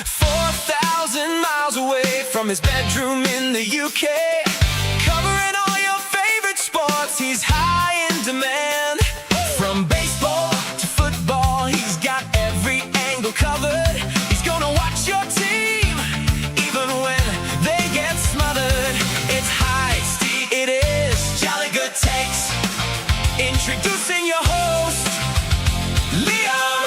4,000 miles away from his bedroom in the UK, covering all your favorite sports, he's high in demand. From baseball to football, he's got every angle covered. He's gonna watch your team, even when they get smothered. It's Heist, it is Jolly Good Takes. Introducing your host, Liam.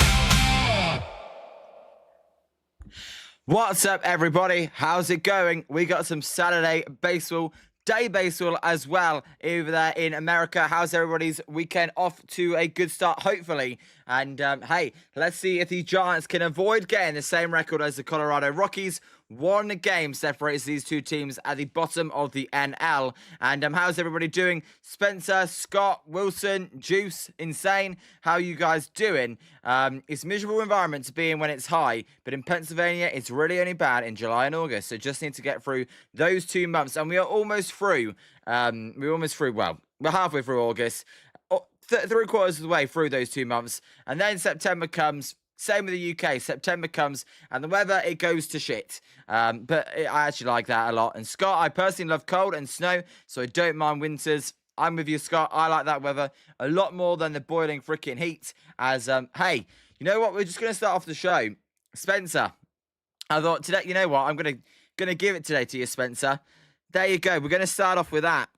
What's up, everybody? How's it going? We got some Saturday baseball, day baseball as well over there in America. How's everybody's weekend? Off to a good start, hopefully. And hey, let's see if the Giants can avoid getting the same record as the Colorado Rockies. One game separates these two teams at the bottom of the NL. And how's everybody doing? Spencer, Scott, Wilson, Juice, Insane. How are you guys doing? It's a miserable environment to be in when it's high, but in Pennsylvania, it's really only bad in July and August. So just need to get through those 2 months. And we are almost through. Well, we're halfway through August. 3/4 of the way through those 2 months. And then September comes. Same with the UK. September comes and the weather, it goes to shit. But I actually like that a lot. And Scott, I personally love cold and snow, so I don't mind winters. I'm with you, Scott. I like that weather a lot more than the boiling freaking heat. As, hey, you know what? We're just going to start off the show. Spencer, I thought today, you know what? I'm going to give it today to you, Spencer. There you go. We're going to start off with that.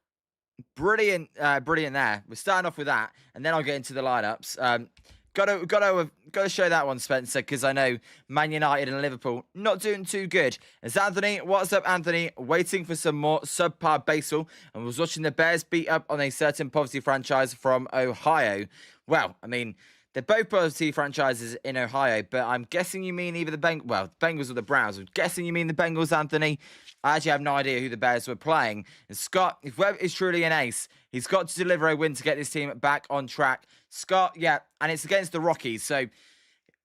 Brilliant there. We're starting off with that, and then I'll get into the lineups. Got to show that one, Spencer, because I know Man United and Liverpool not doing too good. It's Anthony. What's up, Anthony? Waiting for some more subpar baseball and was watching the Bears beat up on a certain poverty franchise from Ohio. Well, I mean, they're both poverty franchises in Ohio, but I'm guessing you mean either the Bengals or the Browns. I'm guessing you mean the Bengals, Anthony. I actually have no idea who the Bears were playing. And Scott, if Webb is truly an ace, he's got to deliver a win to get this team back on track. Scott, yeah, and it's against the Rockies. So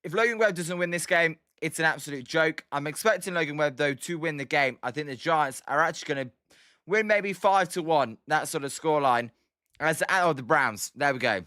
if Logan Webb doesn't win this game, it's an absolute joke. I'm expecting Logan Webb, though, to win the game. I think the Giants are actually going to win maybe 5-1, that sort of scoreline. The Browns. There we go.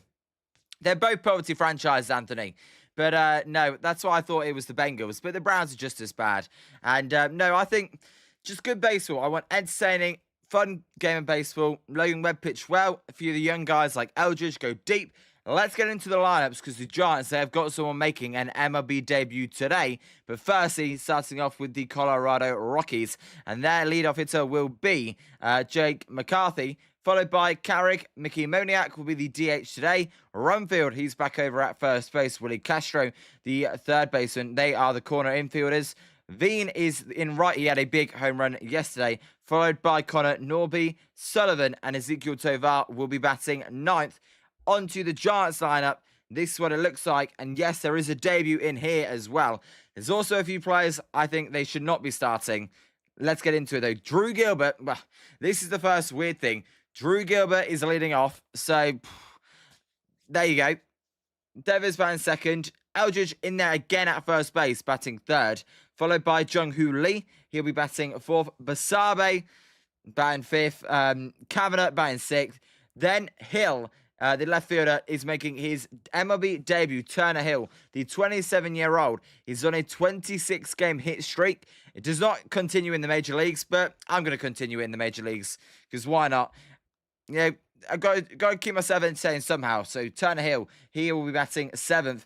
They're both poverty franchises, Anthony. But no, that's why I thought it was the Bengals. But the Browns are just as bad. And no, I think just good baseball. I want entertaining, fun game of baseball. Logan Webb pitched well. A few of the young guys like Eldridge go deep. Let's get into the lineups because the Giants, they have got someone making an MLB debut today. But firstly, starting off with the Colorado Rockies. And their leadoff hitter will be Jake McCarthy, followed by Carrick. Mickey Moniak will be the DH today. Rumfield, he's back over at first base. Willie Castro, the third baseman. They are the corner infielders. Veen is in right. He had a big home run yesterday, followed by Connor Norby. Sullivan and Ezekiel Tovar will be batting ninth. Onto the Giants lineup. This is what it looks like. And yes, there is a debut in here as well. There's also a few players I think they should not be starting. Let's get into it though. Drew Gilbert. Well, this is the first weird thing. Drew Gilbert is leading off. So, there you go. Devers batting second. Eldridge in there again at first base, batting third. Followed by Jung-Hoo Lee. He'll be batting fourth. Basabe batting fifth. Kavanagh batting sixth. Then Hill, the left fielder, is making his MLB debut. Turner Hill, the 27-year-old. He's on a 26-game hit streak. It does not continue in the major leagues, but I'm going to continue it in the major leagues because why not? You know, I've got to keep myself entertained somehow. So Turner Hill, he will be batting seventh.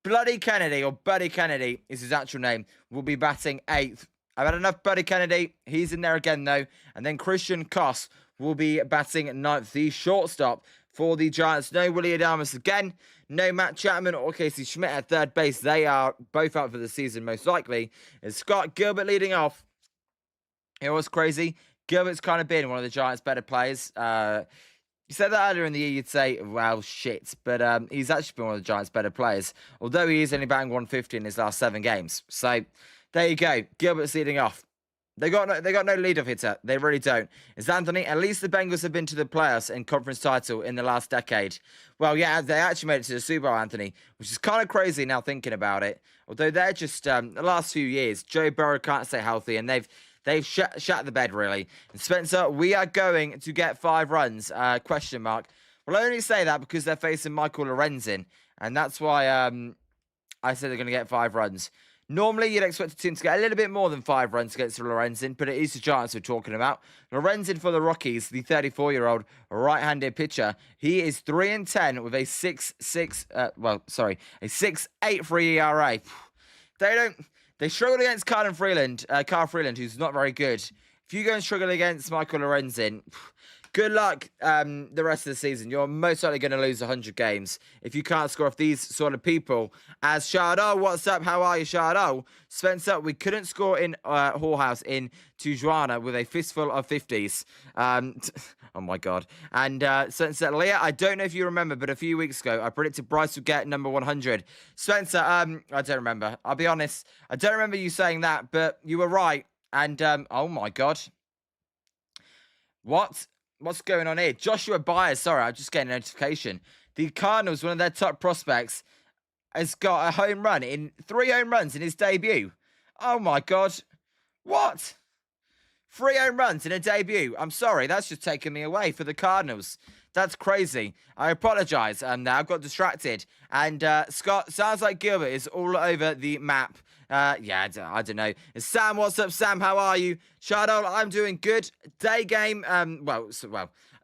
Buddy Kennedy is his actual name, will be batting eighth. I've had enough Buddy Kennedy. He's in there again, though. And then Christian Koss will be batting ninth, the shortstop for the Giants. No Willie Adames again. No Matt Chapman or Casey Schmidt at third base. They are both out for the season, most likely. And Scott Gilbert leading off. It was crazy. Gilbert's kind of been one of the Giants' better players. You said that earlier in the year, you'd say, well, shit. But he's actually been one of the Giants' better players. Although he is only batting 150 in his last 7 games. So, there you go. Gilbert's leading off. They got no leadoff hitter. They really don't. It's Anthony. At least the Bengals have been to the playoffs and conference title in the last decade. Well, yeah, they actually made it to the Super Bowl, Anthony, which is kind of crazy now thinking about it. Although they're just the last few years, Joe Burrow can't stay healthy, and they've shut the bed really. And Spencer, we are going to get 5 runs? Question mark. Well, I only say that because they're facing Michael Lorenzen, and that's why I said they're going to get 5 runs. Normally, you'd expect a team to get a little bit more than 5 runs against Lorenzen, but it is the Giants we're talking about. Lorenzen for the Rockies, the 34-year-old right-handed pitcher. He is 3-10 with a 6.83 ERA. They struggled against Carl Freeland, who's not very good. If you go and struggle against Michael Lorenzen, good luck the rest of the season. You're most likely going to lose 100 games if you can't score off these sort of people. As Shardo, what's up? How are you, Shardo? Spencer, we couldn't score in Whorehouse in Tijuana with a fistful of 50s. Oh, my God. And Spencer, Leah, I don't know if you remember, but a few weeks ago, I predicted Bryce would get number 100. Spencer, I don't remember. I'll be honest. I don't remember you saying that, but you were right. And, oh, my God. What? What's going on here? Joshua Byers, sorry, I just getting a notification. The Cardinals, one of their top prospects, has got a home run in 3 home runs in his debut. Oh, my God. What? 3 home runs in a debut. I'm sorry, that's just taken me away for the Cardinals. That's crazy. I apologize. Now I've got distracted. And Scott, sounds like Gilbert is all over the map. Yeah, I don't know. Sam, what's up, Sam? How are you? Shadow, I'm doing good. Day game. I'd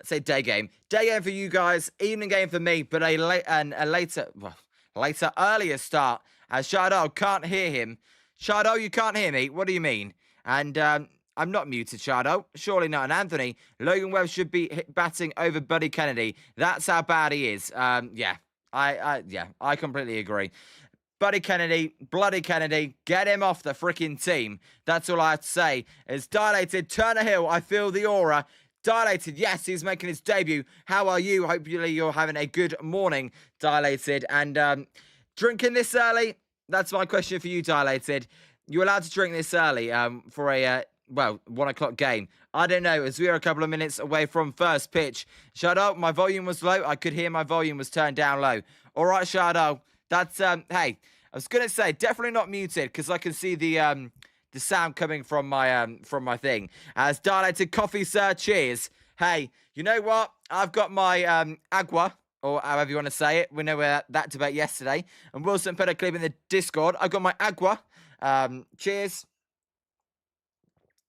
say day game. Day game for you guys. Evening game for me, but earlier start. Shadow, can't hear him. Shadow, you can't hear me. What do you mean? And I'm not muted, Shadow. Surely not. And Anthony, Logan Webb should be batting over Buddy Kennedy. That's how bad he is. Yeah, I completely agree. Buddy Kennedy, Bloody Kennedy, get him off the freaking team. That's all I have to say. It's Dilated, Turner Hill, I feel the aura. Dilated, yes, he's making his debut. How are you? Hopefully you're having a good morning, Dilated. And drinking this early? That's my question for you, Dilated. You're allowed to drink this early for a, 1 o'clock game. I don't know, as we are a couple of minutes away from first pitch. Shadow, my volume was low. I could hear my volume was turned down low. All right, Shadow. That's, hey, I was going to say, definitely not muted, because I can see the sound coming from my thing. As Dilated Coffee, sir, cheers. Hey, you know what? I've got my agua, or however you want to say it. We know that debate yesterday. And Wilson put a clip in the Discord. I've got my agua. Cheers.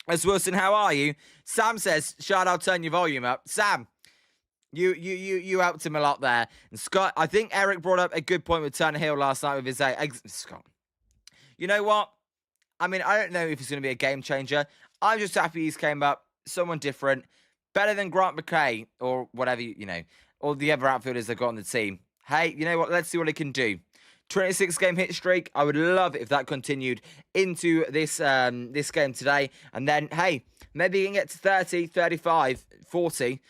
As Wilson, how are you? Sam says, Shard, I'll turn your volume up. Sam. You helped him a lot there. And Scott, I think Eric brought up a good point with Turner Hill last night with his Scott. You know what? I mean, I don't know if he's going to be a game changer. I'm just happy he's came up. Someone different. Better than Grant McKay or whatever, or the other outfielders they've got on the team. Hey, you know what? Let's see what he can do. 26-game hit streak. I would love if that continued into this this game today. And then, hey, maybe he can get to 30, 35, 40.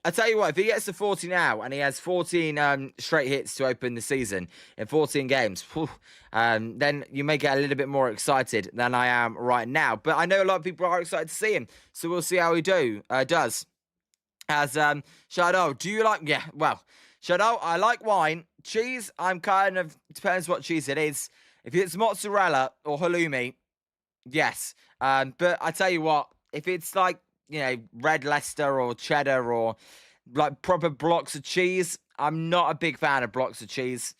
I tell you what, if he gets to 40 now and he has 14 straight hits to open the season in 14 games, then you may get a little bit more excited than I am right now. But I know a lot of people are excited to see him, so we'll see how he does. As Shadow, do you like? Yeah, well, Shadow, I like wine. Cheese, I'm kind of depends what cheese it is. If it's mozzarella or halloumi, yes. But I tell you what, if it's like, red Leicester or cheddar or like proper blocks of cheese, I'm not a big fan of blocks of cheese.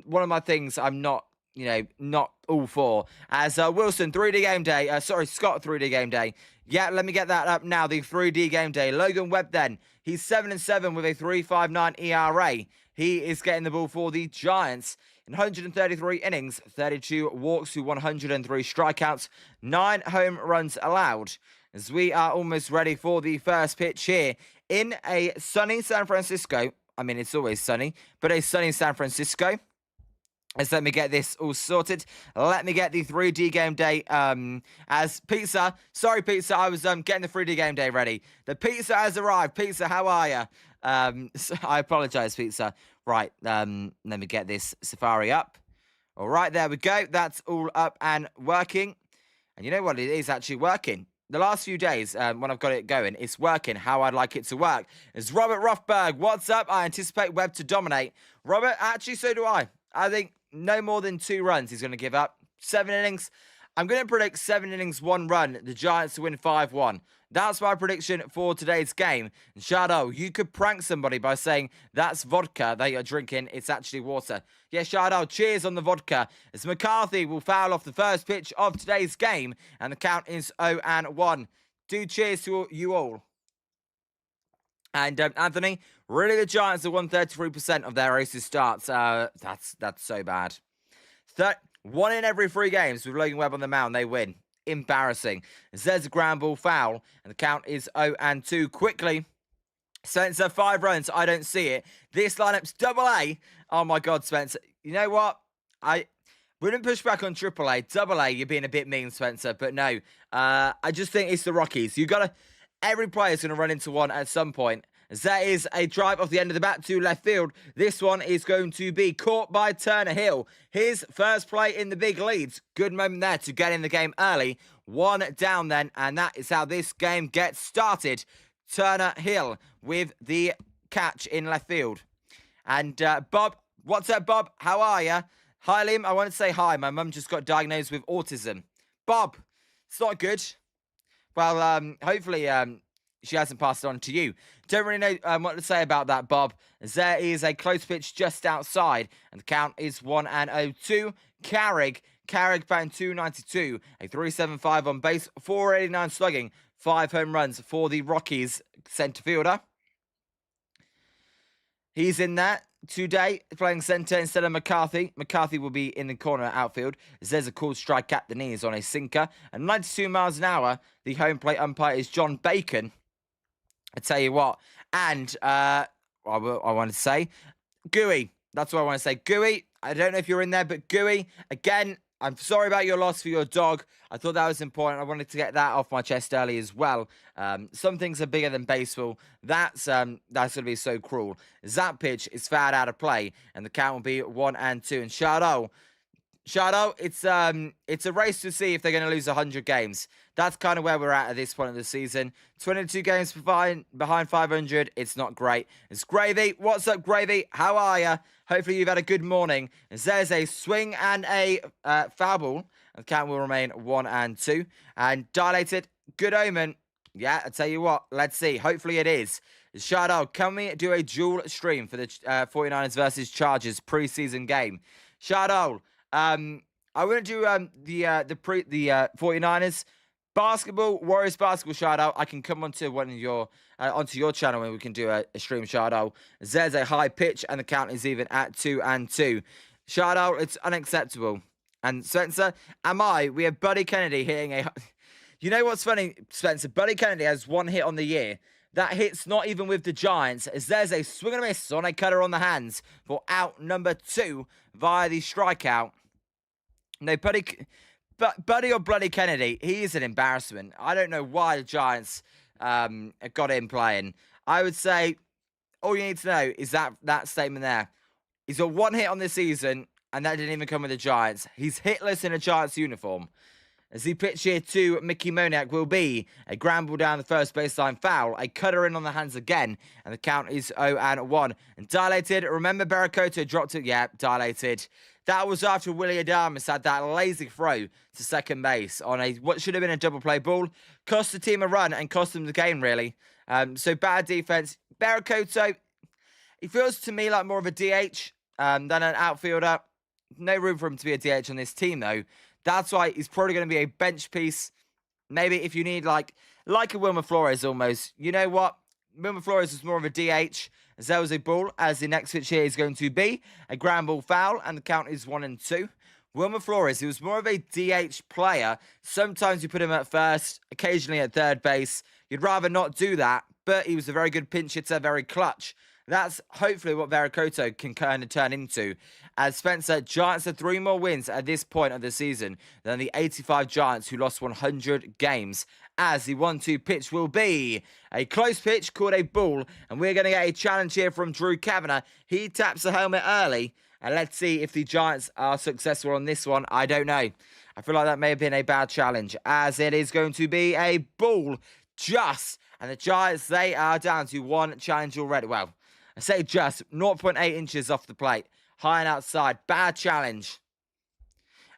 One of my things I'm not, not all for. As Wilson, 3D game day. Scott, 3D game day. Yeah, let me get that up now. The 3D game day. Logan Webb then. He's 7-7 with a 3.59 ERA. He is getting the ball for the Giants. In 133 innings, 32 walks to 103 strikeouts, 9 home runs allowed. As we are almost ready for the first pitch here in a sunny San Francisco. I mean, it's always sunny, but a sunny San Francisco. Let's let me get this all sorted. Let me get the 3D game day as Pizza. Sorry, Pizza, I was getting the 3D game day ready. The pizza has arrived. Pizza, how are you? So I apologize, Pizza. Right, let me get this Safari up. All right, there we go. That's all up and working. And you know what? It is actually working. The last few days, when I've got it going, it's working how I'd like it to work. It's Robert Rothberg. What's up? I anticipate Webb to dominate. Robert, actually, so do I. I think no more than 2 runs he's going to give up. 7 innings. I'm going to predict 7 innings, 1 run, the Giants to win 5-1. That's my prediction for today's game. And Shadow, you could prank somebody by saying that's vodka that you're drinking. It's actually water. Yeah, Shadow, cheers on the vodka. As McCarthy will foul off the first pitch of today's game. And the count is 0-1. Do cheers to you all. And Anthony, really the Giants are 133% of their aces starts. That's so bad. 1 in every 3 games with Logan Webb on the mound, they win. Embarrassing. There's a ground ball foul, and the count is 0-2. Quickly, Spencer, 5 runs. I don't see it. This lineup's double A. Oh my God, Spencer. You know what? I wouldn't push back on triple A. Double A, you're being a bit mean, Spencer. But no, I just think it's the Rockies. Every player's going to run into one at some point. As there is a drive off the end of the bat to left field. This one is going to be caught by Turner Hill. His first play in the big leads. Good moment there to get in the game early. 1 down then, and that is how this game gets started. Turner Hill with the catch in left field. And Bob, what's up, Bob? How are you? Hi, Liam. I want to say hi. My mum just got diagnosed with autism. Bob, it's not good. Well, hopefully she hasn't passed it on to you. Don't really know what to say about that, Bob. As there is a close pitch just outside, and the count is 1-0 Carrick. Carrick batting 292, a 375 on base, 489 slugging, 5 home runs for the Rockies centre fielder. He's in there today, playing centre instead of McCarthy. McCarthy will be in the corner outfield. There's a cool strike at the knees on a sinker. And 92 miles an hour, the home plate umpire is John Bacon. I tell you what. And I want to say, Gooey. That's what I want to say. Gooey, I don't know if you're in there, but Gooey, again, I'm sorry about your loss for your dog. I thought that was important. I wanted to get that off my chest early as well. Some things are bigger than baseball. That's going to be so cruel. That pitch is fouled out of play, and the count will be 1-2. And Shadow, it's a race to see if they're going to lose 100 games. That's kind of where we're at this point of the season. 22 games behind 500. It's not great. It's Gravy. What's up, Gravy? How are you? Hopefully you've had a good morning. As there's a swing and a foul ball. And the count will remain 1-2. And dilated, good omen. Yeah, I tell you what. Let's see. Hopefully it is. Shadow, can we do a dual stream for the 49ers versus Chargers preseason game? Shadow, I want to do the 49ers basketball, Warriors basketball shout out. I can come onto one of your onto your channel and we can do a stream shout out. There's a high pitch and the count is even at 2-2. Shout out, it's unacceptable. And Spencer, we have Buddy Kennedy hitting a. You know what's funny, Spencer? Buddy Kennedy has 1 hit on the year. That hit's not even with the Giants, as there's a swing and a miss on a cutter on the hands for out number 2 via the strikeout. No, Buddy or Bloody Kennedy, he is an embarrassment. I don't know why the Giants got him playing. I would say all you need to know is that statement there. He's got 1 hit on this season, and that didn't even come with the Giants. He's hitless in a Giants uniform. As the pitch here to Mickey Moniak will be a ground ball down the first baseline foul, a cutter in on the hands again, and the count is 0-1. And dilated, remember Barracoto dropped it? Yeah, dilated. That was after Willie Adames had that lazy throw to second base on what should have been a double play ball. Cost the team a run and cost them the game, really. So bad defense. Barracoto, he feels to me like more of a DH than an outfielder. No room for him to be a DH on this team, though. That's why he's probably going to be a bench piece. Maybe if you need like a Wilmer Flores almost. You know what? Wilmer Flores is more of a DH. As there was a ball, as the next pitch here is going to be a ground ball foul, and the count is 1-2. Wilmer Flores, he was more of a DH player. Sometimes you put him at first, occasionally at third base. You'd rather not do that, but he was a very good pinch hitter, very clutch. That's hopefully what Barracoto can kind of turn into. As Spencer, Giants have 3 more wins at this point of the season than the 85 Giants who lost 100 games. As the 1-2 pitch will be a close pitch called a ball. And we're going to get a challenge here from Drew Kavanagh. He taps the helmet early. And let's see if the Giants are successful on this one. I don't know. I feel like that may have been a bad challenge. As it is going to be a ball just. And the Giants, they are down to 1 challenge already. Well, I say just 0.8 inches off the plate. High and outside. Bad challenge.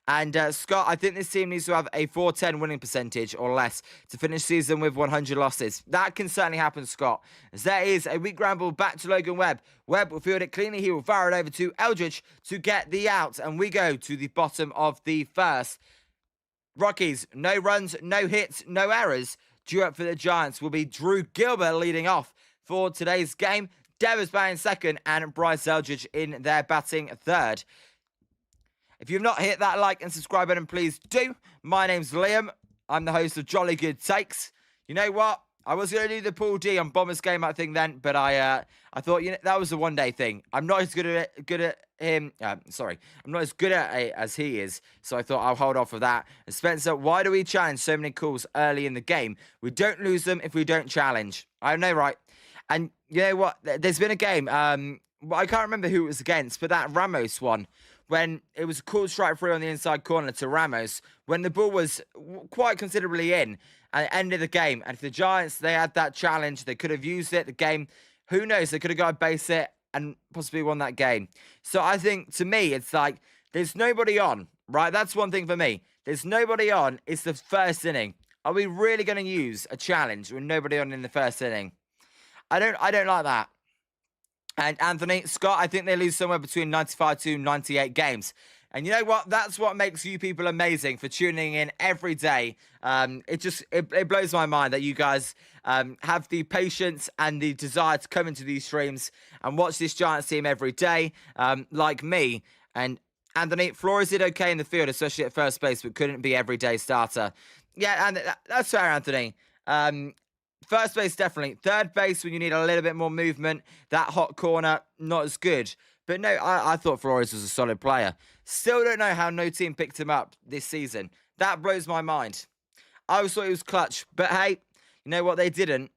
And Scott, I think this team needs to have a 410 winning percentage or less to finish season with 100 losses. That can certainly happen, Scott, as there is a weak ground ball back to Logan Webb. Webb will field it cleanly. He will fire it over to Eldridge to get the out. And we go to the bottom of the first. Rockies, no runs, no hits, no errors. Due up for the Giants will be Drew Gilbert leading off for today's game. Devers batting second and Bryce Eldridge in their batting third. If you've not hit that like and subscribe button, please do. My name's Liam. I'm the host of Jolly Good Takes. You know what? I was going to do the Pool D on Bombers game, I think, then, but I thought, that was a one-day thing. I'm not as good at him. I'm not as good at it as he is, so I thought I'll hold off of that. And Spencer, why do we challenge so many calls early in the game? We don't lose them if we don't challenge. I know, right? And you know what? There's been a game. I can't remember who it was against, but that Ramos one, when it was a cool strike through on the inside corner to Ramos, when the ball was quite considerably in at the end of the game. And if the Giants, they had that challenge, they could have used it, the game, who knows, they could have got a base hit and possibly won that game. So I think, to me, it's like, there's nobody on, right? That's one thing for me. There's nobody on. It's the first inning. Are we really going to use a challenge with nobody on in the first inning? I don't like that. And Anthony, Scott, I think they lose somewhere between 95 to 98 games. And you know what? That's what makes you people amazing for tuning in every day. It blows my mind that you guys have the patience and the desire to come into these streams and watch this Giants team every day, like me. And Anthony, Flores did okay in the field, especially at first base, but couldn't be everyday starter. Yeah, and that's fair, Anthony. First base, definitely. Third base, when you need a little bit more movement. That hot corner, not as good. But no, I thought Flores was a solid player. Still don't know how no team picked him up this season. That blows my mind. I always thought he was clutch. But hey, you know what? They didn't.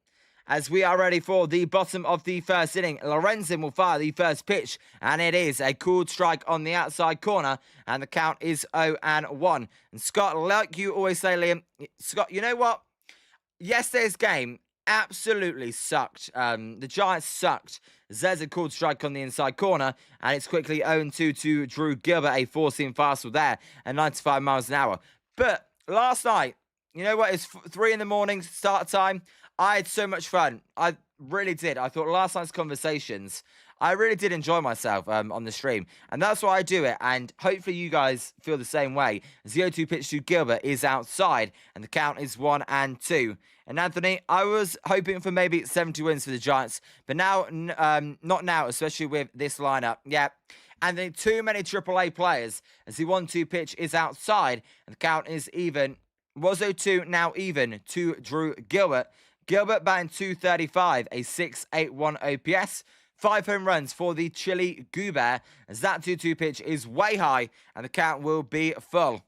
As we are ready for the bottom of the first inning, Lorenzen will fire the first pitch. And it is a cool strike on the outside corner. And the count is 0-1. And Scott, like you always say, Liam, Scott, you know what? Yesterday's game absolutely sucked. The Giants sucked. There's a called strike on the inside corner, and it's quickly 0-2 to Drew Gilbert, a four-seam fastball there at 95 miles an hour. But last night, you know what? It's 3 in the morning, start time. I had so much fun. I really did. I thought last night's conversations, I really did enjoy myself on the stream. And that's why I do it. And hopefully you guys feel the same way. 0-2 pitch to Gilbert is outside. And the count is 1-2. And Anthony, I was hoping for maybe 70 wins for the Giants. But now, not now, especially with this lineup. Yeah. Anthony, too many AAA players. As the 1-2 pitch is outside. And the count is even. Was 0-2, now even to Drew Gilbert. Gilbert batting 235, a 6.81 OPS. 5 home runs for the Chili Goober, as that 2-2 pitch is way high, and the count will be full.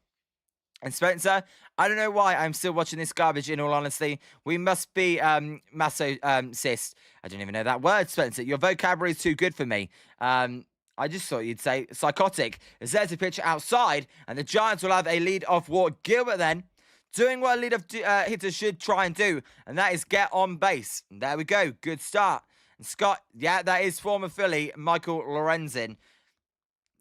And Spencer, I don't know why I'm still watching this garbage, in all honesty. We must be masochist. I don't even know that word, Spencer. Your vocabulary is too good for me. I just thought you'd say psychotic. As there's a pitch outside, and the Giants will have a lead-off walk. Gilbert then, doing what a lead-off hitter should try and do, and that is get on base. And there we go. Good start. And Scott, yeah, that is former Philly, Michael Lorenzen.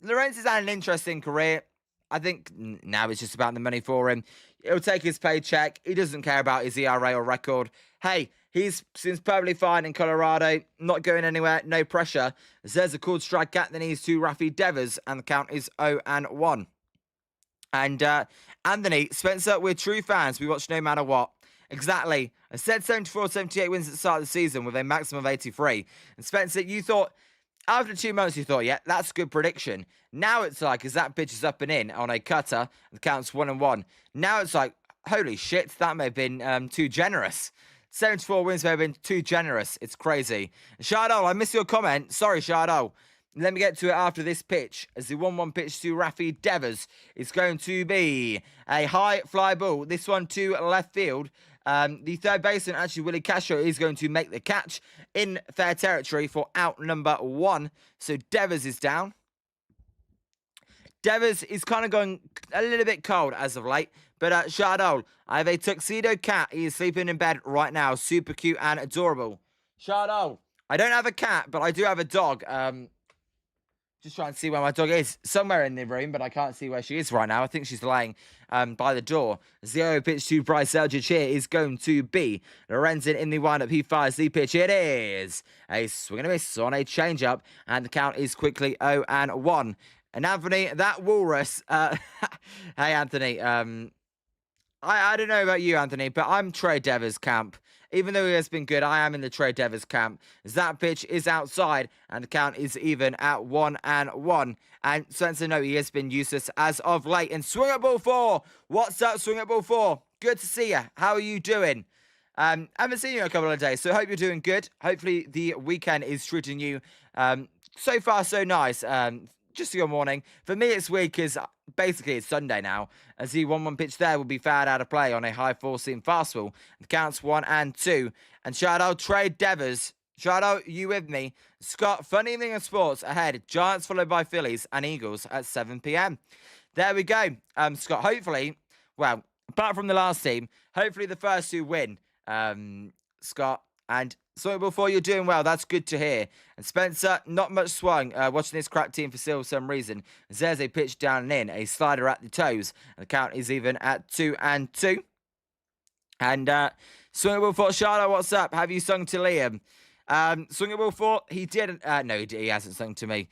Lorenzen's had an interesting career. I think now it's just about the money for him. He'll take his paycheck. He doesn't care about his ERA or record. Hey, seems perfectly fine in Colorado. Not going anywhere. No pressure. There's a called strike at the knees to Rafi Devers. And the count is 0-1. And Anthony, Spencer, we're true fans. We watch no matter what. Exactly. I said 74-78 wins at the start of the season with a maximum of 83. And Spencer, you thought, after 2 months, you thought, yeah, that's a good prediction. Now it's like, as that pitch is up and in on a cutter, the count's 1-1. Now it's like, holy shit, that may have been too generous. 74 wins may have been too generous. It's crazy. Shardol, I missed your comment. Sorry, Shardol. Let me get to it after this pitch. As the 1-1 pitch to Rafi Devers is going to be a high fly ball. This one to left field. The third baseman, actually, Willie Castro, is going to make the catch in fair territory for out number 1. So Devers is down. Devers is kind of going a little bit cold as of late. But Shardol, I have a tuxedo cat. He is sleeping in bed right now. Super cute and adorable. Shardol, I don't have a cat, but I do have a dog. Just trying to see where my dog is. Somewhere in the room, but I can't see where she is right now. I think she's laying by the door. Zero pitch to Bryce Eldridge here is going to be Lorenzen in the windup. He fires the pitch. It is a swing and a miss on a changeup, and the count is quickly 0-1. And Anthony, that walrus. Hey, Anthony. I don't know about you, Anthony, but I'm Trey Devers' camp. Even though he has been good, I am in the Trey Devers camp. As that pitch is outside, and the count is even at 1-1. And Spencer, no, he has been useless as of late. And swing at ball 4. What's up, swing at ball 4? Good to see you. How are you doing? I haven't seen you in a couple of days, so I hope you're doing good. Hopefully the weekend is treating you so far so nice. Just your morning. For me, it's weird because basically it's Sunday now. As the 1-1 pitch there will be fouled out of play on a high four-seam fastball. The count's 1-2. And shout out Trey Devers. Shout out you with me. Scott, fun evening of sports ahead. Giants followed by Phillies and Eagles at 7 p.m. There we go. Scott, hopefully, well, apart from the last team, hopefully the first two win. Scott, and so before you're doing well, that's good to hear. And Spencer, not much swung watching this crap team for still some reason. There's a pitch down and in, a slider at the toes. And the count is even at 2-2. And swing at ball 4, Charlotte, what's up? Have you sung to Liam? Swing at ball 4, he didn't. No, he hasn't sung to me.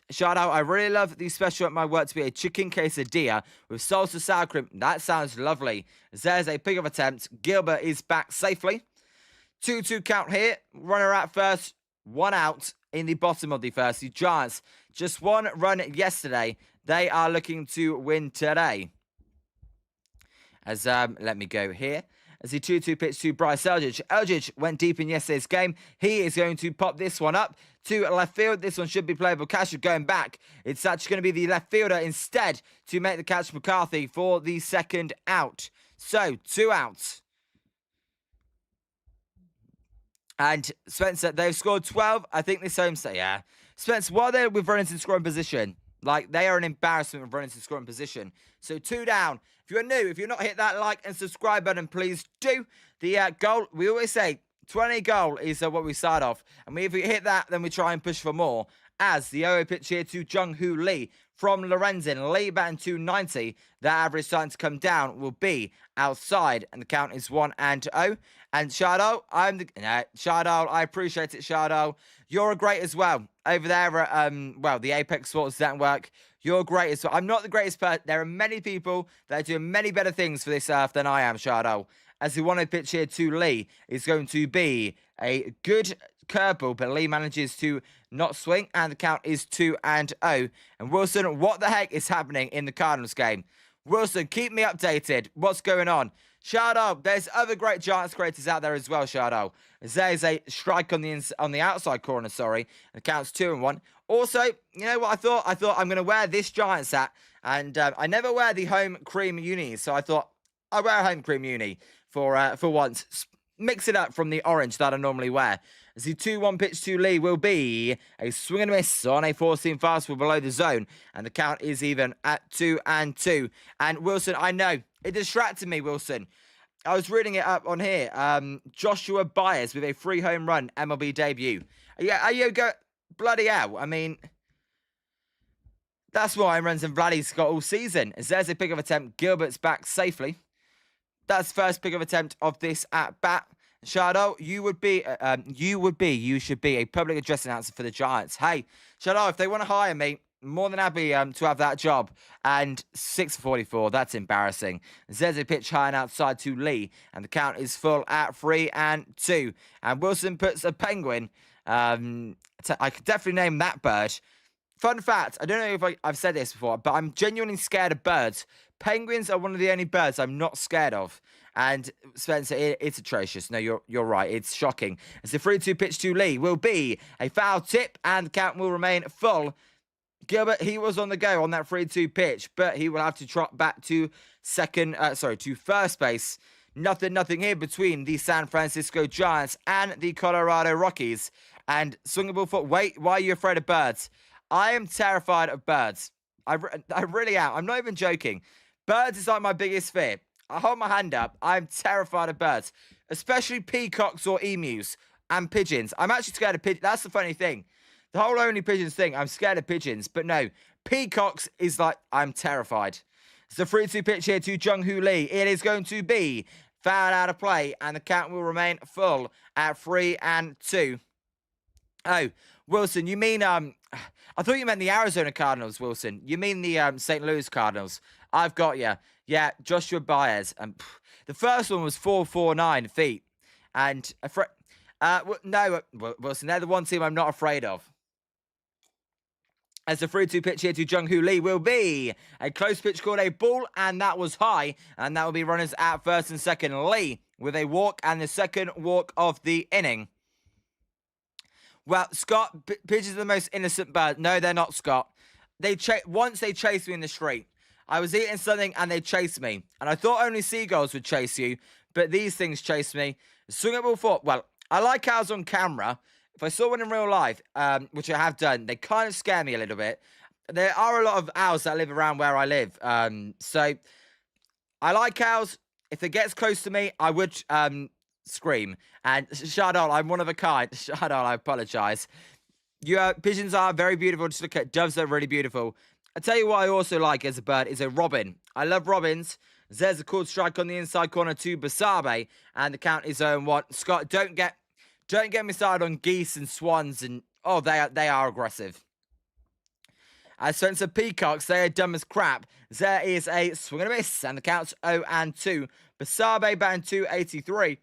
Shout out, I really love the special at my work to be a chicken quesadilla with salsa sour cream. That sounds lovely. There's a pick-off attempt. Gilbert is back safely. 2-2 count here. Runner at first. 1 out in the bottom of the first. The Giants, just 1 run yesterday. They are looking to win today. As, let me go here. As the 2-2 pitch to Bryce Eldridge. Eldridge went deep in yesterday's game. He is going to pop this one up to left field. This one should be playable. Casher going back. It's actually going to be the left fielder instead to make the catch, McCarthy, for the second out. So, 2 outs. And Spencer, they've scored 12. I think this home set, yeah. Spencer, while they're with runners in scoring position, like, they are an embarrassment with runners in scoring position. So, 2 down. If you're new, if you're not hit that like and subscribe button, please do. The goal, we always say, 20 goal is what we start off. And if we hit that, then we try and push for more. As the 0 pitch here to Jung-Hoo Lee from Lorenzen. Lee batting 290. That average starting to come down will be outside. And the count is 1-0. And Shadow, Shadow, I appreciate it, Shadow. You're great as well. Over there at, the Apex Sports Network. You're great as well. I'm not the greatest person. There are many people that are doing many better things for this earth than I am, Shadow. As the 1-0 pitch here to Lee is going to be a good curveball, but Lee manages to not swing, and the count is 2-0. And Wilson, what the heck is happening in the Cardinals game? Wilson, keep me updated. What's going on? Shadow, there's other great Giants creators out there as well, Shadow. There's a strike on the outside corner, sorry. And the count's 2-1. Also, you know what I thought? I thought I'm going to wear this Giants hat, and I never wear the home cream unis, so I thought I'll wear a home cream uni for once. Mix it up from the orange that I normally wear. As the 2-1 pitch to Lee will be a swing and a miss on a four-seam fastball below the zone. And the count is even at 2-2. And Wilson, I know, it distracted me, Wilson. I was reading it up on here. Joshua Byers with a 3 home run MLB debut. Yeah, you go bloody hell. I mean, that's more home runs than Vladdy's got all season. As there's a pick-off attempt, Gilbert's back safely. That's first pick-off attempt of this at bat. Shadow, you should be a public address announcer for the Giants. Hey, Shadow, if they want to hire me, more than happy to have that job. And 6-44, that's embarrassing. There's a pitch high and outside to Lee, and the count is full at 3-2. And Wilson puts a penguin. I could definitely name that bird. Fun fact, I don't know if I've said this before, but I'm genuinely scared of birds. Penguins are one of the only birds I'm not scared of. And Spencer, it's atrocious. No, you're right. It's shocking. As the 3-2 pitch to Lee will be a foul tip, and the count will remain full. Gilbert, he was on the go on that 3-2 pitch, but he will have to trot back to first base. Nothing here between the San Francisco Giants and the Colorado Rockies. And swingable foot. Wait, why are you afraid of birds? I am terrified of birds. I really am. I'm not even joking. Birds is like my biggest fear. I hold my hand up. I'm terrified of birds, especially peacocks or emus and pigeons. I'm actually scared of pigeons. That's the funny thing. The whole only pigeons thing, I'm scared of pigeons. But no, peacocks is like, I'm terrified. It's the 3-2 pitch here to Jung-Hoo Lee. It is going to be fouled out of play, and the count will remain full at 3-2. Oh, Wilson, you mean, I thought you meant the Arizona Cardinals, Wilson. You mean the St. Louis Cardinals. I've got you. Yeah, Joshua Baez. The first one was 449 feet. And, no, Wilson, they're the one team I'm not afraid of. As the 3-2 pitch here to Jung-Hoo Lee will be a close pitch called a ball, and that was high, and that will be runners at first and second. Lee with a walk, and the second walk of the inning. Well, Scott, pigeons are the most innocent bird. No, they're not, Scott. Once they chased me in the street. I was eating something, and they chased me. And I thought only seagulls would chase you, but these things chased me. Swing at ball 4. Well, I like owls on camera. If I saw one in real life, which I have done, they kind of scare me a little bit. There are a lot of owls that live around where I live. So I like owls. If it gets close to me, I would scream. And Shardol, I'm one of a kind. Shardol, I apologize. Pigeons are very beautiful to look at. Doves are really beautiful. I tell you what I also like as a bird is a robin. I love robins. There's a called strike on the inside corner to Basabe, and the count is 0-1. Scott, don't get me started on geese and swans, and oh, they are aggressive. As for instance, peacocks, they are dumb as crap. There is a swing and a miss, and the count's 0-2. Basabe batting 283.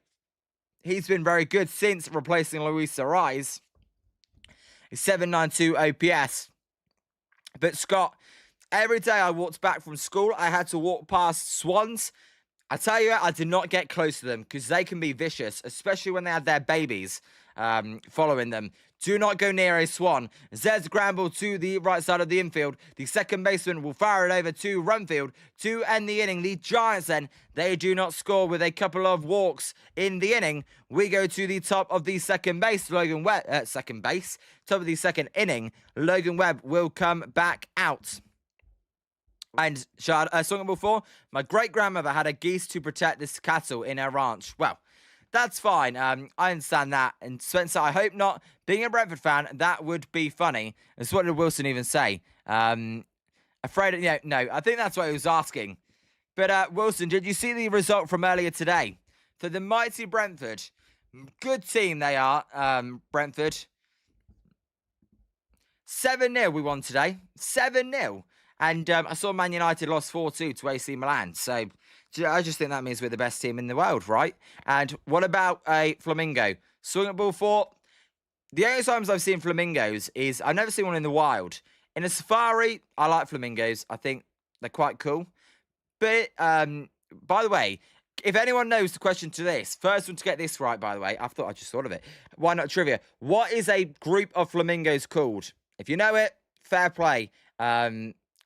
He's been very good since replacing Luis Ariz. He's 792 OPS. But Scott, every day I walked back from school, I had to walk past swans. I tell you what, I did not get close to them because they can be vicious, especially when they have their babies following them. Do not go near a swan. There's a ground ball to the right side of the infield. The second baseman will fire it over to Runfield to end the inning. The Giants then, they do not score with a couple of walks in the inning. We go to the top of the second base. Logan Webb, top of the second inning. Logan Webb will come back out. And song number 4, my great-grandmother had a geese to protect this cattle in her ranch. Well, that's fine. I understand that. And Spencer, I hope not. Being a Brentford fan, that would be funny. That's what did Wilson even say? Afraid of, no, I think that's what he was asking. But Wilson, did you see the result from earlier today? For the mighty Brentford. Good team they are, Brentford. 7-0 we won today. 7-0. And I saw Man United lost 4-2 to AC Milan. So I just think that means we're the best team in the world, right? And what about a flamingo? Swing at ball 4. The only times I've seen flamingos is I've never seen one in the wild. In a safari, I like flamingos. I think they're quite cool. But, by the way, if anyone knows the question to this, first one to get this right, by the way, I just thought of it. Why not trivia? What is a group of flamingos called? If you know it, fair play.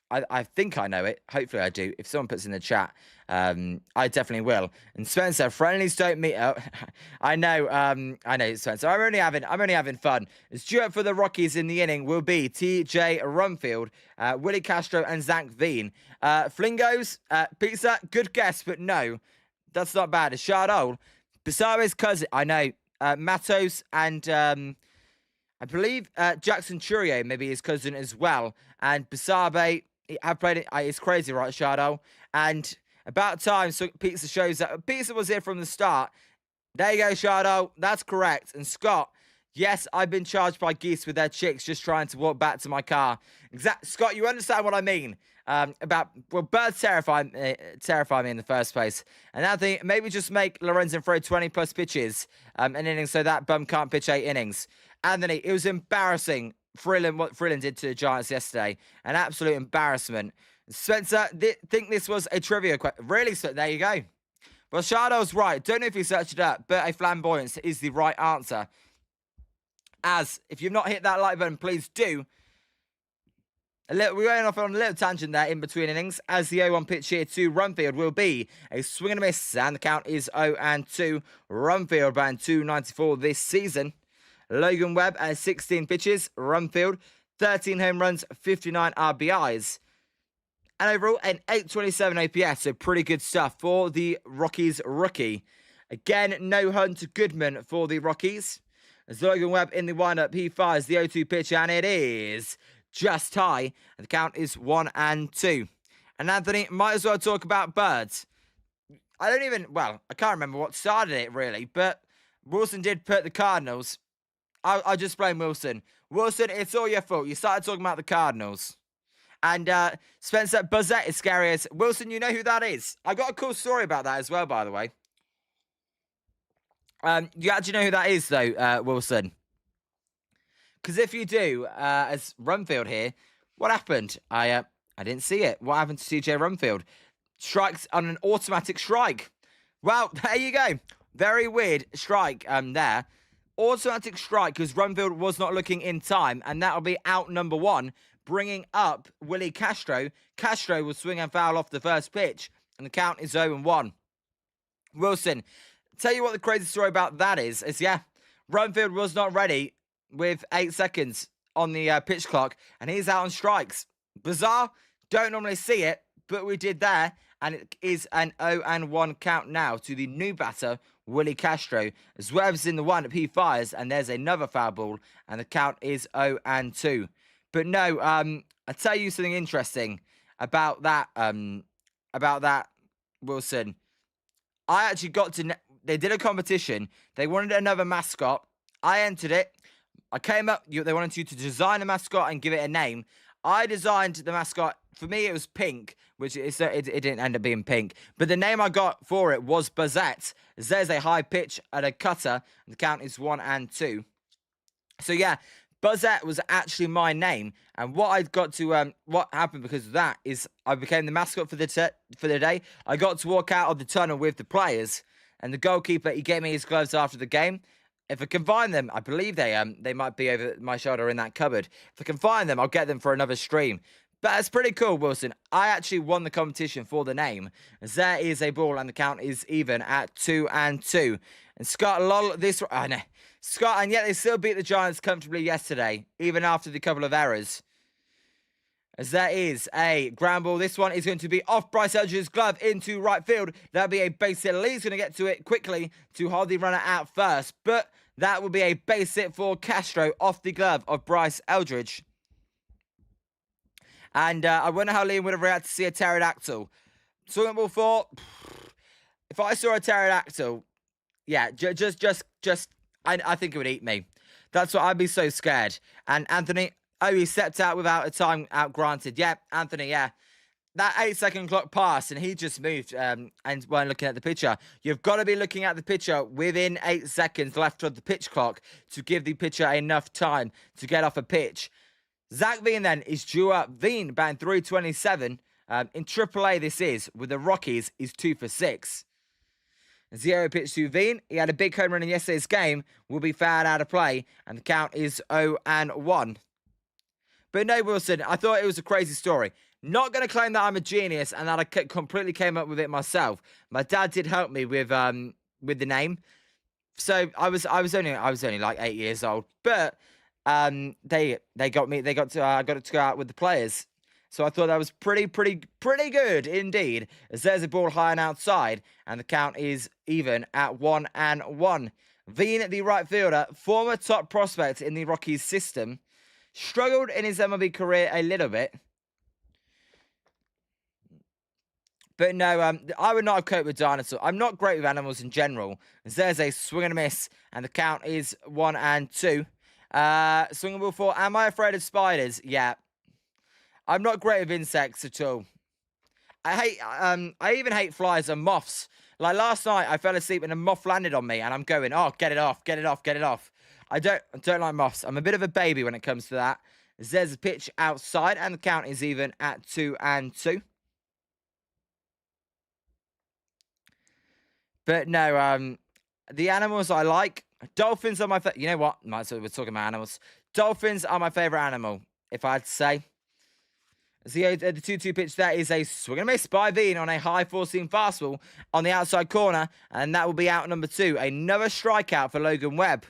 I think I know it. Hopefully I do. If someone puts in the chat, I definitely will. And Spencer, friendlies don't meet up. I know, Spencer. I'm only having fun. It's due up for the Rockies in the inning will be TJ Rumfield, Willie Castro, and Zach Veen. Flingos, pizza, good guess, but no, that's not bad. It's Shardol. Basabe's cousin, I know, Matos, and I believe Jackson Churio, maybe his cousin as well. And Basabe, I've played it. It's crazy, right, Shardol? And about time, so Pizza shows that Pizza was here from the start. There you go, Shardol. That's correct. And Scott, yes, I've been charged by geese with their chicks just trying to walk back to my car. Scott, you understand what I mean? Birds terrify me in the first place. Another thing, maybe just make Lorenzen throw 20+ pitches an inning so that bum can't pitch 8 innings. Anthony, it was embarrassing. What Frillin did to the Giants yesterday. An absolute embarrassment. Spencer, think this was a trivia question. Really? So there you go. Well, Shardol's right. Don't know if you searched it up, but a flamboyance is the right answer. As, if you've not hit that like button, please do. We're going off on a little tangent there in between innings, as the 0-1 pitch here to Rumfield will be a swing and a miss, and the count is 0-2. Rumfield batting 294 this season. Logan Webb at 16 pitches. Rumfield, 13 home runs, 59 RBIs. And overall, an 827 OPS, so pretty good stuff for the Rockies rookie. Again, no Hunter Goodman for the Rockies. As Logan Webb in the windup, he fires the 0-2 pitch, and it is just high. And the count is 1-2. And Anthony, might as well talk about birds. I can't remember what started it, really, but Wilson did put the Cardinals. I'll just blame Wilson. Wilson, it's all your fault. You started talking about the Cardinals. And Spencer, Buzzette is scary as Wilson, you know who that is. I got a cool story about that as well, by the way. You actually know who that is, though, Wilson? Because if you do, as Rumfield here, what happened? I didn't see it. What happened to CJ Rumfield? Strikes on an automatic strike. Well, there you go. Very weird strike there. Automatic strike because Rumfield was not looking in time, and that'll be out number 1, bringing up Willie Castro. Castro will swing and foul off the first pitch, and the count is 0-1. Wilson, tell you what the crazy story about that is Rumfield was not ready with 8 seconds on the pitch clock, and he's out on strikes. Bizarre, don't normally see it, but we did there, and it is an 0-1 count now to the new batter, Willie Castro. As Webb's in the one, he fires, and there's another foul ball, and the count is 0-2. But no, I'll tell you something interesting about that, Wilson. I actually got to, they did a competition. They wanted another mascot. I entered it. I came up, they wanted you to design a mascot and give it a name. I designed the mascot. For me, it was pink, which it didn't end up being pink. But the name I got for it was Buzzette. There's a high pitch and a cutter. And the count is 1-2. So yeah, Buzzette was actually my name. And what I got to, what happened because of that is I became the mascot for the day. I got to walk out of the tunnel with the players. And the goalkeeper, he gave me his gloves after the game. If I can find them, I believe they might be over my shoulder in that cupboard. If I can find them, I'll get them for another stream. But it's pretty cool, Wilson. I actually won the competition for the name. As there is a ball, and the count is even at 2-2. And Scott, Scott, and yet they still beat the Giants comfortably yesterday, even after the couple of errors. As there is a ground ball. This one is going to be off Bryce Eldridge's glove into right field. That'll be a base hit. Lee's going to get to it quickly to hold the runner out first. But that will be a base hit for Castro off the glove of Bryce Eldridge. And I wonder how Liam would have reacted to see a pterodactyl. Swinging ball 4. If I saw a pterodactyl, yeah, I think it would eat me. That's what I'd be so scared. And Anthony, he stepped out without a time out granted. Yeah, Anthony, yeah. That 8-second clock passed and he just moved and weren't looking at the pitcher. You've got to be looking at the pitcher within 8 seconds left of the pitch clock to give the pitcher enough time to get off a pitch. Zach Veen then is due up. Veen batting 327. In AAA this is, with the Rockies, is 2 for 6. 0 pitch to Veen. He had a big home run in yesterday's game. Will be fouled out of play. And the count is 0-1. But no, Wilson, I thought it was a crazy story. Not going to claim that I'm a genius and that I completely came up with it myself. My dad did help me with the name. So I was only like 8 years old. But I got to go out with the players. So I thought that was pretty good indeed. As there's a ball high and outside, and the count is even at 1-1. Veen, the right fielder, former top prospect in the Rockies system, struggled in his MLB career a little bit. But no, I would not have coped with dinosaurs. I'm not great with animals in general. As there's a swing and a miss, and the count is 1-2. Swinging ball 4. Am I afraid of spiders? Yeah. I'm not great with insects at all. I even hate flies and moths. Like last night, I fell asleep and a moth landed on me, and I'm going, oh, get it off, get it off, get it off. I don't like moths. I'm a bit of a baby when it comes to that. There's a pitch outside, and the count is even at 2-2. But no, the animals I like, dolphins are my favorite. You know what? We're talking about animals. Dolphins are my favorite animal, if I had to say. The 2-2 pitch there is a swing and a miss by Veen on a high 4-seam fastball on the outside corner, and that will be out number 2. Another strikeout for Logan Webb.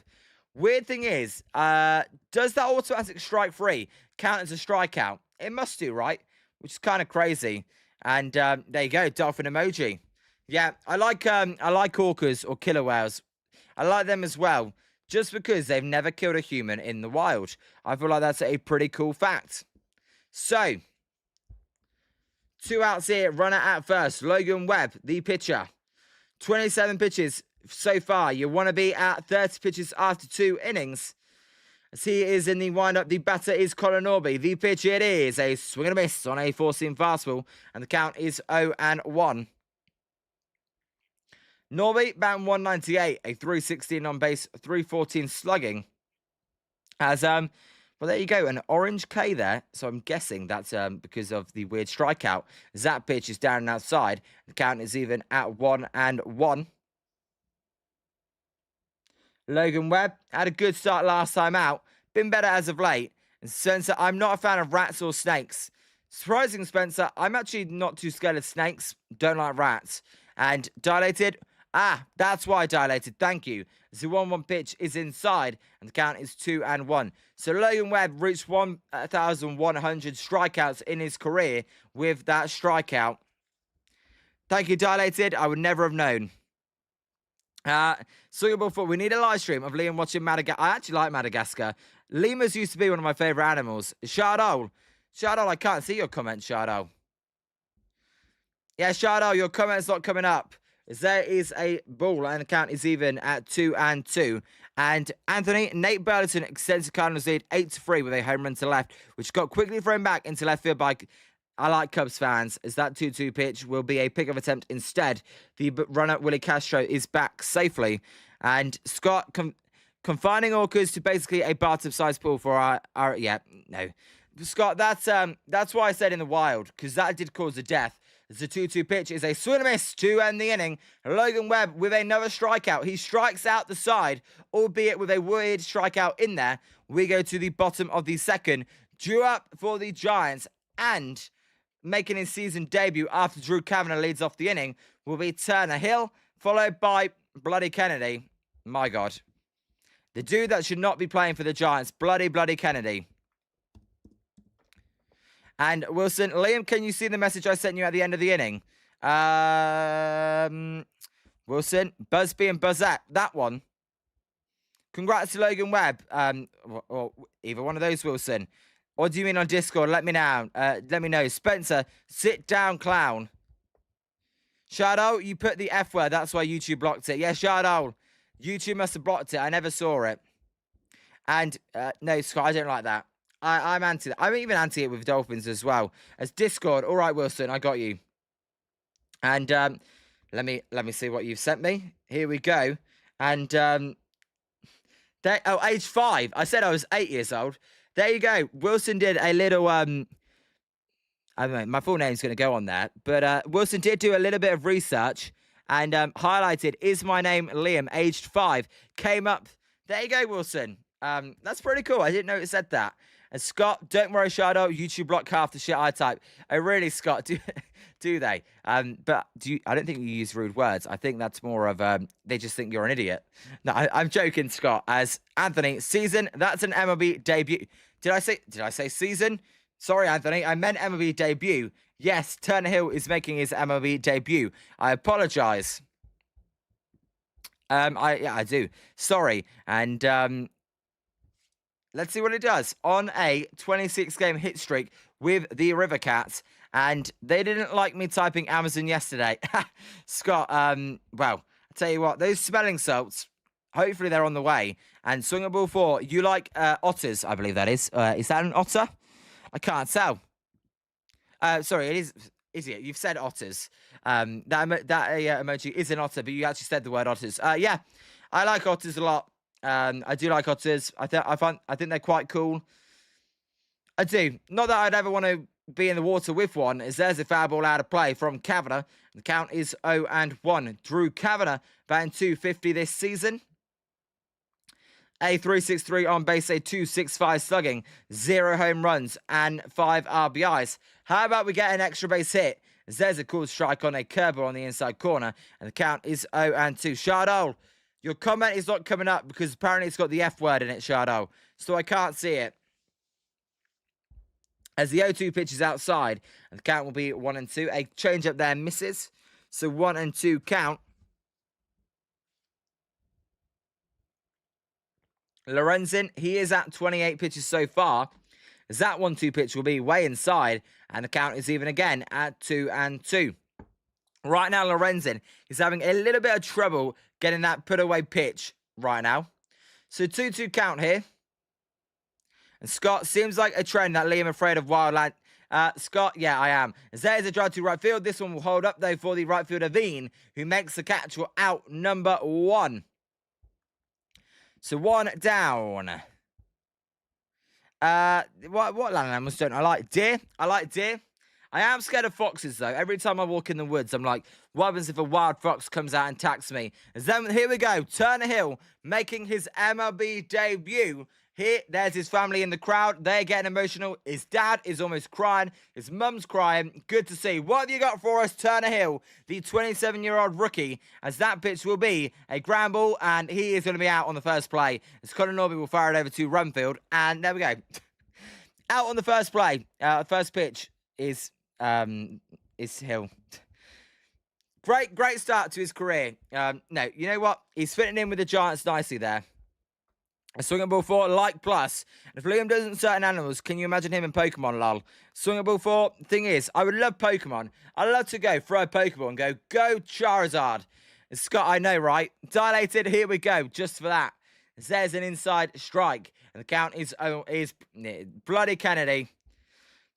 Weird thing is, does that automatic strike 3 count as a strikeout? It must do, right? Which is kind of crazy. And there you go, dolphin emoji. Yeah, I like orcas or killer whales. I like them as well. just because they've never killed a human in the wild. I feel like that's a pretty cool fact. So, 2 outs here, runner at first. Logan Webb, the pitcher. 27 pitches so far. You want to be at 30 pitches after 2 innings. As he is in the windup, the batter is Colin Norby. The pitch, it is a swing and a miss on a 4-seam fastball, and the count is 0-1. Norby, batting 198, a 316 on base, 314 slugging. Well, there you go, an orange K there. So I'm guessing that's because of the weird strikeout. As that pitch is down and outside, the count is even at 1-1. Logan Webb had a good start last time out. Been better as of late. And Spencer, I'm not a fan of rats or snakes. Surprising, Spencer, I'm actually not too scared of snakes. Don't like rats. And dilated. That's why dilated. Thank you. The 1-1 pitch is inside. And the count is 2-1. So Logan Webb reached 1,100 strikeouts in his career with that strikeout. Thank you, dilated. I would never have known. Suitable for, we need a live stream of Liam watching Madagascar. I actually like Madagascar. Lemurs used to be one of my favourite animals. Shardol, I can't see your comment, Shardol. Yeah, Shardol, your comment's not coming up. As there is a ball, and the count is even at 2-2. And Anthony, Nate Burleson extends the Cardinals lead 8-3 with a home run to left, which got quickly thrown back into left field by... I like Cubs fans, as that 2-2 pitch will be a pickoff attempt instead. The runner, Willie Castro, is back safely. And Scott confining orcas to basically a bathtub-sized pool for our... Yeah, no. Scott, that's why I said in the wild, because that did cause a death. The 2-2 pitch is a swing and miss to end the inning. Logan Webb with another strikeout. He strikes out the side, albeit with a weird strikeout in there. We go to the bottom of the second. Drew up for the Giants, and... making his season debut after Drew Kavanagh leads off the inning will be Turner Hill, followed by Bloody Kennedy. My God. The dude that should not be playing for the Giants, Bloody Kennedy. And Wilson, Liam, can you see the message I sent you at the end of the inning? Wilson, Busby and Buzzette, that one. Congrats to Logan Webb. Or either one of those, Wilson. What do you mean on Discord? Let me know. Let me know. Spencer, sit down, clown. Shadow, you put the F word. That's why YouTube blocked it. Yeah, Shadow. YouTube must have blocked it. I never saw it. And, no, Scott, I don't like that. I'm anti that. I'm even anti it with Dolphins as well. As Discord. All right, Wilson, I got you. And, let me see what you've sent me. Here we go. And, age 5. I said I was 8 years old. There you go. Wilson did a little, I don't know, my full name's going to go on there. But Wilson did do a little bit of research and highlighted, is my name Liam, aged 5. Came up. There you go, Wilson. That's pretty cool. I didn't know it said that. And Scott, don't worry, Shadow. YouTube block half the shit I type. Oh, really, Scott? Do they? But I don't think you use rude words. I think that's more of they just think you're an idiot. No, I'm joking, Scott. As Anthony, season, that's an MLB debut. Did I say season? Sorry, Anthony. I meant MLB debut. Yes, Turner Hill is making his MLB debut. I apologize. I do. Sorry. And let's see what it does on a 26-game hit streak with the River Cats. And they didn't like me typing Amazon yesterday. Scott, well, I tell you what, those smelling salts, hopefully they're on the way. And swing a ball 4, you like otters, I believe that is. Is that an otter? I can't tell. Sorry, it is it? You've said otters. That emoji is an otter, but you actually said the word otters. Yeah, I like otters a lot. I do like otters. I think they're quite cool. I do. Not that I'd ever want to be in the water with one, as there's a foul ball out of play from Kavanagh. The count is 0-1. Drew Kavanagh batting 250 this season. A 363 on base, a 265 slugging, 0 home runs, and 5 RBIs. How about we get an extra base hit? As there's a cool strike on a curveball on the inside corner, and the count is 0-2. Shardol, your comment is not coming up because apparently it's got the F word in it, Shardol, so I can't see it. As the 0-2 pitch is outside, and the count will be 1-2. A change up there misses, so 1-2 count. Lorenzen, he is at 28 pitches so far. As that 1-2 pitch will be way inside, and the count is even again at 2-2. Right now, Lorenzen is having a little bit of trouble getting that put away pitch right now. So 2-2 count here. And Scott, seems like a trend that Liam afraid of Wildland. Scott, yeah, I am. As there is a drive to right field. This one will hold up, though, for the right fielder, Veen, who makes the catch for out number 1. So 1 down. What land animals don't I like? Deer. I like deer. I am scared of foxes, though. Every time I walk in the woods, I'm like, what happens if a wild fox comes out and attacks me? And then, here we go. Turner Hill making his MLB debut. Here, there's his family in the crowd. They're getting emotional. His dad is almost crying. His mum's crying. Good to see. What have you got for us, Turner Hill, the 27-year-old rookie? As that pitch will be a ground ball, and he is going to be out on the first play. As Connor Norby will fire it over to Runfield. And there we go. Out on the first play. First pitch is Hill. Great start to his career. No, you know what? He's fitting in with the Giants nicely there. A swinging ball 4, like plus. And if Liam doesn't certain animals, can you imagine him in Pokemon, lol? Swinging ball 4. Thing is, I would love Pokemon. I'd love to go throw a Pokeball and go Charizard. And Scott, I know, right? Dilated, here we go, just for that. There's an inside strike. And the count is Bloody Kennedy.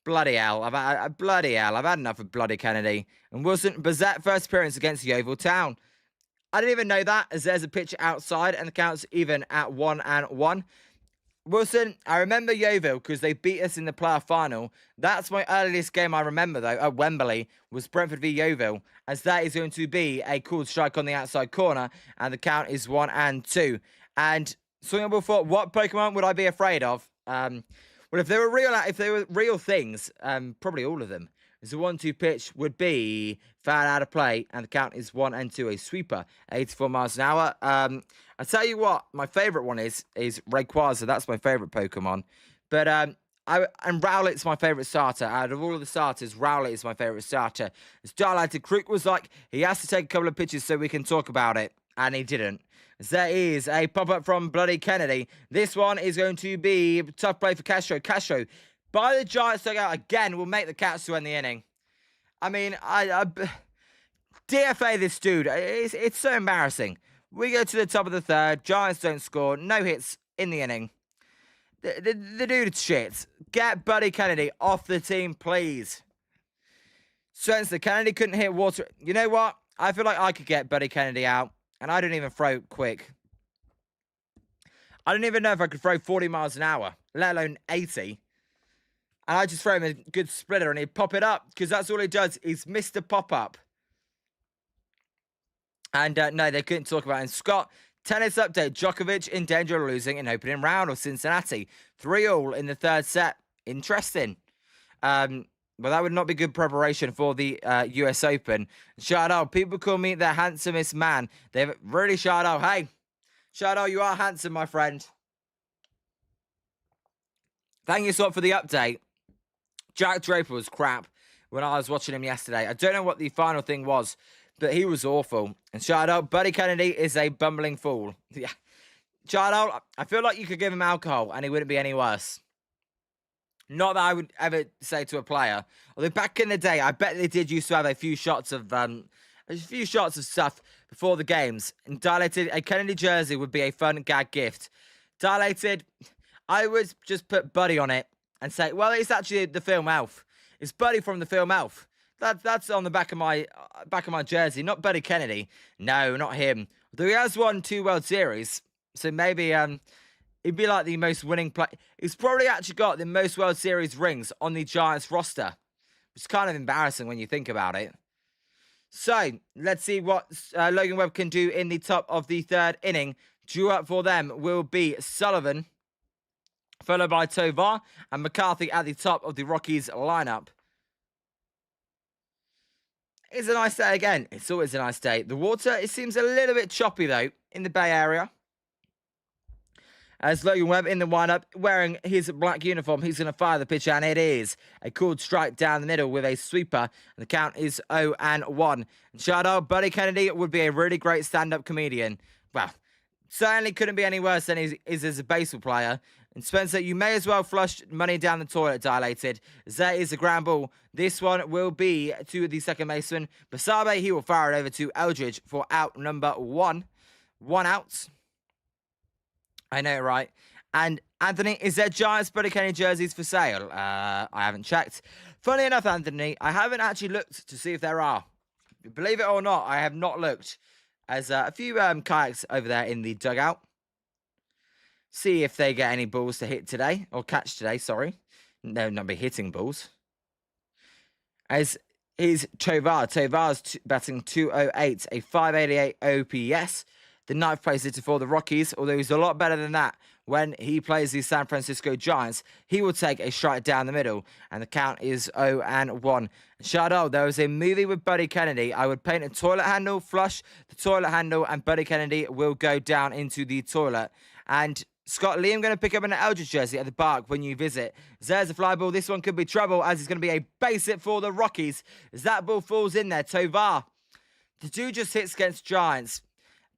Bloody hell. I've had enough of Bloody Kennedy. And Wilson Bazette first appearance against Yeovil Town. I didn't even know that, as there's a pitch outside, and the count's even at 1-1. Wilson, I remember Yeovil because they beat us in the playoff final. That's my earliest game I remember, though, at Wembley, was Brentford v Yeovil, as that is going to be a called strike on the outside corner, and the count is 1-2. And swinging ball 4, what Pokemon would I be afraid of? Well, if they were real things, probably all of them. As the 1-2 pitch would be foul out of play, and the count is 1-2, a sweeper, 84 miles an hour. I'll tell you what, my favourite one is Rayquaza. That's my favourite Pokemon. But and Rowlet's my favourite starter. Out of all of the starters, Rowlet is my favourite starter. As Dilated Crook was like, he has to take a couple of pitches so we can talk about it, and he didn't. As there is a pop-up from Bloody Kennedy. This one is going to be a tough play for Castro. Castro, by the Giants dugout again, will make the catch to end the inning. I mean, I DFA this dude. It's so embarrassing. We go to the top of the third. Giants don't score. No hits in the inning. The dude is shit. Get Buddy Kennedy off the team, please. Since the Kennedy couldn't hit water. You know what? I feel like I could get Buddy Kennedy out. And I don't even throw quick. I don't even know if I could throw 40 miles an hour, let alone 80. And I just throw him a good splitter and he'd pop it up. Because that's all he does is Mr. Pop-Up. And no, they couldn't talk about it. And Scott, tennis update. Djokovic in danger of losing in opening round of Cincinnati. 3-3 in the third set. Interesting. But that would not be good preparation for the US Open. Shout out. People call me the handsomest man. They've really shout out. Hey, shout out. You are handsome, my friend. Thank you, Scott, for the update. Jack Draper was crap when I was watching him yesterday. I don't know what the final thing was, but he was awful. And shout out, Buddy Kennedy is a bumbling fool. Yeah. Shout out, I feel like you could give him alcohol and he wouldn't be any worse. Not that I would ever say to a player. Although back in the day, I bet they did used to have a few shots of stuff before the games. And Dilated, a Kennedy jersey would be a fun gag gift. Dilated, I would just put Buddy on it and say, well, it's actually the film Elf. It's Buddy from the film Elf. That's on the back of my jersey, not Buddy Kennedy. No, not him. Although he has won 2 World Series, so maybe he'd be like the most winning player. He's probably actually got the most World Series rings on the Giants roster. It's kind of embarrassing when you think about it. So, let's see what Logan Webb can do in the top of the third inning. Due up for them will be Sullivan, followed by Tovar and McCarthy at the top of the Rockies lineup. It's a nice day again. It's always a nice day. The water, it seems a little bit choppy, though, in the Bay Area. As Logan Webb in the windup, wearing his black uniform, he's going to fire the pitch, and it is a called strike down the middle with a sweeper. And the count is 0-1. And shout out, Buddy Kennedy would be a really great stand-up comedian. Well, Certainly couldn't be any worse than he is as a baseball player. And Spencer, you may as well flush money down the toilet, Dilated. There is a ground ball. This one will be to the second baseman. Basabe, he will fire it over to Eldridge for out number 1. 1 out. I know, right? And Anthony, is there Giants Buddy Kenny jerseys for sale? I haven't checked. Funny enough, Anthony, I haven't actually looked to see if there are. Believe it or not, I have not looked. As a few kayaks over there in the dugout. See if they get any balls to hit today. Or catch today, sorry. No, not be hitting balls. As is Tovar. Tovar's batting 208, a 588 OPS. The 9th place hitter for the Rockies, although he's a lot better than that when he plays the San Francisco Giants. He will take a strike down the middle, and the count is 0-1. Shadow, there was a movie with Buddy Kennedy. I would paint a toilet handle, flush the toilet handle, and Buddy Kennedy will go down into the toilet. And Scott, Liam going to pick up an Eldridge jersey at the park when you visit. There's a fly ball. This one could be trouble, as it's going to be a base hit for the Rockies. As that ball falls in there, Tovar. The dude just hits against Giants.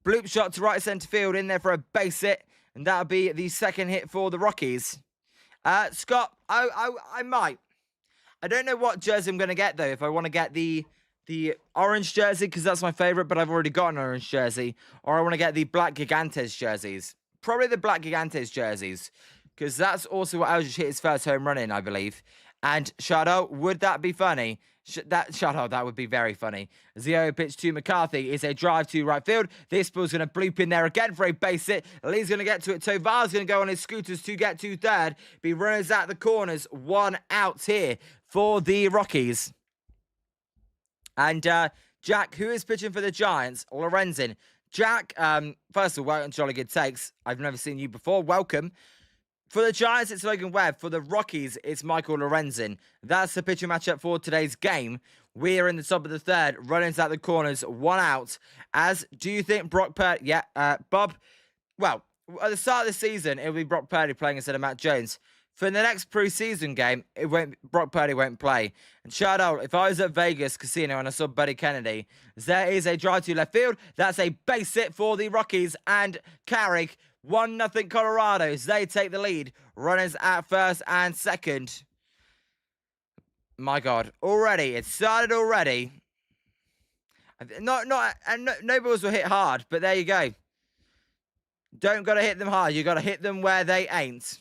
Bloop shot to right centre field in there for a base hit. And that'll be the second hit for the Rockies. Scott, I might. I don't know what jersey I'm going to get, though. If I want to get the orange jersey, because that's my favourite, but I've already got an orange jersey. Or I want to get the black Gigantes jerseys. Probably the black Gigantes jerseys. Because that's also what Eldridge hit his first home run in, I believe. And Shadow, would that be funny? Shadow, that would be very funny. Zio pitch to McCarthy is a drive to right field. This ball's going to bloop in there again for a base hit. Lee's going to get to it. Tovar's going to go on his scooters to get to third. Be runners at the corners. 1 out here for the Rockies. And Jack, who is pitching for the Giants? Lorenzen. Jack, first of all, welcome to Jolly Good Takes. I've never seen you before. Welcome. For the Giants, it's Logan Webb. For the Rockies, it's Michael Lorenzen. That's the pitching matchup for today's game. We're in the top of the third. Runnings at the corners. 1 out. As do you think Brock Purdy... Yeah, Bob. Well, at the start of the season, it'll be Brock Purdy playing instead of Matt Jones. For the next preseason game, Brock Purdy won't play. And shout out, if I was at Vegas Casino and I saw Buddy Kennedy, there is a drive to left field. That's a base hit for the Rockies. And Carrick, 1-0 Colorado. They take the lead. Runners at first and second. My God, already. It started already. No balls will hit hard, but there you go. Don't got to hit them hard. You got to hit them where they ain't.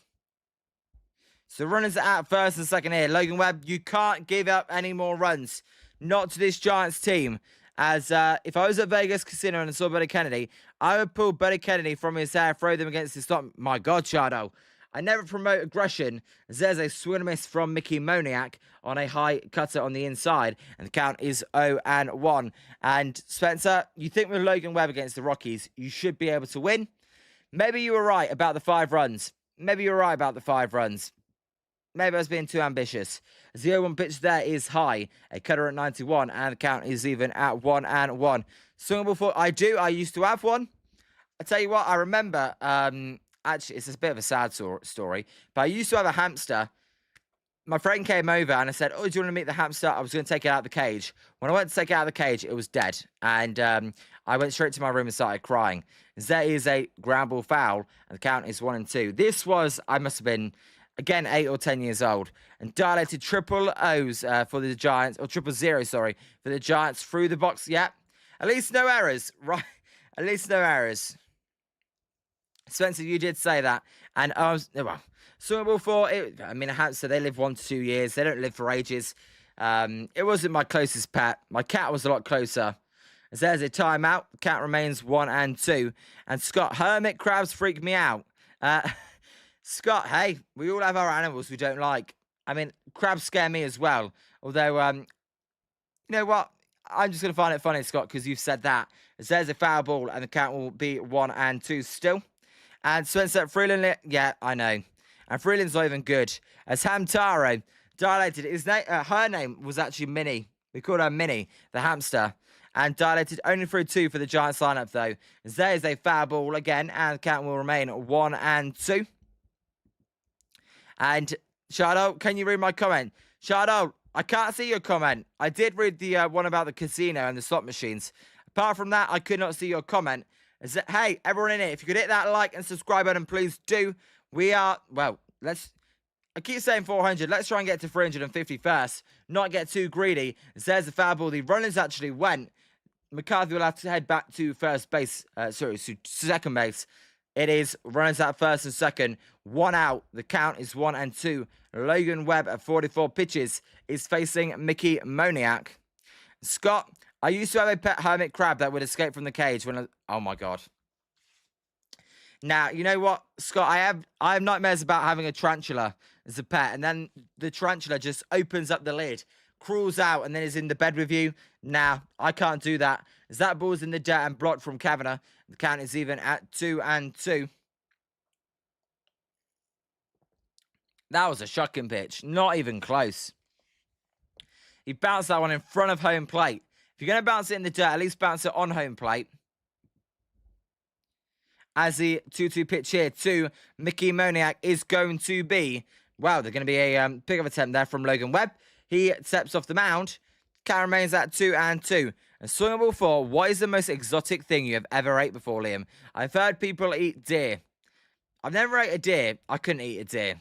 So runners at first and second here. Logan Webb, you can't give up any more runs. Not to this Giants team. As if I was at Vegas Casino and I saw Buddy Kennedy, I would pull Buddy Kennedy from his hair, throw them against his stop. My God, Shadow. I never promote aggression. There's a swing and miss from Mickey Moniak on a high cutter on the inside. And the count is 0-1. And Spencer, you think with Logan Webb against the Rockies, you should be able to win. Maybe you were right about the 5 runs. Maybe you were right about the 5 runs. Maybe I was being too ambitious. 0-1 pitch there is high. A cutter at 91. And the count is even at 1-1. Swingable for... I used to have one. I tell you what, I remember... Actually, it's a bit of a sad story. But I used to have a hamster. My friend came over and I said, oh, do you want to meet the hamster? I was going to take it out of the cage. When I went to take it out of the cage, it was dead. And I went straight to my room and started crying. There is a ground ball foul. And the count is 1-2. This was... I must have been... Again, 8 or 10 years old. And dilated triple O's for the Giants. Or 000, sorry. For the Giants through the box. Yeah. At least no errors. Right. At least no errors. Spencer, you did say that. And I was... Well, swimmable for... I mean, a hamster, they live 1 to 2 years. They don't live for ages. It wasn't my closest pet. My cat was a lot closer. As there's a timeout. The cat remains 1-2. And Scott, hermit crabs freak me out. Scott, hey, we all have our animals we don't like. I mean, crabs scare me as well. Although, you know what? I'm just going to find it funny, Scott, because you've said that. As there's a foul ball, and the count will be 1-2 still. And Spencer Freeland, yeah, I know. And Freeland's not even good. As Hamtaro dilated, her name was actually Minnie. We called her Minnie, the hamster. And dilated only through 2 for the Giants lineup, though. As there is a foul ball again, and the count will remain 1-2. And, Shadow, can you read my comment? Shadow, I can't see your comment. I did read the one about the casino and the slot machines. Apart from that, I could not see your comment. Hey, everyone in here, if you could hit that like and subscribe button, please do. We are, well, I keep saying 400. Let's try and get to 350 first. Not get too greedy. There's the foul ball. The runners actually went. McCarthy will have to head back to second base. It is runners at first and second. 1 out. The count is 1-2. Logan Webb at 44 pitches is facing Mickey Moniak. Scott, I used to have a pet hermit crab that would escape from the cage when oh my God. Now, you know what, Scott? I have nightmares about having a tarantula as a pet, and then the tarantula just opens up the lid, crawls out, and then is in the bed with you. Nah, I can't do that. As that ball's in the dirt and blocked from Kavanagh, the count is even at 2-2. That was a shocking pitch. Not even close. He bounced that one in front of home plate. If you're going to bounce it in the dirt, at least bounce it on home plate. As the 2-2 pitch here to Mickey Moniak is going to be, wow, they're going to be a pick-up attempt there from Logan Webb. He steps off the mound. Count remains at 2-2. And swingable for, what is the most exotic thing you have ever ate before, Liam? I've heard people eat deer. I've never ate a deer. I couldn't eat a deer.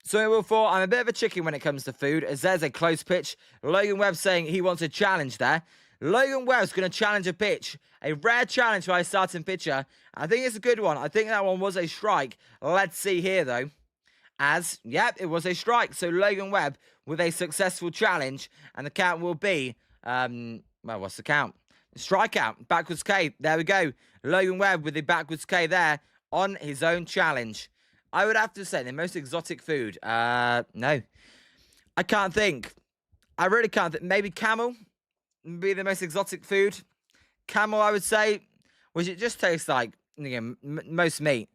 Swingable for, I'm a bit of a chicken when it comes to food, as there's a close pitch. Logan Webb saying he wants a challenge there. Logan Webb's going to challenge a pitch. A rare challenge by a starting pitcher. I think it's a good one. I think that one was a strike. Let's see here, though. Yep, it was a strike. So Logan Webb with a successful challenge. And the count will be, well, what's the count? Strikeout. Backwards K. There we go. Logan Webb with the backwards K there on his own challenge. I would have to say the most exotic food. No. I can't think. I really can't think. Maybe camel be the most exotic food. Camel, I would say, which it just tastes like, you know, most meat.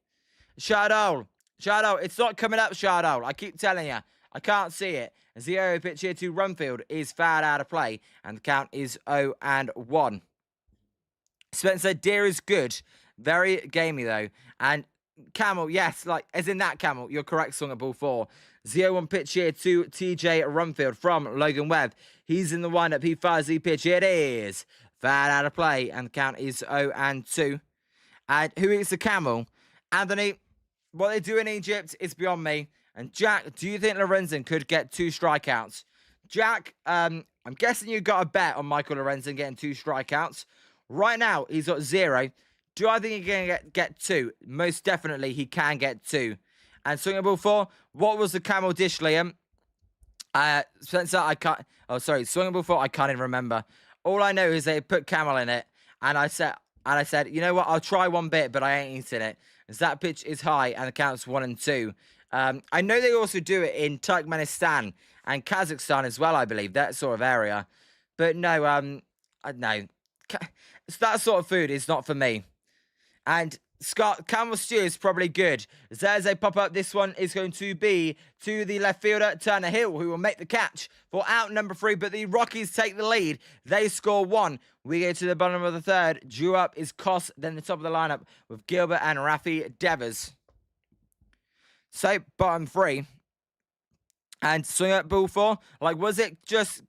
Shardol, it's not coming up, Shardol. I keep telling you, I can't see it. As the 0 pitch here to Rumfield is fouled out of play, and the count is 0-1. Spencer, deer is good, very gamey though, and camel, yes, like as in that camel, you're correct. Swung at ball 4. 0-1 pitch here to TJ Rumfield from Logan Webb. He's in the windup. He fires the pitch. It is fouled out of play, and the count is 0-2. And who eats the camel? Anthony, what they do in Egypt is beyond me. And Jack, do you think Lorenzen could get 2 strikeouts? Jack, I'm guessing you got a bet on Michael Lorenzen getting 2 strikeouts. Right now, he's got 0. Do I think he can get 2? Most definitely, he can get 2. And swinging ball 4. What was the camel dish, Liam? Spencer, I can't. Oh, sorry. Swinging ball 4. I can't even remember. All I know is they put camel in it, and I said, you know what? I'll try one bit, but I ain't eating it. As that pitch is high, and the count's 1-2. I know they also do it in Turkmenistan and Kazakhstan as well. I believe that sort of area, but no, no, that sort of food is not for me. And Scott, camel stew is probably good. There's a pop-up. This one is going to be to the left fielder, Turner Hill, who will make the catch for out number 3. But the Rockies take the lead. They score 1. We go to the bottom of the 3rd. Drew up is Koss, then the top of the lineup with Gilbert and Rafi Devers. So, bottom 3. And swing at ball 4. Like, was it just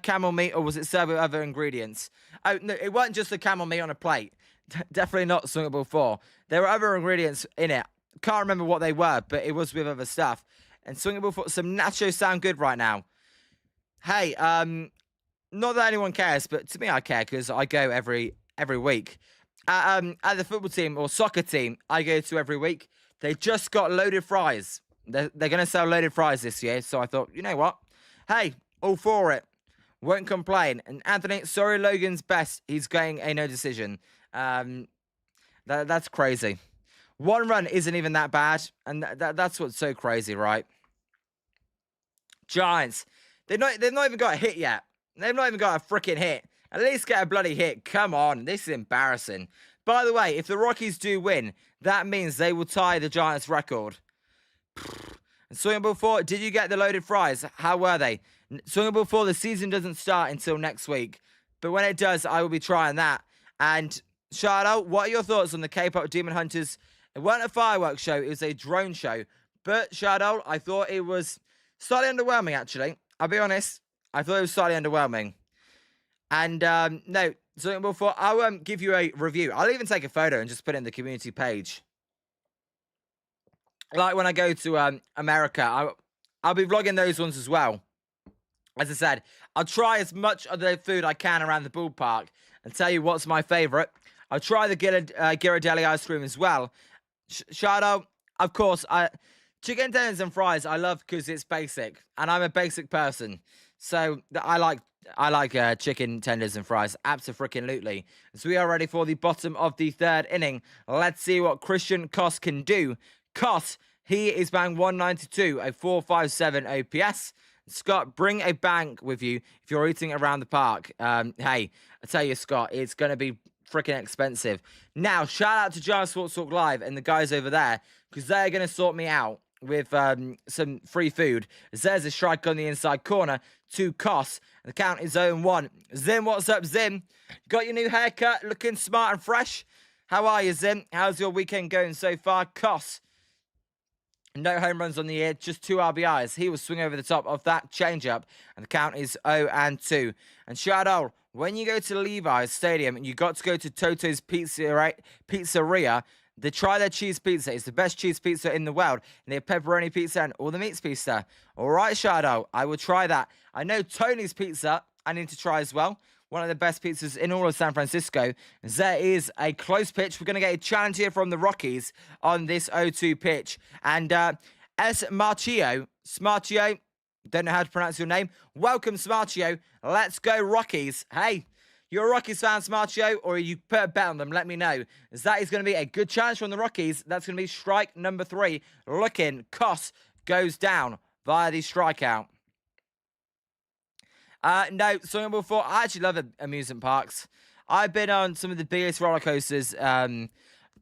camel meat, or was it served with other ingredients? Oh, no, it wasn't just the camel meat on a plate. Definitely not swing at ball 4. There were other ingredients in it. Can't remember what they were, but it was with other stuff. And swing at ball 4. Some nachos sound good right now. Hey, not that anyone cares, but to me I care, because I go every week. At the football team or soccer team I go to every week, they just got loaded fries. They're going to sell loaded fries this year, so I thought, you know what? Hey, all for it. Won't complain. And Anthony, sorry, Logan's best. He's getting a no decision. That's crazy. 1 run isn't even that bad, and that's what's so crazy, right? Giants, they've not even got a hit yet. They've not even got a freaking hit. At least get a bloody hit. Come on, this is embarrassing. By the way, if the Rockies do win, that means they will tie the Giants' record. And swinging ball 4, did you get the loaded fries? How were they? Swinging ball 4, the season doesn't start until next week, but when it does, I will be trying that. And Shardo, what are your thoughts on the K-pop Demon Hunters? It wasn't a fireworks show, it was a drone show. But Shardo, I thought it was slightly underwhelming, actually. I'll be honest, I thought it was slightly underwhelming. And no, so before I'll give you a review. I'll even take a photo and just put it in the community page. Like when I go to America, I'll be vlogging those ones as well. As I said, I'll try as much of the food I can around the ballpark and tell you what's my favourite. I'll try the Ghirardelli ice cream as well. Shout out, of course, chicken tenders and fries I love because it's basic, and I'm a basic person. So I like chicken tenders and fries, abso-freaking-lutely. So we are ready for the bottom of the third inning. Let's see what Christian Koss can do. Koss, he is batting 192, a 457 OPS. Scott, bring a bank with you if you're eating around the park. Hey, I tell you, Scott, it's going to be freaking expensive. Now, shout out to Giant Sports Talk Live and the guys over there, because they're going to sort me out with some free food. There's a strike on the inside corner to Koss. The count is 0-1. Zim, what's up, Zim? Got your new haircut, looking smart and fresh. How are you, Zim? How's your weekend going so far? Koss, no home runs on the year, just 2 RBIs. He will swing over the top of that changeup, and the count is 0-2. And shout out, when you go to Levi's Stadium, you got to go to Toto's Pizzeria. They try their cheese pizza. It's the best cheese pizza in the world. And they have pepperoni pizza and all the meats pizza. All right, Shadow, I will try that. I know Tony's Pizza I need to try as well. One of the best pizzas in all of San Francisco. There is a close pitch. We're going to get a challenge here from the Rockies on this 0-2 pitch. And Smarchio, don't know how to pronounce your name. Welcome, Smarchio. Let's go, Rockies. Hey, you're a Rockies fan, Smarchio, or you put a bet on them? Let me know. As that is going to be a good challenge from the Rockies. That's going to be strike number 3. Looking, Koss goes down via the strikeout. No, something before. I actually love amusement parks. I've been on some of the biggest roller coasters. Don't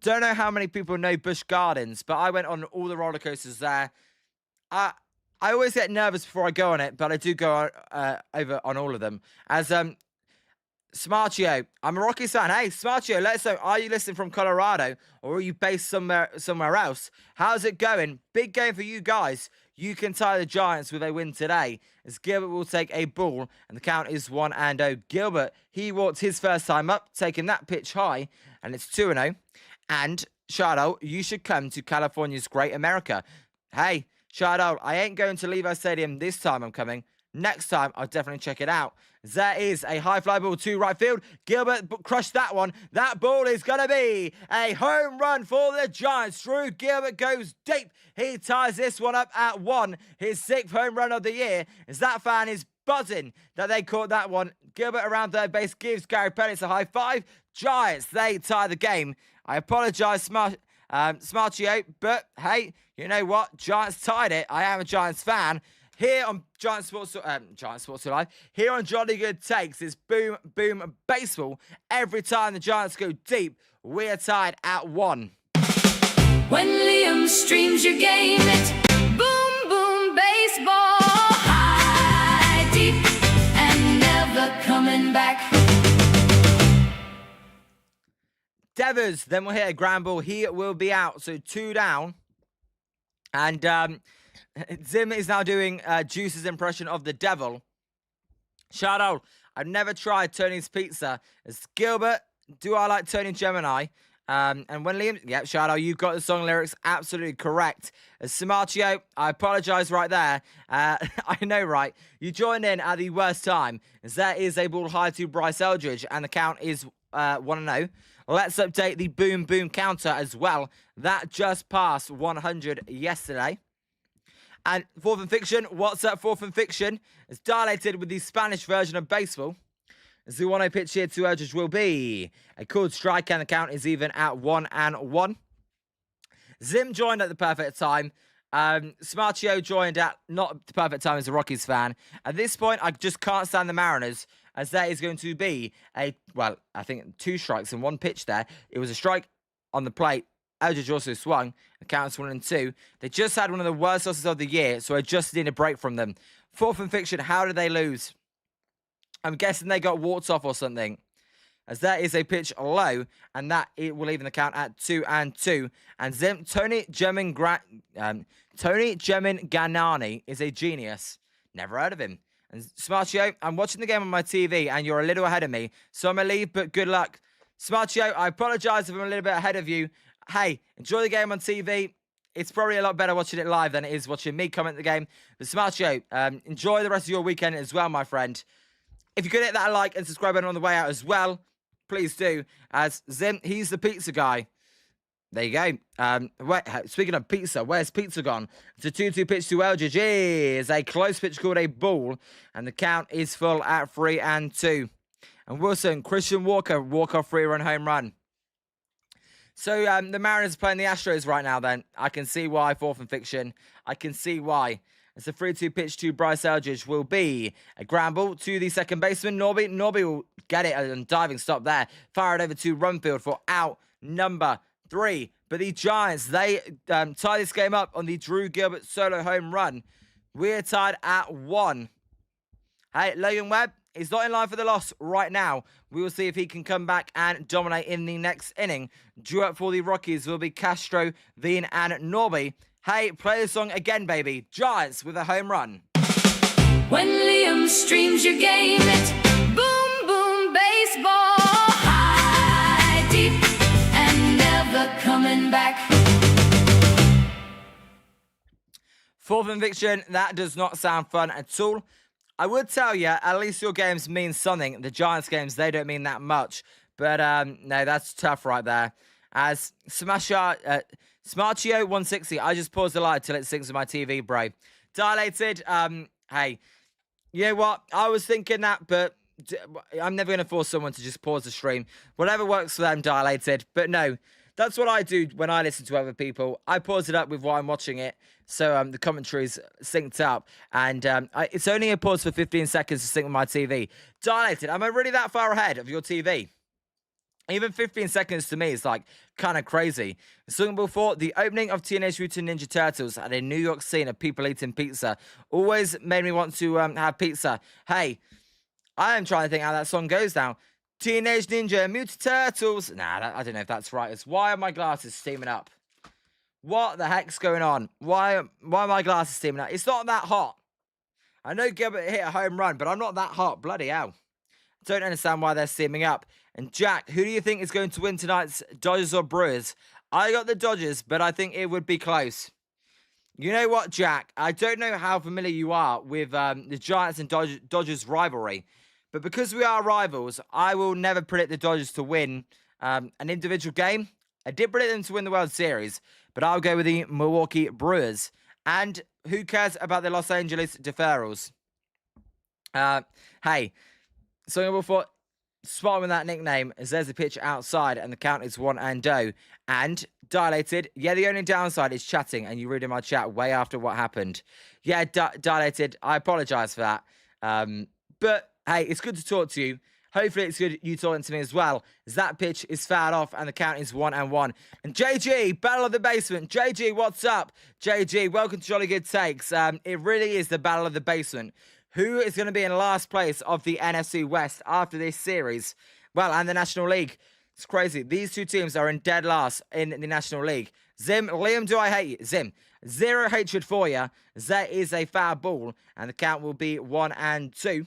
know how many people know Busch Gardens, but I went on all the roller coasters there. I always get nervous before I go on it, but I do go over on all of them. As Smartio, I'm a Rockies fan. Hey, Smartio, let us know. Are you listening from Colorado, or are you based somewhere else? How's it going? Big game for you guys. You can tie the Giants with a win today, as Gilbert will take a ball, and the count is 1-0. Gilbert, he walked his first time up, taking that pitch high, and it's 2-0. And, shout out, you should come to California's Great America. Hey, shout out, I ain't going to Levi Stadium this time I'm coming. Next time, I'll definitely check it out. There is a high fly ball to right field. Gilbert crushed that one. That ball is going to be a home run for the Giants. Drew Gilbert goes deep. He ties this one up at 1. His 6th home run of the year. As that fan is buzzing that they caught that one. Gilbert around third base gives Gary Pettis a high five. Giants, they tie the game. I apologize, Smartio, but hey, you know what? Giants tied it. I am a Giants fan. Here on Giant Sports Live, here on Jolly Good Takes, is boom, boom, baseball. Every time the Giants go deep, we are tied at 1. When Liam streams your game, it's boom, boom, baseball. High, deep, and never coming back. Devers, then we'll hit a ground ball. He will be out, so 2 down. And Zim is now doing Juice's impression of the devil. Shout out, I've never tried Tony's Pizza. As Gilbert, do I like Tony Gemini? And when Liam, yep, shout out, you got the song lyrics absolutely correct. As Smartio, I apologize right there. I know, right? You joined in at the worst time, as there is a ball high to Bryce Eldridge, and the count is 1-0. Let's update the boom boom counter as well. That just passed 100 yesterday. And Fourth and Fiction, what's up, Fourth and Fiction? It's dilated with the Spanish version of baseball. As the 1-0 pitch here to Eldridge will be a called strike, and the count is even at 1-1. Zim joined at the perfect time. Smartio joined at not the perfect time as a Rockies fan. At this point, I just can't stand the Mariners, as there is going to be I think 2 strikes and 1 pitch there. It was a strike on the plate. Eldridge also swung. The count is 1-2. They just had one of the worst losses of the year, so I just need a break from them. Fourth and Fiction, how did they lose? I'm guessing they got walked off or something. As that is a pitch low, and that it will even the count at 2-2. And Tony Gemin Ganani is a genius. Never heard of him. And Smartio, I'm watching the game on my TV, and you're a little ahead of me, so I'm going to leave, but good luck. Smartio, I apologize if I'm a little bit ahead of you. Hey, enjoy the game on TV. It's probably a lot better watching it live than it is watching me comment the game. But Smartio, enjoy the rest of your weekend as well, my friend. If you could hit that like and subscribe button on the way out as well, please do. As Zim, he's the pizza guy. There you go. Speaking of pizza, where's pizza gone? It's a 2-2 pitch to Eldridge. Is a close pitch called a ball. And the count is full at 3-2. And Wilson, Christian Walker, walk-off 3-run home run. So the Mariners are playing the Astros right now then. I can see why, fourth and fiction. I can see why. It's a 3-2 pitch to Bryce Eldridge. Will be a ground ball to the second baseman, Norby. Norby will get it and diving stop there. Fire it over to Rumfield for out number 3. But the Giants, they tie this game up on the Drew Gilbert solo home run. We're tied at 1. Hey, Logan Webb is not in line for the loss right now. We will see if he can come back and dominate in the next inning. Drew up for the Rockies will be Castro, Veen, and Norby. Hey, play the song again, baby. Giants with a home run. When Liam streams your game, it's boom, boom, baseball. High, deep, and never coming back. Fourth and fiction, that does not sound fun at all. I would tell you, at least your games mean something. The Giants games, they don't mean that much. But, no, that's tough right there. As Smartio 160, I just paused the live till it syncs with my TV, bro. Dilated, hey, you know what? I was thinking that, but I'm never going to force someone to just pause the stream. Whatever works for them, Dilated. But no, that's what I do when I listen to other people. I pause it up with while I'm watching it, so the commentary's synced up. And it's only a pause for 15 seconds to sync with my TV. Dilated, am I really that far ahead of your TV? Even 15 seconds to me is like kind of crazy. Swinging before the opening of Teenage Mutant Ninja Turtles at a New York scene of people eating pizza always made me want to have pizza. Hey, I am trying to think how that song goes now. Teenage Ninja Mutant Turtles. Nah, I don't know if that's right. It's why are my glasses steaming up? What the heck's going on? Why are my glasses steaming up? It's not that hot. I know Gilbert hit a home run, but I'm not that hot. Bloody hell. Don't understand why they're steaming up. And Jack, who do you think is going to win tonight's Dodgers or Brewers? I got the Dodgers, but I think it would be close. You know what, Jack? I don't know how familiar you are with the Giants and Dodgers rivalry, but because we are rivals, I will never predict the Dodgers to win an individual game. I did predict them to win the World Series, but I'll go with the Milwaukee Brewers. And who cares about the Los Angeles Deferrals? Hey, so before spot with that nickname, as there's a pitch outside and the count is 1-0. And Dilated, yeah, the only downside is chatting, and you read in my chat way after what happened. Yeah, Dilated, I apologize for that. But hey, it's good to talk to you. Hopefully it's good you talking to me as well, as that pitch is fouled off and the count is 1-1. And JG, Battle of the Basement. JG, what's up? JG, welcome to Jolly Good Takes. It really is the Battle of the Basement. Who is going to be in last place of the NFC West after this series? Well, and the National League. It's crazy. These two teams are in dead last in the National League. Zim, Liam, do I hate you? Zim, zero hatred for you. That is a foul ball, and the count will be 1-2.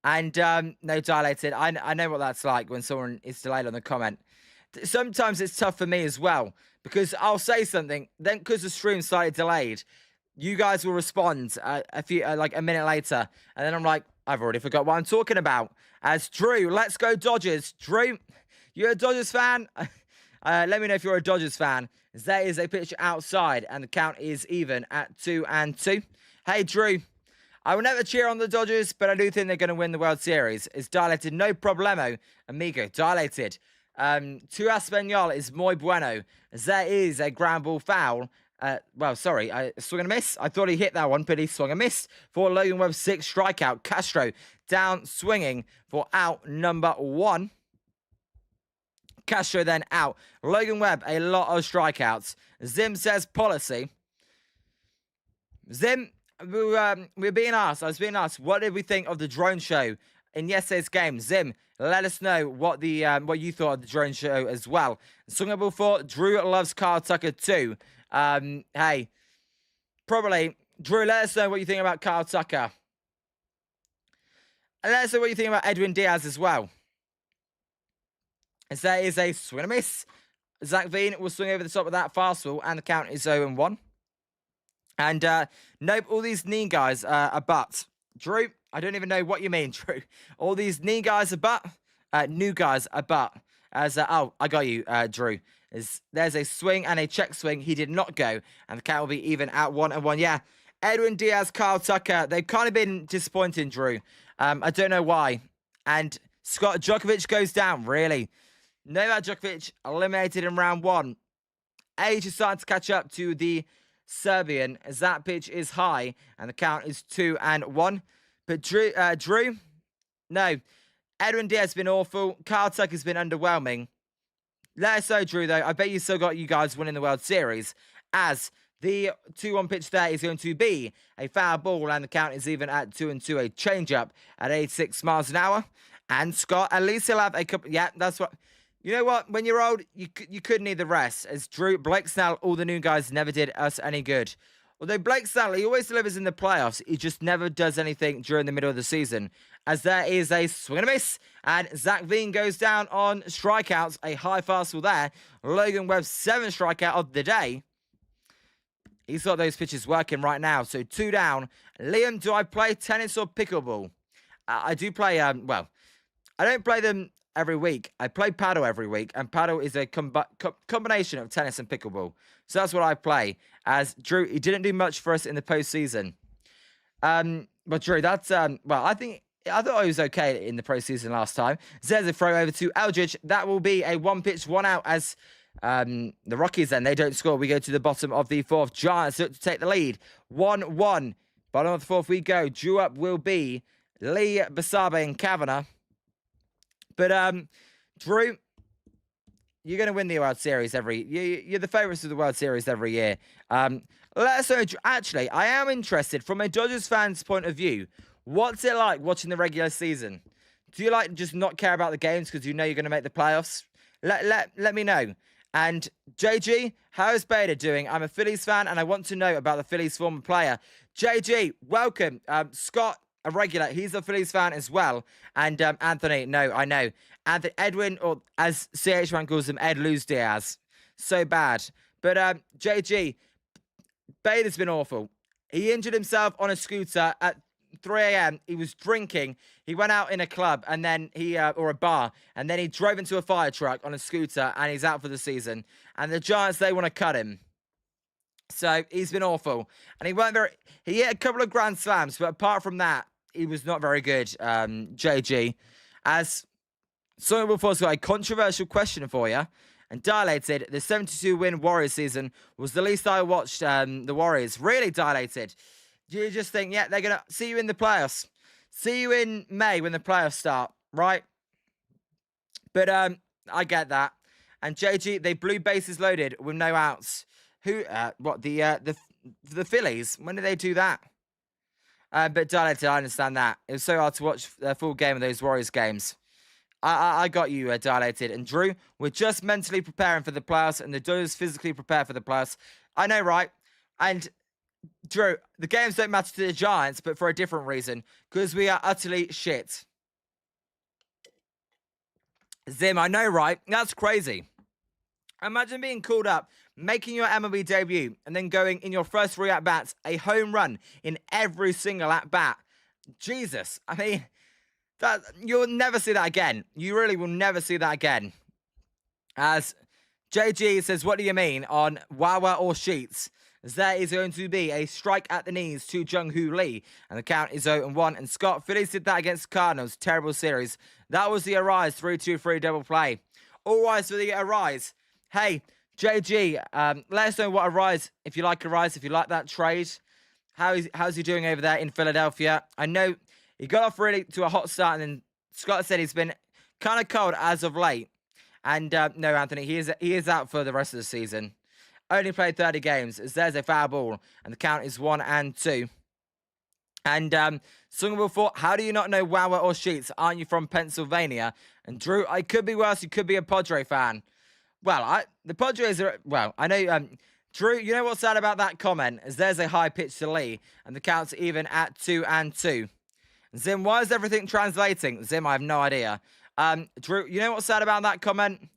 And no, Dilated. I know what that's like when someone is delayed on the comment. Sometimes it's tough for me as well, because I'll say something, then because the stream's slightly delayed, you guys will respond like a minute later, and then I'm like, I've already forgot what I'm talking about. As Drew, let's go Dodgers. Drew, you're a Dodgers fan? Let me know if you're a Dodgers fan. There is a pitch outside, and the count is even at 2-2. Hey, Drew, I will never cheer on the Dodgers, but I do think they're going to win the World Series. It's Dilated, no problemo, amigo. Dilated. Tu Espanol is muy bueno. There is a ground ball foul. Well, sorry, I swung and a miss. I thought he hit that one, but he swung and missed for Logan Webb's 6th strikeout. Castro down swinging for out number 1. Castro then out. Logan Webb, a lot of strikeouts. Zim says policy. Zim, we're being asked. I was being asked, what did we think of the drone show in yesterday's game? Zim, let us know what you thought of the drone show as well. Swung before, Drew loves Kyle Tucker too. Hey, probably Drew, let us know what you think about Kyle Tucker. And let us know what you think about Edwin Diaz as well. As there is a swing and a miss. Zach Veen will swing over the top of that fastball, and the count is 0-1. And nope, all these knee guys are but. Drew, I don't even know what you mean, Drew. All these knee guys are but. New guys are but. As oh, I got you, Drew. There's a swing and a check swing. He did not go, and the count will be even at 1-1. Yeah, Edwin Diaz, Kyle Tucker. They've kind of been disappointing, Drew. I don't know why. And Scott Djokovic goes down. Really, Novak Djokovic eliminated in round 1. Age is starting to catch up to the Serbian as that pitch is high, and the count is 2-1. But Drew, no. Edwin Diaz has been awful. Kyle Tucker's been underwhelming. Let us know, Drew, though. I bet you still got you guys winning the World Series, as the 2-1 pitch there is going to be a foul ball, and the count is even at 2-2. A change-up at 86 miles an hour. And Scott, at least he'll have a couple. Yeah, that's what. You know what? When you're old, you could need the rest. As Drew, Blake Snell, all the new guys never did us any good. Although Blake Snell, he always delivers in the playoffs. He just never does anything during the middle of the season. As there is a swing and a miss. And Zach Veen goes down on strikeouts. A high fastball there. Logan Webb's 7th strikeout of the day. He's got those pitches working right now. So 2 down. Liam, do I play tennis or pickleball? I do play, well, I don't play them every week. I play paddle every week, and paddle is a combination of tennis and pickleball. So that's what I play. As Drew, he didn't do much for us in the postseason. But Drew, that's well, I thought he was okay in the postseason last time. There's a throw over to Eldridge. That will be a 1-pitch, 1-out as the Rockies then, they don't score. We go to the bottom of the 4th. Giants look to take the lead. 1-1. Bottom of the 4th we go. Drew up will be Lee, Basabe, and Kavanagh. But, Drew, you're going to win the World Series you're the favourites of the World Series every year. Let us know, actually, I am interested from a Dodgers fan's point of view. What's it like watching the regular season? Do you like just not care about the games because you know you're going to make the playoffs? Let me know. And JG, how is Bader doing? I'm a Phillies fan and I want to know about the Phillies former player. JG, welcome. Scott, a regular, he's a Phillies fan as well. And Anthony, no, I know. Anthony, Edwin, or as CH1 calls him, Ed Luz Diaz. So bad. But JG, Bader's been awful. He injured himself on a scooter at 3 a.m. He was drinking. He went out in a club and then or a bar, and then he drove into a fire truck on a scooter, and he's out for the season. And the Giants, they want to cut him. So he's been awful. And he hit a couple of grand slams, but apart from that, he was not very good, JG. As someone before's got a controversial question for you. And Dilated, the 72-win Warriors season was the least I watched the Warriors. Really, Dilated. Do you just think, yeah, they're going to see you in the playoffs? See you in May when the playoffs start, right? But I get that. And JG, they blew bases loaded with no outs. Who? What? The Phillies? When did they do that? But Dilated, I understand that. It was so hard to watch the full game of those Warriors games. I got you, Dilated. And Drew, we're just mentally preparing for the playoffs, and the Dodgers physically prepare for the playoffs. I know, right? And Drew, the games don't matter to the Giants, but for a different reason. Because we are utterly shit. Zim, I know, right? That's crazy. Imagine being called up, making your MLB debut, and then going in your first 3 at-bats, a home run in every single at-bat. Jesus. I mean, you'll never see that again. You really will never see that again. As JG says, what do you mean on Wawa or Sheets? As there is going to be a strike at the knees to Jung-Hoo Lee. And the count is 0-1. And Scott, Phillies did that against Cardinals. Terrible series. That was the Arise 3-2-3 double play. All rise for the Arise. Hey, JG, let us know what Arise, if you like Arise, if you like that trade. How's he doing over there in Philadelphia? I know he got off really to a hot start, and then Scott said he's been kind of cold as of late. And no, Anthony, he is out for the rest of the season. Only played 30 games, as there's a foul ball, and the count is 1-2. And Sung Will Fort, how do you not know Wawa or Sheets? Aren't you from Pennsylvania? And Drew, I could be worse. You could be a Padre fan. Well, the Padres are, well, I know Drew, you know what's sad about that comment? Is there's a high pitch to Lee, and the count's even at 2-2. Zim, why is everything translating? Zim, I have no idea. Drew, you know what's sad about that comment?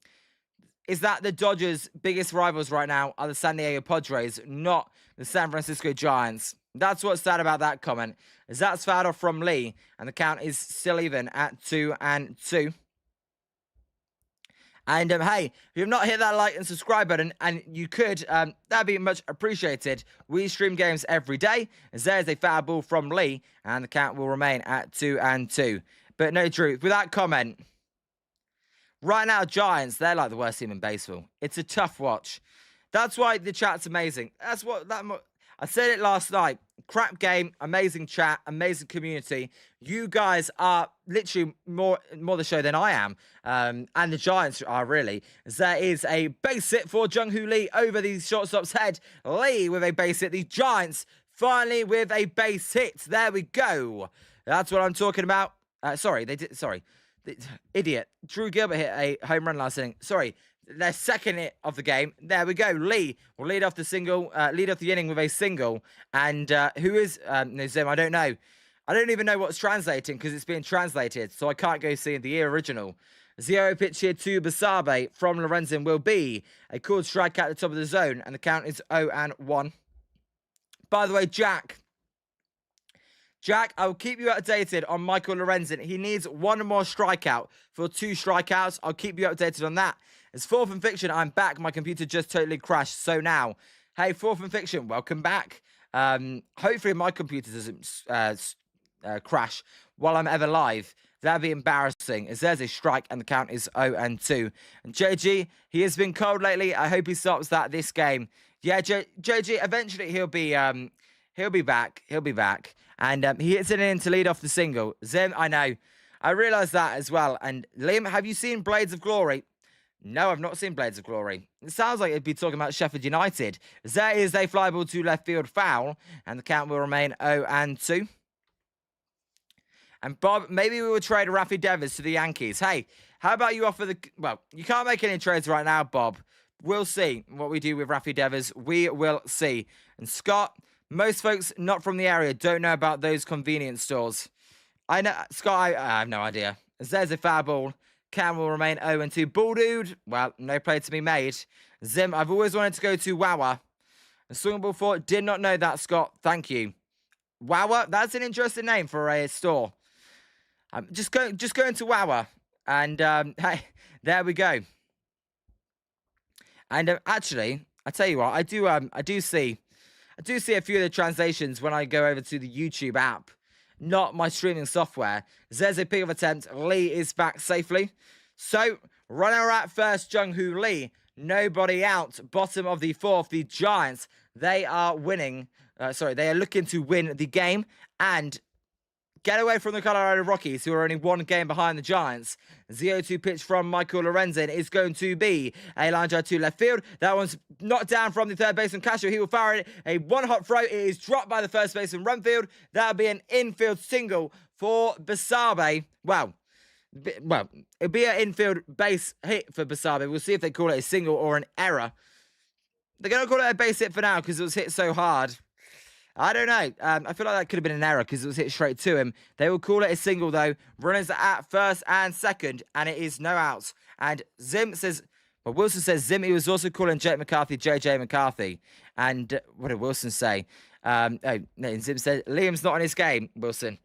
Is that the Dodgers' biggest rivals right now are the San Diego Padres, not the San Francisco Giants. That's what's sad about that comment. Is that's fouled off from Lee, and the count is still even at 2-2. And hey, if you've not hit that like and subscribe button, and you could, that'd be much appreciated. We stream games every day, as there's a foul ball from Lee, and the count will remain at 2-2. But no, Drew, with that comment, right now, Giants, they're like the worst team in baseball. It's a tough watch. That's why the chat's amazing. That's what I said it last night. Crap game, amazing chat, amazing community. You guys are literally more the show than I am. And the Giants are really. There is a base hit for Jung-Hoo Lee over the shortstop's head. Lee with a base hit. The Giants finally with a base hit. There we go. That's what I'm talking about. Sorry. Idiot. Drew Gilbert hit a home run last inning. Sorry. Their second hit of the game. There we go. Lee will lead off the inning with a single. And who is Zim? I don't know. I don't even know what's translating because it's being translated, so I can't go see the original. 0 pitch here to Basabe from Lorenzen will be a called strike at the top of the zone, and the count is 0-1. By the way, Jack, I will keep you updated on Michael Lorenzen. He needs one more strikeout for 2 strikeouts. I'll keep you updated on that. It's Fourth and Fiction. I'm back. My computer just totally crashed. So now, hey, Fourth and Fiction, welcome back. Hopefully my computer doesn't crash while I'm ever live. That'd be embarrassing, as there's a strike and the count is 0-2. And JG, he has been cold lately. I hope he stops that this game. Yeah, JG, eventually he'll be back. He'll be back. And he hits it in to lead off the single. Zim, I know. I realised that as well. And Liam, have you seen Blades of Glory? No, I've not seen Blades of Glory. It sounds like it'd be talking about Sheffield United. There is a fly ball to left field foul, and the count will remain 0-2. And Bob, maybe we will trade Rafi Devers to the Yankees. Hey, how about you offer well, you can't make any trades right now, Bob. We'll see what we do with Rafi Devers. We will see. And Scott, most folks not from the area don't know about those convenience stores. I know, Scott, I have no idea. As there's a foul ball. Cam will remain 0-2. Bull Dude, well, no play to be made. Zim, I've always wanted to go to Wawa. And Swing Ball 4, did not know that, Scott. Thank you. Wawa, that's an interesting name for a store. I'm just going to Wawa. And, hey, there we go. And actually, I tell you what, I do see a few of the translations when I go over to the YouTube app. Not my streaming software. There's a pick of attempt. Lee is back safely. So, runner at first, Jung-Hoo Lee. Nobody out. Bottom of the 4th, the Giants. They are winning. They are looking to win the game and get away from the Colorado Rockies, who are only 1 game behind the Giants. 0-2 pitch from Michael Lorenzen is going to be a line drive to left field. That one's knocked down from the third baseman, Castro. He will fire it. A one-hop throw. It is dropped by the first baseman, Runfield. That'll be an infield single for Basabe. Well, it'll be an infield base hit for Basabe. We'll see if they call it a single or an error. They're going to call it a base hit for now because it was hit so hard. I don't know. I feel like that could have been an error because it was hit straight to him. They will call it a single, though. Runners at first and second, and it is no outs. And Wilson says Zim, he was also calling Jake McCarthy JJ McCarthy. And what did Wilson say? Zim said, Liam's not in his game, Wilson.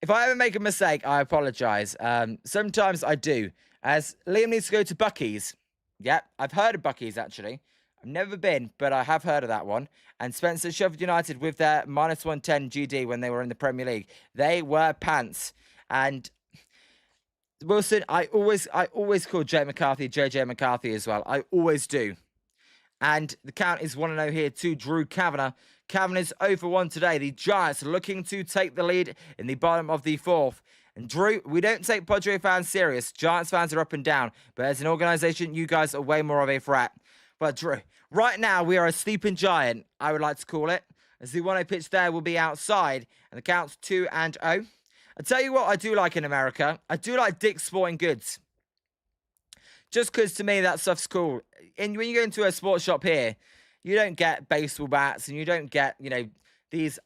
If I ever make a mistake, I apologise. Sometimes I do. As Liam needs to go to Bucky's. Yep, I've heard of Bucky's, actually. I've never been, but I have heard of that one. And Spencer, Sheffield United with their -110 GD when they were in the Premier League. They were pants. And Wilson, I always call Jake McCarthy JJ McCarthy as well. I always do. And the count is 1-0 here to Drew Kavanagh. Kavanagh is 0-1 today. The Giants looking to take the lead in the bottom of the 4th. And Drew, we don't take Padre fans serious. Giants fans are up and down. But as an organisation, you guys are way more of a threat. But Drew, right now we are a sleeping giant, I would like to call it. As the 1-0 pitch there will be outside. And the count's 2-0. I tell you what I do like in America. I do like Dick's Sporting Goods. Just because to me that stuff's cool. And when you go into a sports shop here, you don't get baseball bats, and you don't get, these,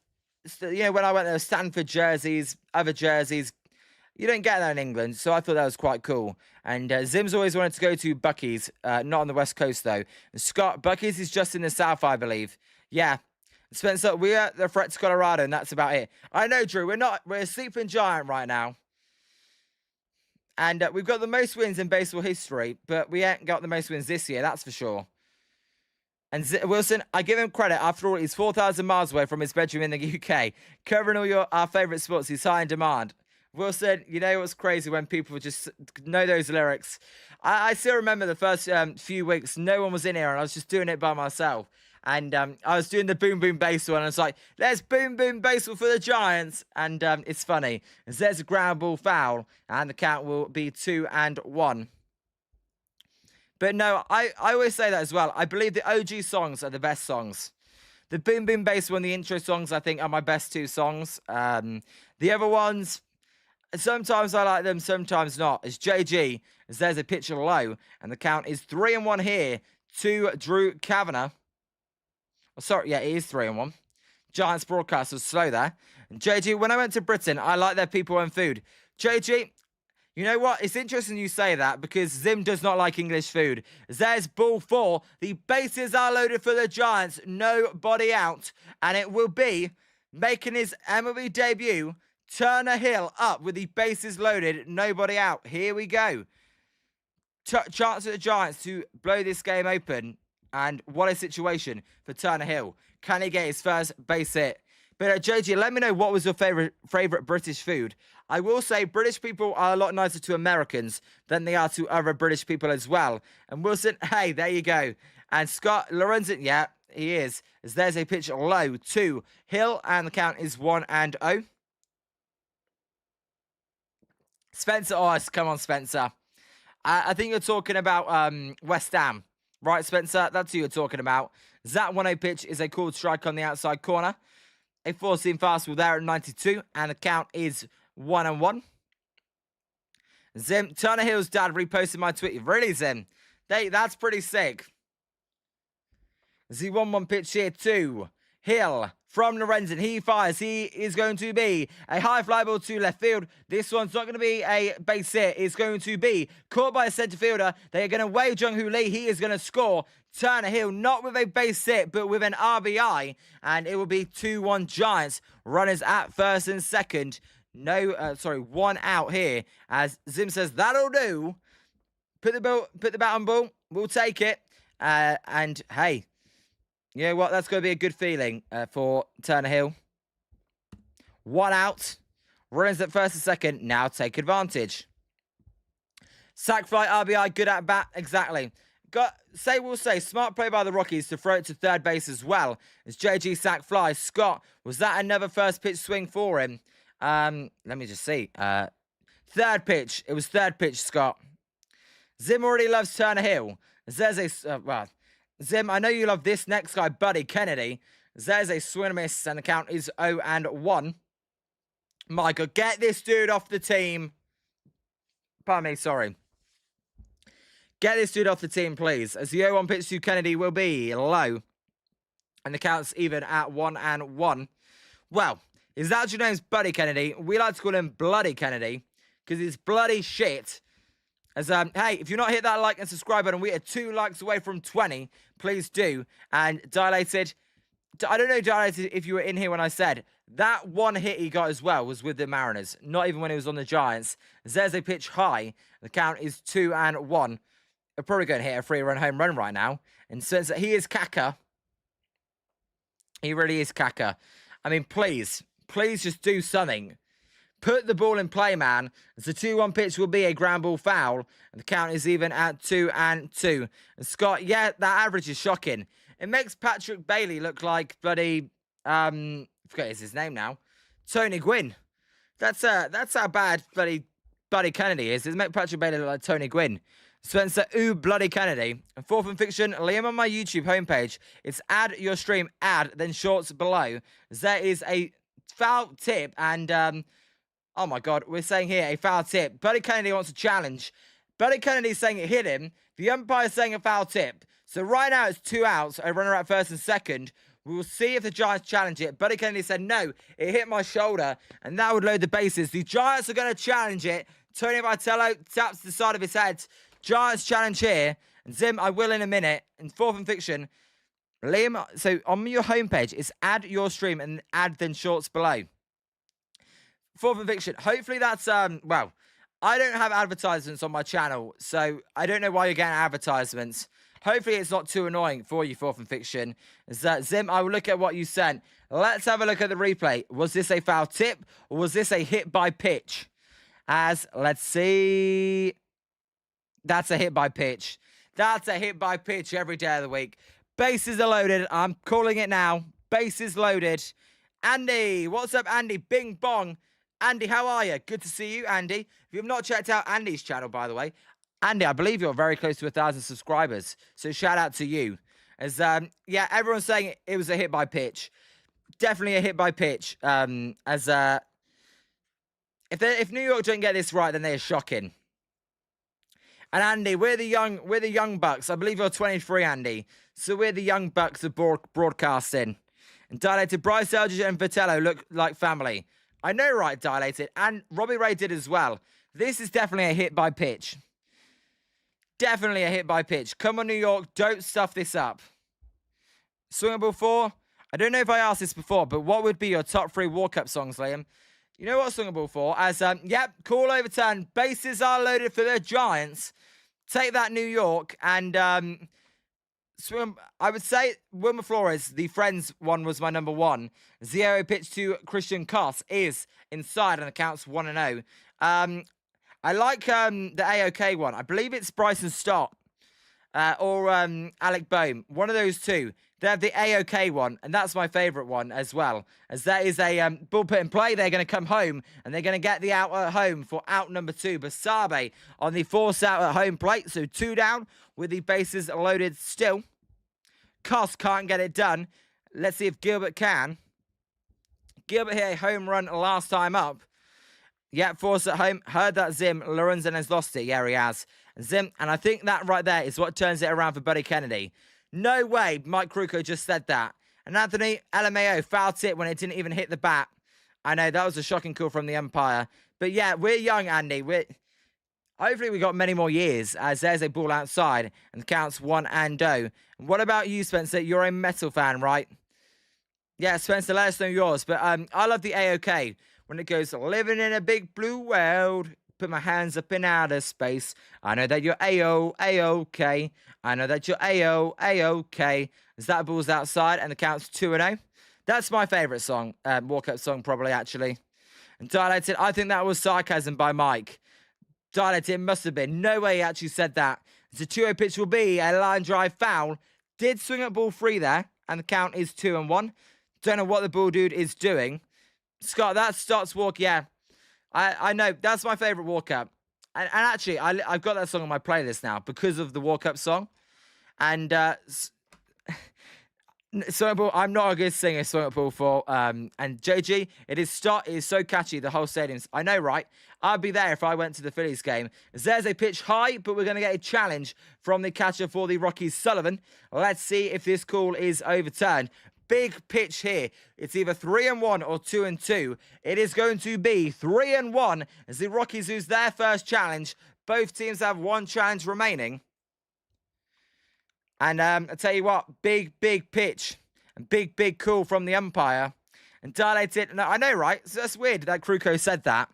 when I went there, Stanford jerseys, other jerseys. You don't get that in England, so I thought that was quite cool. And Zim's always wanted to go to Bucky's, not on the West Coast, though. And Scott, Bucky's is just in the South, I believe. Yeah. Spencer, we're at the threat to Colorado, and that's about it. I know, Drew, we're a sleeping giant right now. And we've got the most wins in baseball history, but we ain't got the most wins this year, that's for sure. And Wilson, I give him credit. After all, he's 4,000 miles away from his bedroom in the UK. Covering all our favourite sports, he's high in demand. Wilson, you know what's crazy when people just know those lyrics? I still remember the first few weeks, no one was in here, and I was just doing it by myself. And I was doing the boom boom baseball, and I was like, let's boom boom baseball for the Giants. And it's funny, as there's a ground ball foul, and the count will be 2-1. But no, I always say that as well. I believe the OG songs are the best songs. The boom boom baseball and the intro songs, I think, are my best two songs. The other ones, sometimes I like them, sometimes not. As JG, as there's a pitcher low, and the count is 3-1 here to Drew Kavanagh. Oh, sorry, yeah, it is 3-1. Giants broadcast was slow there. And JG, when I went to Britain, I like their people and food. JG, you know what? It's interesting you say that, because Zim does not like English food. There's ball 4. The bases are loaded for the Giants. Nobody out. And it will be making his MLB debut, Turner Hill up with the bases loaded. Nobody out. Here we go. Chance of the Giants to blow this game open. And what a situation for Turner Hill. Can he get his first base hit? But JG, let me know what was your favourite British food. I will say British people are a lot nicer to Americans than they are to other British people as well. And Wilson, hey, there you go. And Scott Lorenzen, yeah, he is. As there's a pitch low to Hill, and the count is 1-0. Spencer, oh, come on, Spencer. I think you're talking about West Ham. Right, Spencer, that's who you're talking about. That 1-0 pitch is a called strike on the outside corner. A 4-seam fastball there at 92, and the count is 1-1. Zim, Turner Hill's dad reposted my tweet. Really, Zim? That's pretty sick. The 1-1 pitch here to Hill from Lorenzen. He fires. He is going to be a high fly ball to left field. This one's not going to be a base hit. It's going to be caught by a centre fielder. They are going to wave Jung-Hoo Lee. He is going to score. Turner Hill, not with a base hit, but with an RBI. And it will be 2-1 Giants. Runners at first and second. One out here. As Zim says, that'll do. Put the bat on ball. We'll take it. And hey, you know what? That's going to be a good feeling for Turner Hill. 1 out. Runners at first and second. Now take advantage. Sack fly, RBI, good at bat. Exactly. We'll say, smart play by the Rockies to throw it to third base as well. As JG sack fly. Scott, was that another first pitch swing for him? Let me just see. Third pitch. It was third pitch, Scott. Zim already loves Turner Hill. There's a... Zim, I know you love this next guy, Buddy Kennedy. There's a swing and miss, and the count is 0-1. Michael, get this dude off the team. Pardon me, sorry. Get this dude off the team, please. As the 0-1 pitch to Kennedy will be low. And the count's even at 1-1. Well, his actual name's Buddy Kennedy. We like to call him Bloody Kennedy, because he's bloody shit. As hey, if you're not hit that like and subscribe button, we are 2 likes away from 20. Please do. And Dilated, I don't know, Dilated, if you were in here when I said that one hit he got as well was with the Mariners, not even when he was on the Giants. There's a pitch high. The count is 2-1. They're probably going to hit a 3-run home run right now. And since he is caca, he really is caca. I mean, please just do something. Put the ball in play, man. As the 2-1 pitch will be a ground ball foul. And the count is even at 2-2. And Scott, yeah, that average is shocking. It makes Patrick Bailey look like bloody, I forget his name now. Tony Gwynn. That's how bad bloody Buddy Kennedy is. It makes Patrick Bailey look like Tony Gwynn. Spencer, ooh, bloody Kennedy. And fourth and fiction, Liam on my YouTube homepage. It's add your stream, add, then shorts below. There is a foul tip and, oh my God, we're saying here a foul tip. Buddy Kennedy wants a challenge. Buddy Kennedy's saying it hit him. The umpire's saying a foul tip. So right now it's 2 outs. A runner at first and second. We will see if the Giants challenge it. Buddy Kennedy said, no, it hit my shoulder, and that would load the bases. The Giants are going to challenge it. Tony Vitello taps the side of his head. Giants challenge here. And Zim, I will in a minute. In fourth and fiction, Liam, so on your homepage, it's add your stream and add then shorts below. Fourth and fiction. Hopefully that's, well, I don't have advertisements on my channel, so I don't know why you're getting advertisements. Hopefully it's not too annoying for you, fourth and fiction. Zim, I will look at what you sent. Let's have a look at the replay. Was this a foul tip or was this a hit by pitch? Let's see. That's a hit by pitch. That's a hit by pitch every day of the week. Bases are loaded. I'm calling it now. Bases loaded. Andy, what's up, Andy? Bing bong. Andy, how are you? Good to see you, Andy. If you have not checked out Andy's channel, by the way, Andy, I believe you're very close to 1,000 subscribers. So shout out to you. Yeah, everyone's saying it was a hit by pitch. Definitely a hit by pitch. If New York don't get this right, then they're shocking. And Andy, we're the young bucks. I believe you're 23, Andy. So we're the young bucks of broadcasting. And Dilated, Bryce Elgin and Vitello look like family. I know, right, Dilated. And Robbie Ray did as well. This is definitely a hit by pitch. Definitely a hit by pitch. Come on, New York. Don't stuff this up. Swingable 4. I don't know if I asked this before, but what would be your top 3 walk-up songs, Liam? You know what Swingable 4? Yep, call overturn. Bases are loaded for the Giants. Take that, New York. And I would say Wilmer Flores, the Friends one, was my number 1. Zero pitch to Christian Koss is inside and accounts 1-0. I like the AOK one. I believe it's Bryson Stott or Alec Boehm. One of those two. They have the AOK one, and that's my favourite one as well. As that is a ball put in play. They're going to come home, and they're going to get the out at home for out number 2. Basabe on the force out at home plate. So 2 down with the bases loaded still. Koss can't get it done. Let's see if Gilbert can. Gilbert hit a home run last time up. Yeah, force at home. Heard that Zim. Lorenzen has lost it. Yeah, he has. Zim, and I think that right there is what turns it around for Buddy Kennedy. No way Mike Kruko just said that. And Anthony LMAO fouled it when it didn't even hit the bat. I know, that was a shocking call from the umpire. But yeah, we're young, Andy. Hopefully we got many more years, as there's a ball outside and the count's 1-0. And what about you, Spencer? You're a metal fan, right? Yeah, Spencer, let us know yours. But I love the AOK when it goes, living in a big blue world. Put my hands up in outer space. I know that you're A-OK. I know that you're A-OK. As that ball's outside and the count's 2-0. That's my favourite song. Walk-up song, probably, actually. And Dilated, I think that was sarcasm by Mike. Dilated, must have been. No way he actually said that. The 2-0 pitch will be a line drive foul. Did swing at ball 3 there. And the count is 2-1. Don't know what the ball dude is doing. Scott, that starts walk, yeah. I know, that's my favourite walk-up. And actually, I've got that song on my playlist now because of the walk-up song. And Swing Ball, I'm not a good singer, Swing Ball 4. And JG, it is so catchy, the whole stadium's. I know, right? I'd be there if I went to the Phillies game. There's a pitch high, but we're going to get a challenge from the catcher for the Rockies, Sullivan. Let's see if this call is overturned. Big pitch here. It's either 3-1 or 2-2. It is going to be 3-1 as the Rockies lose their first challenge. Both teams have 1 challenge remaining. And I tell you what, big pitch and big call from the umpire. And Dilated. No, I know, right? So that's weird that Kruko said that.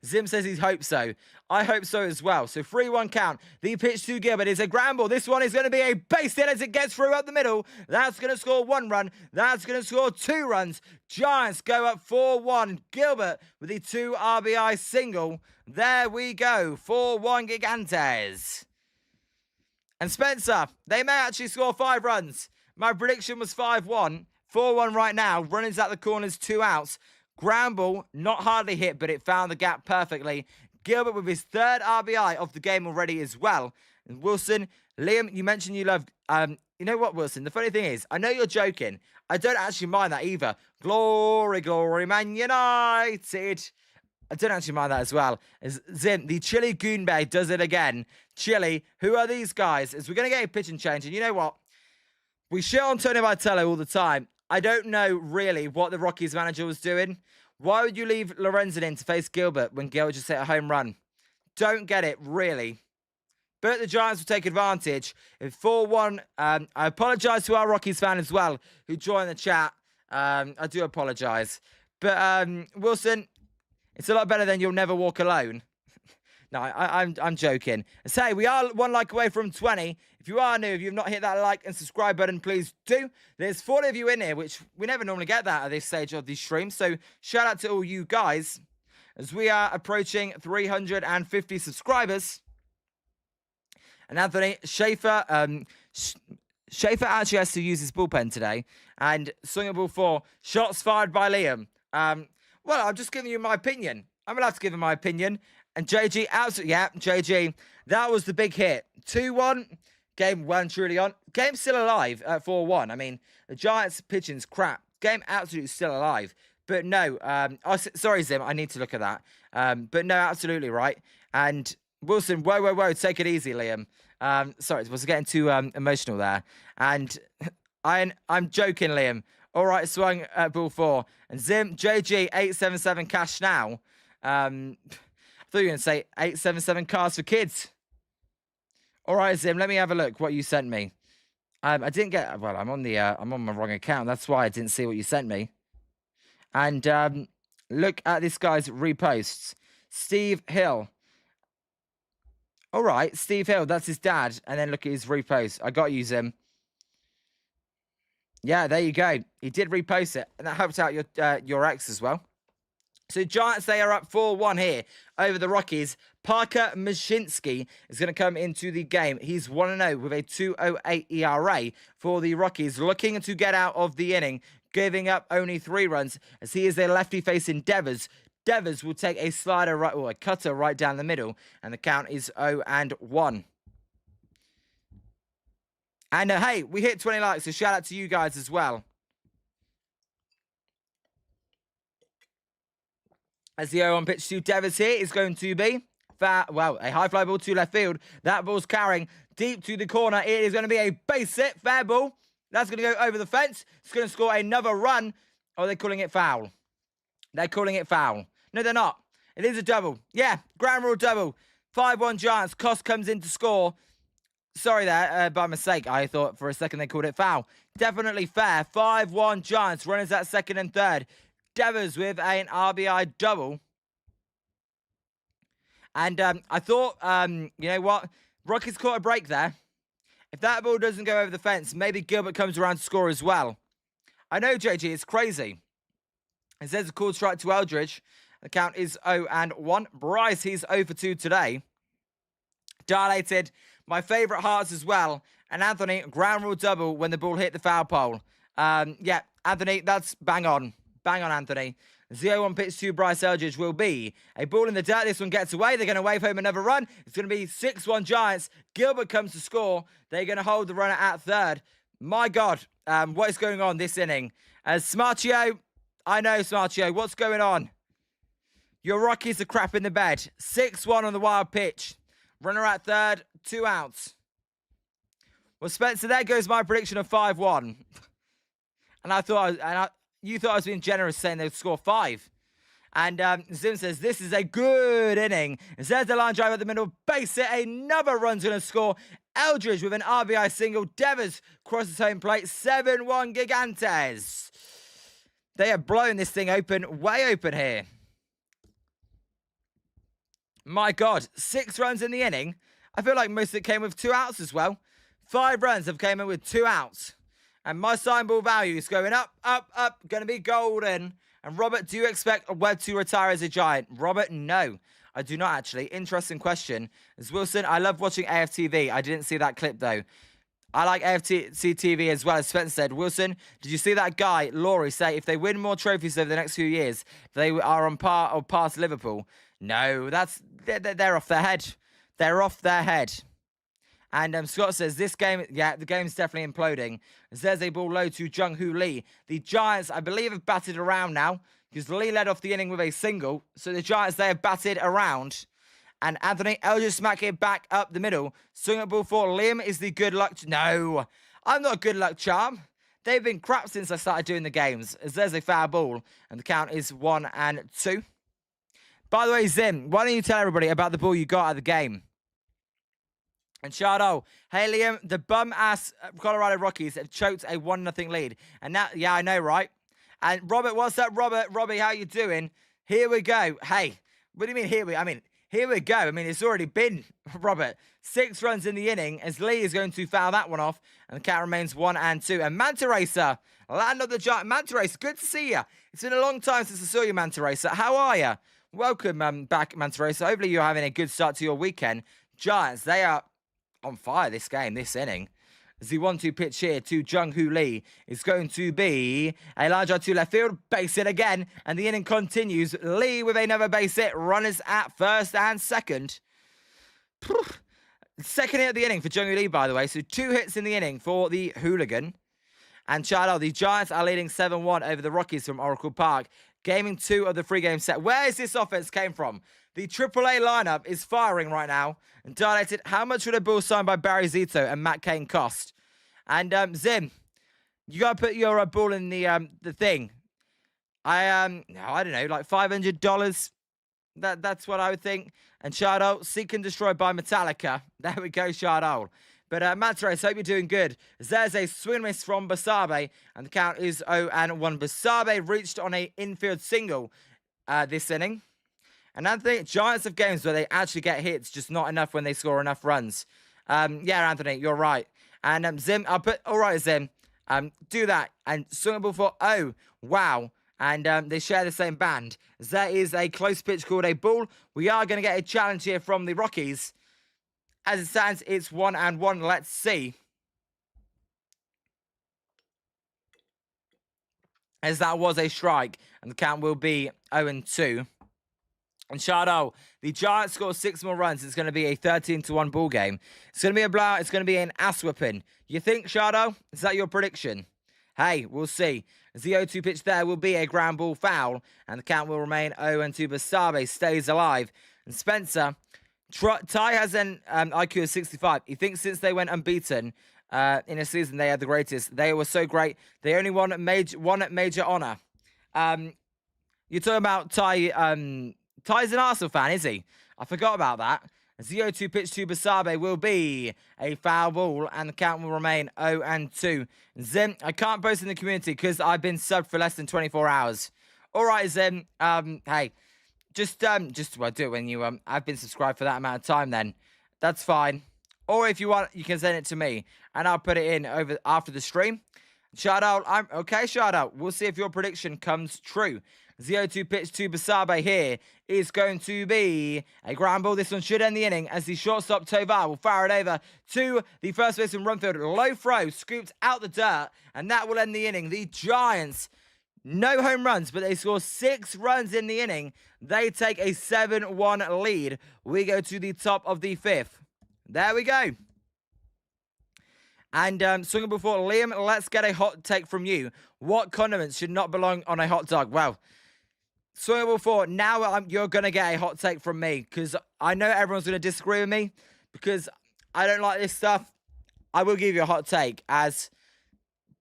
Zim says he hopes so. I hope so as well. So 3-1 count. The pitch to Gilbert is a ground ball. This one is going to be a base hit as it gets through up the middle. That's going to score 1 run. That's going to score 2 runs. Giants go up 4-1. Gilbert with the 2 RBI single. There we go. 4-1 Gigantes. And Spencer, they may actually score 5 runs. My prediction was 5-1. 4-1 right now. Runners at the corners, 2 outs. Ground ball, not hardly hit, but it found the gap perfectly. Gilbert with his 3rd RBI of the game already as well. And Wilson, Liam, you mentioned you love... you know what, Wilson? The funny thing is, I know you're joking. I don't actually mind that either. Glory, Man United. I don't actually mind that as well. As Zim, the Chili Goonbay does it again. Chili, who are these guys? As we're going to get a pitching change. And you know what? We shit on Tony Vitello all the time. I don't know really what the Rockies manager was doing. Why would you leave Lorenzen in to face Gilbert when Gilbert just hit a home run? Don't get it, really. But the Giants will take advantage. If 4-1, I apologise to our Rockies fan as well who joined the chat. I do apologise. But Wilson, it's a lot better than You'll Never Walk Alone. No, I'm joking. Say, we are 1 like away from 20. If you are new, if you've not hit that like and subscribe button, please do. There's 40 of you in here, which we never normally get that at this stage of these streams. So shout out to all you guys as we are approaching 350 subscribers. And Anthony Schaefer, Schaefer actually has to use his bullpen today. And swing a ball 4, shots fired by Liam. Well, I'm just giving you my opinion. I'm allowed to give him my opinion. And JG, yeah, JG, that was the big hit. 2-1, game well and truly on. Game still alive at 4-1. I mean, the Giants' pitching's crap. Game absolutely still alive. But no, sorry, Zim, I need to look at that. But no, absolutely right. And Wilson, whoa, take it easy, Liam. Sorry, was getting too emotional there. And I'm joking, Liam. All right, swung at ball 4. And Zim, JG, 877 cash now. I thought you were going to say 877 cars for kids. All right, Zim, let me have a look what you sent me. I didn't get, well, I'm on my wrong account. That's why I didn't see what you sent me. And look at this guy's reposts. Steve Hill. All right, Steve Hill, that's his dad. And then look at his repost. I got you, Zim. Yeah, there you go. He did repost it. And that helped out your ex as well. So Giants, they are up 4-1 here over the Rockies. Parker Mashinsky is going to come into the game. He's 1-0 with a 2.08 ERA for the Rockies, looking to get out of the inning, giving up only 3 runs as he is a lefty facing Devers. Devers will take a slider right, or a cutter right down the middle, and the count is 0-1. And hey, we hit 20 likes, so shout out to you guys as well. As the 0-1 pitch to Devers here is going to be, a high fly ball to left field. That ball's carrying deep to the corner. It is going to be a base hit, fair ball. That's going to go over the fence. It's going to score another run. Oh, they're calling it foul. They're calling it foul. No, they're not. It is a double. Yeah, ground rule double. 5-1 Giants. Koss comes in to score. Sorry there, by mistake. I thought for a second they called it foul. Definitely fair. 5-1 Giants. Runners at second and third. Devers with an RBI double. And I thought, you know what? Rockies caught a break there. If that ball doesn't go over the fence, maybe Gilbert comes around to score as well. I know, JG, it's crazy. It says a called strike to Eldridge. The count is 0-1. Bryce, he's 0 for 2 today. Dilated, my favourite hearts as well. And Anthony, ground rule double when the ball hit the foul pole. Yeah, Anthony, that's bang on. Bang on, Anthony. 0-1 pitch to Bryce Eldridge will be a ball in the dirt. This one gets away. They're going to wave home another run. It's going to be 6-1 Giants. Gilbert comes to score. They're going to hold the runner at third. My God, what is going on this inning? Smartio, I know, Smartio, what's going on? Your Rockies are crap in the bed. 6-1 on the wild pitch. Runner at third, 2 outs. Well, Spencer, there goes my prediction of 5-1. And I thought, you thought I was being generous saying they'd score 5. And Zim says, this is a good inning. And there's the line drive at the middle. Base it. Another run's going to score. Eldridge with an RBI single. Devers crosses home plate. 7-1 Gigantes. They have blown this thing open, way open here. My God, 6 runs in the inning. I feel like most of it came with 2 outs as well. 5 runs have came in with 2 outs. And my sign ball value is going up, up, up. Going to be golden. And Robert, do you expect Webb to retire as a Giant? Robert, no. I do not actually. Interesting question. As Wilson, I love watching AFTV. I didn't see that clip though. I like AFC TV as well, as Spencer said. Wilson, did you see that guy, Laurie, say if they win more trophies over the next few years, they are on par or past Liverpool? No, they're off their head. They're off their head. And Scott says, this game, yeah, the game's definitely imploding. There's a ball low to Jung Hoo Lee. The Giants, I believe, have batted around now. because Lee led off the inning with a single. So the Giants, they have batted around. And Anthony Eldridge smack it back up the middle. Swing at ball 4. Liam is the good luck. No, I'm not a good luck charm. They've been crap since I started doing the games, as there's a foul ball, and the count is 1-2. By the way, Zim, why don't you tell everybody about the ball you got out of the game? And Shardo, hey Liam, the bum-ass Colorado Rockies have choked a 1-0 lead. And that, yeah, I know, right? And Robert, what's up, Robert? Robbie, how you doing? Here we go. Hey, what do you mean here we? I mean, here we go. I mean, it's already been, Robert, 6 runs in the inning as Lee is going to foul that one off. And the count remains 1-2. And Manta Racer, land of the Giant. Manta Racer, good to see you. It's been a long time since I saw you, Manta Racer. How are you? Welcome back, Manta Racer. Hopefully you're having a good start to your weekend. Giants, they are on fire this game, this inning. As the 1-2 pitch here to Jung-Hoo Lee is going to be a large out to left field. Base hit again. And the inning continues. Lee with another base hit. Runners at first and second. Second hit of the inning for Jung-Hoo Lee, by the way. So 2 hits in the inning for the hooligan. And Charlo, the Giants are leading 7-1 over the Rockies from Oracle Park. Gaming 2 of the 3-game set. Where is this offense came from? The AAA lineup is firing right now. And dilated, how much would a ball signed by Barry Zito and Matt Cain cost? And Zim, you got to put your ball in the thing. I don't know, like $500. That's what I would think. And Shardol, Seek and Destroy by Metallica. There we go, Shardol. But Matrace, hope you're doing good. There's a swing miss from Basabe, and the count is 0-1. Basabe reached on a infield single this inning. And Anthony, Giants have games where they actually get hits, just not enough when they score enough runs. Yeah, Anthony, you're right. And Zim, I'll put, all right, Zim, do that. And swing a ball for, oh, wow. And they share the same band. There is a close pitch called a ball. We are going to get a challenge here from the Rockies. As it stands, it's 1-1. Let's see. As that was a strike. And the count will be 0-2. And Shardo, the Giants score 6 more runs. It's going to be a 13-1 ball game. It's going to be a blowout. It's going to be an ass whipping. You think, Shardo? Is that your prediction? Hey, we'll see. As the 0-2 pitch there will be a ground ball foul. And the count will remain 0-2. Basabe stays alive. And Spencer, Ty has an IQ of 65. He thinks since they went unbeaten in a season they had the greatest. They were so great. They only won major honor. You're talking about Ty... Ty's an Arsenal fan, is he? I forgot about that. As the 0-2 pitch to Basabe will be a foul ball, and the count will remain 0-2. Zim, I can't post in the community because I've been subbed for less than 24 hours. All right, Zim. Hey, just well, do it when you I've been subscribed for that amount of time. Then that's fine. Or if you want, you can send it to me, and I'll put it in over after the stream. Shout out. I'm okay. Shout out. We'll see if your prediction comes true. 0-2 pitch to Basabe here is going to be a ground ball. This one should end the inning as the shortstop Tovar will fire it over to the first baseman Runfield. Low throw, scooped out the dirt, and that will end the inning. The Giants, no home runs, but they score 6 runs in the inning. They take a 7-1 lead. We go to the top of the 5th. There we go. And swinging before Liam, let's get a hot take from you. What condiments should not belong on a hot dog? Well, swinging before, now you're going to get a hot take from me because I know everyone's going to disagree with me because I don't like this stuff. I will give you a hot take as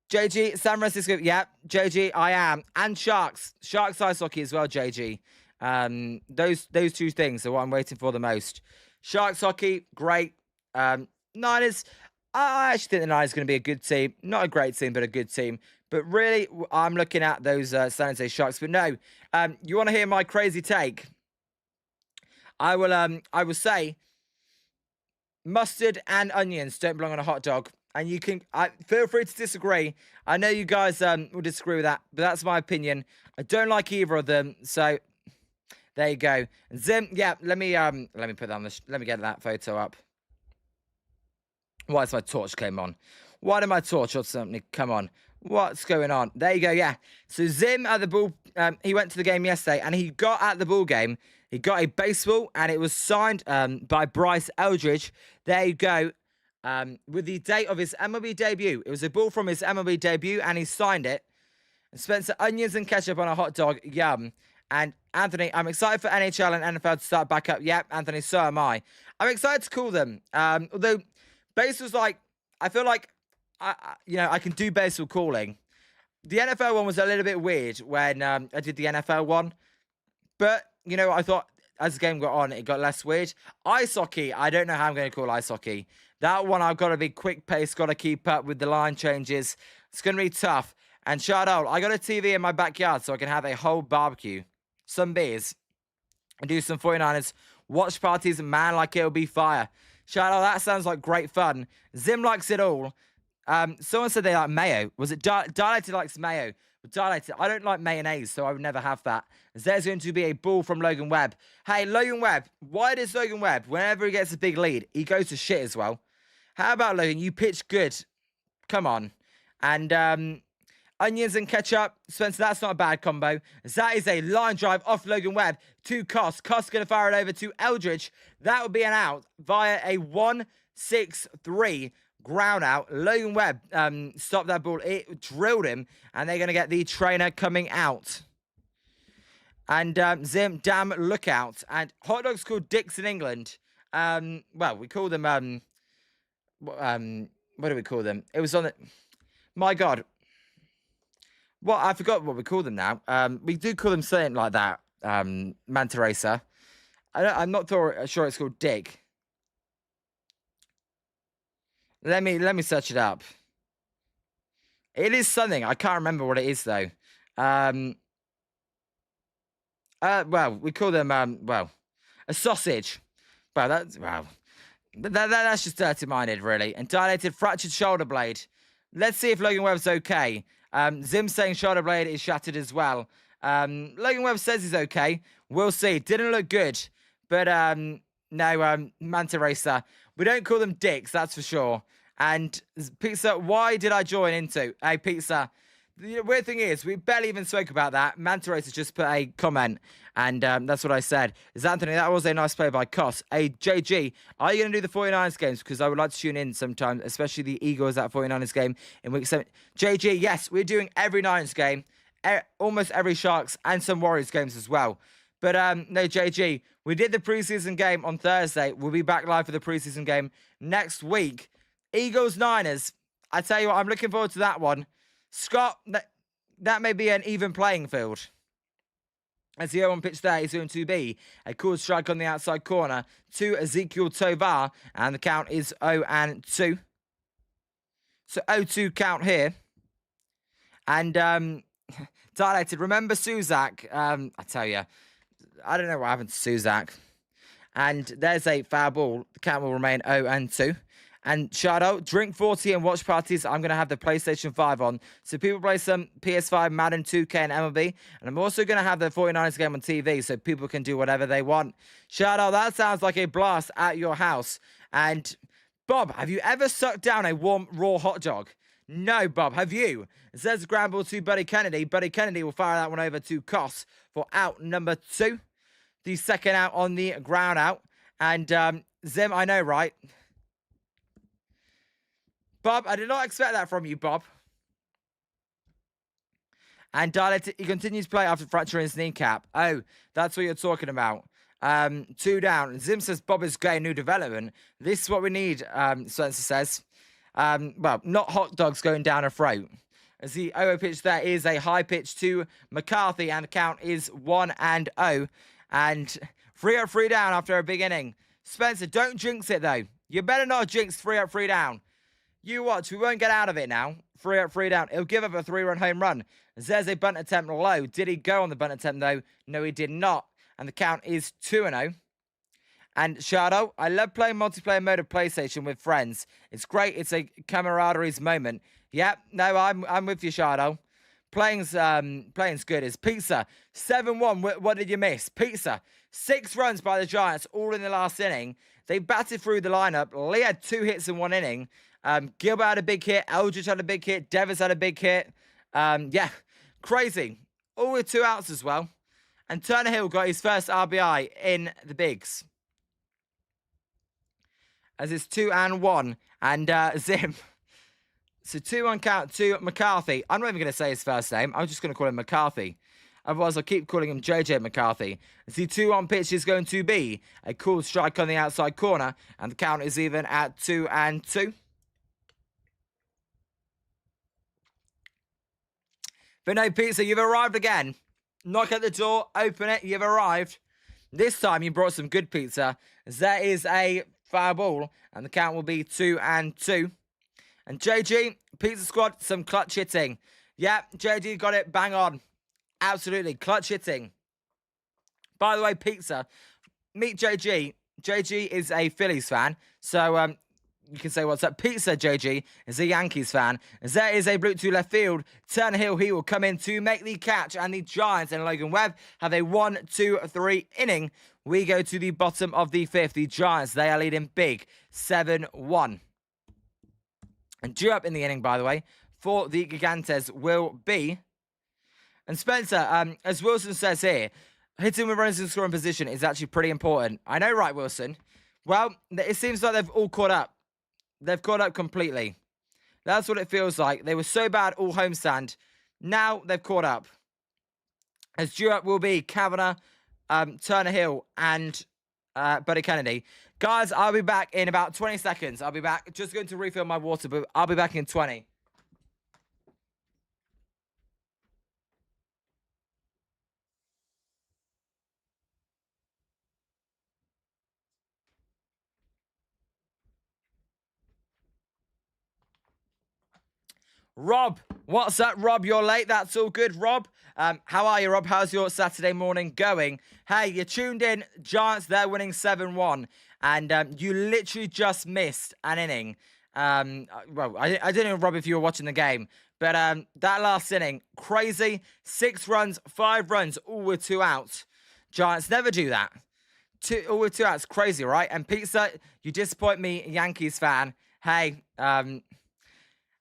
JG, San Francisco, yeah, JG, I am. And Sharks ice hockey as well, JG. Those 2 things are what I'm waiting for the most. Sharks hockey, great. Niners, I actually think the Niners are going to be a good team. Not a great team, but a good team. But really, I'm looking at those San Jose Sharks. But no, you want to hear my crazy take? I will say mustard and onions don't belong on a hot dog. And you can feel free to disagree. I know you guys will disagree with that, but that's my opinion. I don't like either of them. So there you go. And Zim, yeah, let me put that on let me get that photo up. Why is my torch came on? Why did my torch or something come on? What's going on? There you go, yeah. So Zim at the ball, he went to the game yesterday, and he got at the ball game. He got a baseball, and it was signed by Bryce Eldridge. There you go. With the date of his MLB debut. It was a ball from his MLB debut, and he signed it. Spencer, onions and ketchup on a hot dog. Yum. And Anthony, I'm excited for NHL and NFL to start back up. Yep, Anthony, so am I. I'm excited to call them. Although baseball's like, I feel like, I can do baseball calling. The NFL one was a little bit weird when I did the NFL one. But, I thought as the game got on, it got less weird. Ice hockey, I don't know how I'm going to call ice hockey. That one, I've got to be quick pace, got to keep up with the line changes. It's going to be tough. And shout out, I got a TV in my backyard so I can have a whole barbecue, some beers, and do some 49ers watch parties, and man, like it'll be fire. Shout out, that sounds like great fun. Zim likes it all. Someone said they like mayo. Was it Dilated likes mayo? Dilated. I don't like mayonnaise, so I would never have that. There's going to be a ball from Logan Webb. Hey, Logan Webb. Why does Logan Webb, whenever he gets a big lead, he goes to shit as well? How about, Logan, you pitch good. Come on. And, onions and ketchup. Spencer, that's not a bad combo. That is a line drive off Logan Webb to Koss. Koss going to fire it over to Eldridge. That would be an out via a 1-6-3 ground out. Logan Webb stopped that ball. It drilled him. And they're going to get the trainer coming out. And Zim, damn lookout. And hot dogs called dicks in England. Well, we call them... what do we call them? It was on the... My God. Well, I forgot what we call them now. We do call them something like that. Manta Racer. I'm not sure it's called dick. Let me search it up. It is something. I can't remember what it is though. Well, we call them a sausage. Well, that's just dirty-minded, really. And dilated fractured shoulder blade. Let's see if Logan Webb's okay. Zim saying shoulder blade is shattered as well. Logan Webb says he's okay. We'll see. Didn't look good. But, no, Manta Racer. We don't call them dicks, that's for sure. And Pizza, why did I join into? Hey, Pizza. The weird thing is, we barely even spoke about that. Manta Racer just put a comment, and that's what I said. Is Anthony, that was a nice play by Koss. Hey, JG, are you going to do the 49ers games? Because I would like to tune in sometimes, especially the Eagles at 49ers game in week 7. JG, yes, we're doing every Niners game, almost every Sharks, and some Warriors games as well. But, no, JG, we did the preseason game on Thursday. We'll be back live for the preseason game next week. Eagles-Niners. I tell you what, I'm looking forward to that one. Scott, that may be an even playing field. As the 0-1 pitch there is going to be a cool strike on the outside corner to Ezekiel Tovar. And the count is 0-2. So 0-2 count here. And dilated. Remember Suzak? I tell you, I don't know what happened to Suzak. And there's a foul ball. The count will remain 0-2. And shout out, drink 40 and watch parties. I'm going to have the PlayStation 5 on. So people play some PS5, Madden 2K and MLB. And I'm also going to have the 49ers game on TV so people can do whatever they want. Shout out, that sounds like a blast at your house. And Bob, have you ever sucked down a warm, raw hot dog? No, Bob, have you? It says ground ball to Buddy Kennedy. Buddy Kennedy will fire that one over to Koss for out number 2. The second out on the ground out. And Zim, I know, right? Bob, I did not expect that from you, Bob. And dilated, he continues to play after fracturing his kneecap. Oh, that's what you're talking about. 2 down. Zim says Bob is getting new development. This is what we need, Spencer says. Well, not hot dogs going down a throat. As the 0 pitch there is a high pitch to McCarthy, and the count is 1-0. And 3 up, 3 down after a big inning. Spencer, don't jinx it, though. You better not jinx 3 up, 3 down. You watch, we won't get out of it now. 3 up, 3 down. He'll give up a 3-run home run. There's a bunt attempt low. Did he go on the bunt attempt, though? No, he did not. And the count is 2-0. And Shadow, I love playing multiplayer mode of PlayStation with friends. It's great. It's a camaraderie's moment. Yep, no, I'm with you, Shadow. Playing's good. It's Pizza. 7-1. What did you miss? Pizza. 6 runs by the Giants, all in the last inning. They batted through the lineup. Lee had 2 hits in 1 inning. Gilbert had a big hit. Eldridge had a big hit. Devis had a big hit. Yeah, crazy. All with 2 outs as well. And Turner Hill got his first RBI in the bigs. As it's 2-1. And Zim. So 2-1 count to McCarthy. I'm not even going to say his first name. I'm just going to call him McCarthy. Otherwise, I'll keep calling him JJ McCarthy. As the 2-1 pitch is going to be a cool strike on the outside corner. And the count is even at 2-2. But no, Pizza, you've arrived again. Knock at the door, open it, you've arrived. This time you brought some good pizza, as there is a foul ball, and the count will be 2-2. And JG, Pizza Squad, some clutch hitting. Yeah, JG got it bang on. Absolutely, clutch hitting. By the way, Pizza, meet JG. JG is a Phillies fan, so you can say what's up. Pizza JG is a Yankees fan. As there is a blue to left field. Turner Hill, he will come in to make the catch. And the Giants and Logan Webb have a 1-2-3 inning. We go to the bottom of the fifth. The Giants, they are leading big, 7-1. And due up in the inning, by the way, for the Gigantes will be... And Spencer, as Wilson says here, hitting with runners in scoring position is actually pretty important. I know, right, Wilson? Well, it seems like they've all caught up. They've caught up completely. That's what it feels like. They were so bad all homestand. Now they've caught up. As due up will be Kavanagh, Turner Hill, and Buddy Kennedy. Guys, I'll be back in about 20 seconds. I'll be back. Just going to refill my water, but I'll be back in 20. Rob, what's up, Rob? You're late. That's all good, Rob. How are you, Rob? How's your Saturday morning going? Hey, you tuned in. Giants, they're winning 7-1. And you literally just missed an inning. Well, I don't know, Rob, if you were watching the game. But that last inning, crazy. 6 runs, 5 runs, all with 2 outs. Giants never do that. All with 2 outs. Crazy, right? And Pizza, you disappoint me, Yankees fan. Hey,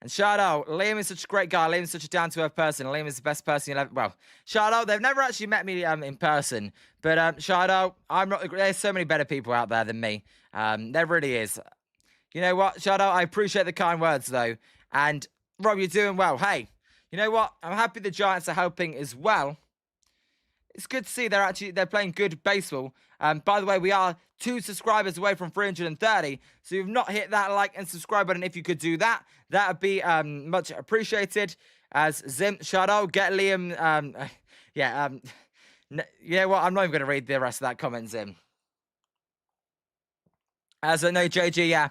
and shout out, Liam is such a great guy. Liam is such a down-to-earth person. Liam is the best person you'll ever... Well, shout out, they've never actually met me in person. But shout out, I'm not... There's so many better people out there than me. There really is. You know what? Shout out, I appreciate the kind words, though. And, Rob, you're doing well. Hey, you know what? I'm happy the Giants are helping as well. It's good to see they're playing good baseball. By the way, we are 2 subscribers away from 330. So you've not hit that like and subscribe button. If you could do that, that would be much appreciated. As Zim, shout out, get Liam. You know what? I'm not even going to read the rest of that comment, Zim. As I know, JG, yeah.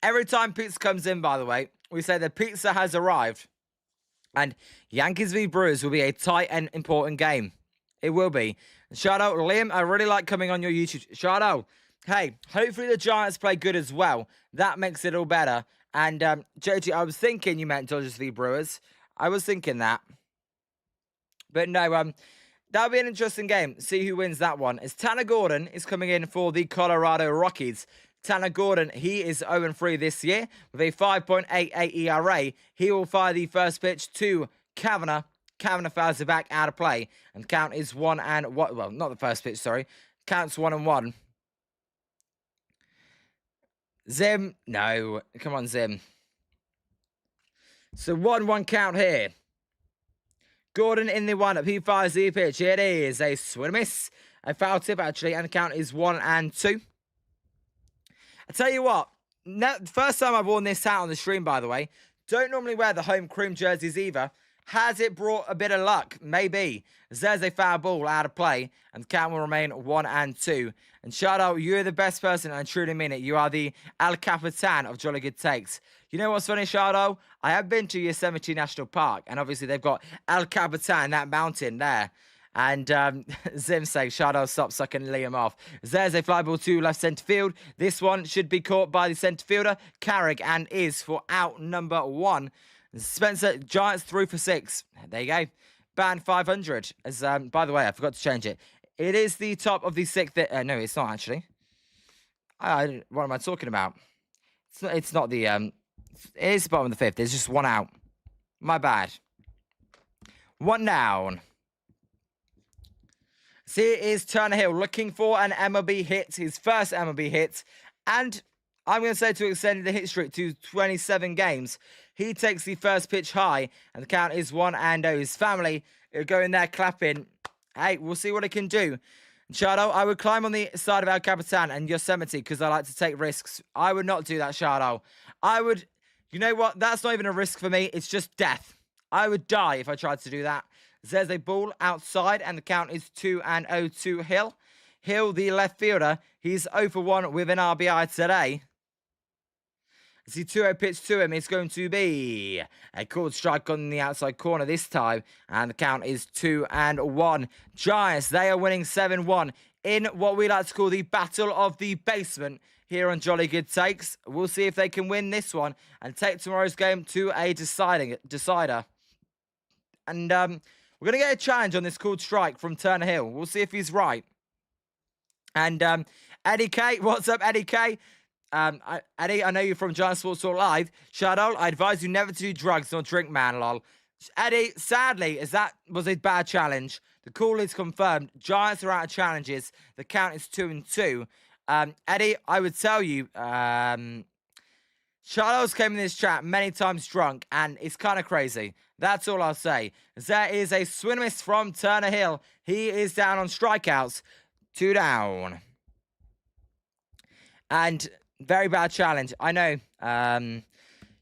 Every time Pizza comes in, by the way, we say that Pizza has arrived. And Yankees v Brewers will be a tight and important game. It will be. Shout out, Liam. I really like coming on your YouTube. Shout out. Hey, hopefully the Giants play good as well. That makes it all better. And, JG, I was thinking you meant Dodgers v Brewers. I was thinking that. But no, that'll be an interesting game. See who wins that one. As Tanner Gordon is coming in for the Colorado Rockies. Tanner Gordon, he is 0-3 this year with a 5.88 ERA. He will fire the first pitch to Kavanagh. Kavanagh fouls it back out of play. And the count is 1-1. Well, not the first pitch, sorry. Counts 1-1. Zim. No. Come on, Zim. So 1-1 count here. Gordon in the windup. He fires the pitch. It is a swing and miss. A foul tip, actually. And the count is 1-2. I tell you what. First time I've worn this hat on the stream, by the way. Don't normally wear the home cream jerseys either. Has it brought a bit of luck? Maybe. There's a foul ball out of play, and the count will remain 1-2. And shout out, you're the best person, and I truly mean it. You are the El Capitan of Jolly Good Takes. You know what's funny, shout out? I have been to Yosemite National Park, and obviously they've got El Capitan, that mountain there. And Zim saying, shout out, stop sucking Liam off. There's a fly ball to left centre field. This one should be caught by the centre fielder, Carrick, and is for out number 1. Spencer, Giants 3 for 6. There you go. Band 500. As by the way, I forgot to change it. It is the top of the 6th. No, it's not actually. What am I talking about? It's not the. It is the bottom of the 5th. There's just 1 out. My bad. 1 down. So here is Turner Hill looking for an MLB hit. His first MLB hit. And I'm going to say to extend the hit streak to 27 games. He takes the first pitch high, and the count is 1-0. His family are going there clapping. Hey, we'll see what it can do. Shadow, I would climb on the side of El Capitan and Yosemite because I like to take risks. I would not do that, Shadow. I would, you know what? That's not even a risk for me. It's just death. I would die if I tried to do that. There's a ball outside, and the count is 2-0 to Hill. Hill, the left fielder, he's 0 for 1 with an RBI today. As the 2-0 pitch to him, it's going to be a called strike on the outside corner this time. And the count is 2-1. Giants, they are winning 7-1 in what we like to call the Battle of the Basement here on Jolly Good Takes. We'll see if they can win this one and take tomorrow's game to a decider. And we're going to get a challenge on this called strike from Turner Hill. We'll see if he's right. And Eddie K, what's up, Eddie K? Eddie, I know you're from Giant Sports Talk Live. Shadow, I advise you never to do drugs or drink, man, lol. Eddie, sadly, as that was a bad challenge, the call is confirmed. Giants are out of challenges. The count is 2-2. Eddie, I would tell you, Shadow's came in this chat many times drunk, and it's kind of crazy. That's all I'll say. There is a swing miss from Turner Hill. He is down on strikeouts. 2 down. And very bad challenge. I know.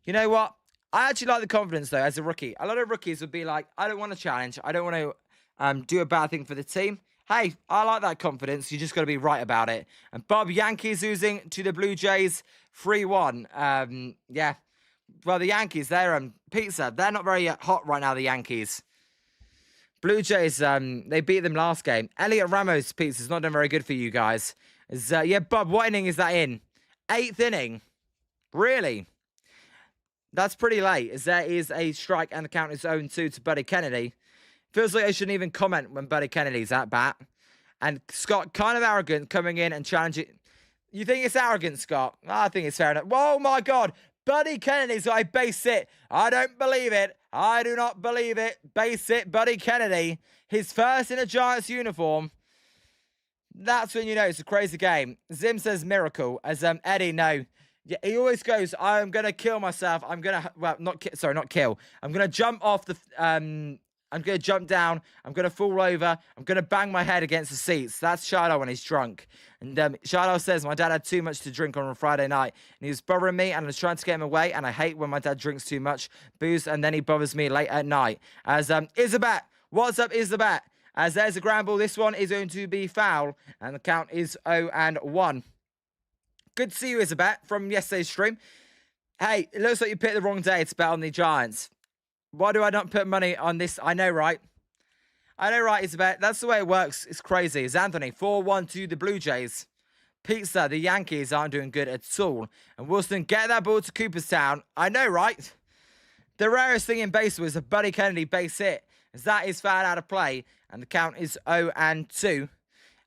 You know what? I actually like the confidence, though, as a rookie. A lot of rookies would be like, I don't want to challenge. I don't want to do a bad thing for the team. Hey, I like that confidence. You just got to be right about it. And Bob, Yankees losing to the Blue Jays 3-1. Yeah. Well, the Yankees, they're pizza. They're not very hot right now, the Yankees. Blue Jays, they beat them last game. Elliot Ramos' pizza's not done very good for you guys. Yeah, Bob, what inning is that in? 8th inning. Really? That's pretty late, as there is a strike and the count is 0-2 to Buddy Kennedy. Feels like I shouldn't even comment when Buddy Kennedy's at bat. And Scott, kind of arrogant, coming in and challenging. You think it's arrogant, Scott? I think it's fair enough. Whoa, my God. Buddy Kennedy's got a base hit. I don't believe it. I do not believe it. Base hit, Buddy Kennedy. His first in a Giants uniform. That's when you know it's a crazy game. Zim says miracle. As Eddie, no. Yeah, he always goes, I'm going to kill myself. I'm going to, well, not kill. I'm going to jump off the, I'm going to jump down. I'm going to fall over. I'm going to bang my head against the seats. That's Shiloh when he's drunk. And Shiloh says, my dad had too much to drink on a Friday night. And he was bothering me, and I was trying to get him away. And I hate when my dad drinks too much booze, and then he bothers me late at night. As Isabet, what's up, Isabet? As there's a ground ball. This one is going to be foul. And the count is 0-1. Good to see you, Isabet, from yesterday's stream. Hey, it looks like you picked the wrong day to bet on the Giants. Why do I not put money on this? I know, right? I know, right, Isabel. That's the way it works. It's crazy. It's Anthony. 4-1 to the Blue Jays. Pizza, the Yankees aren't doing good at all. And Wilson, get that ball to Cooperstown. I know, right? The rarest thing in baseball is a Buddy Kennedy base hit, as that is fouled out of play. And the count is 0-2.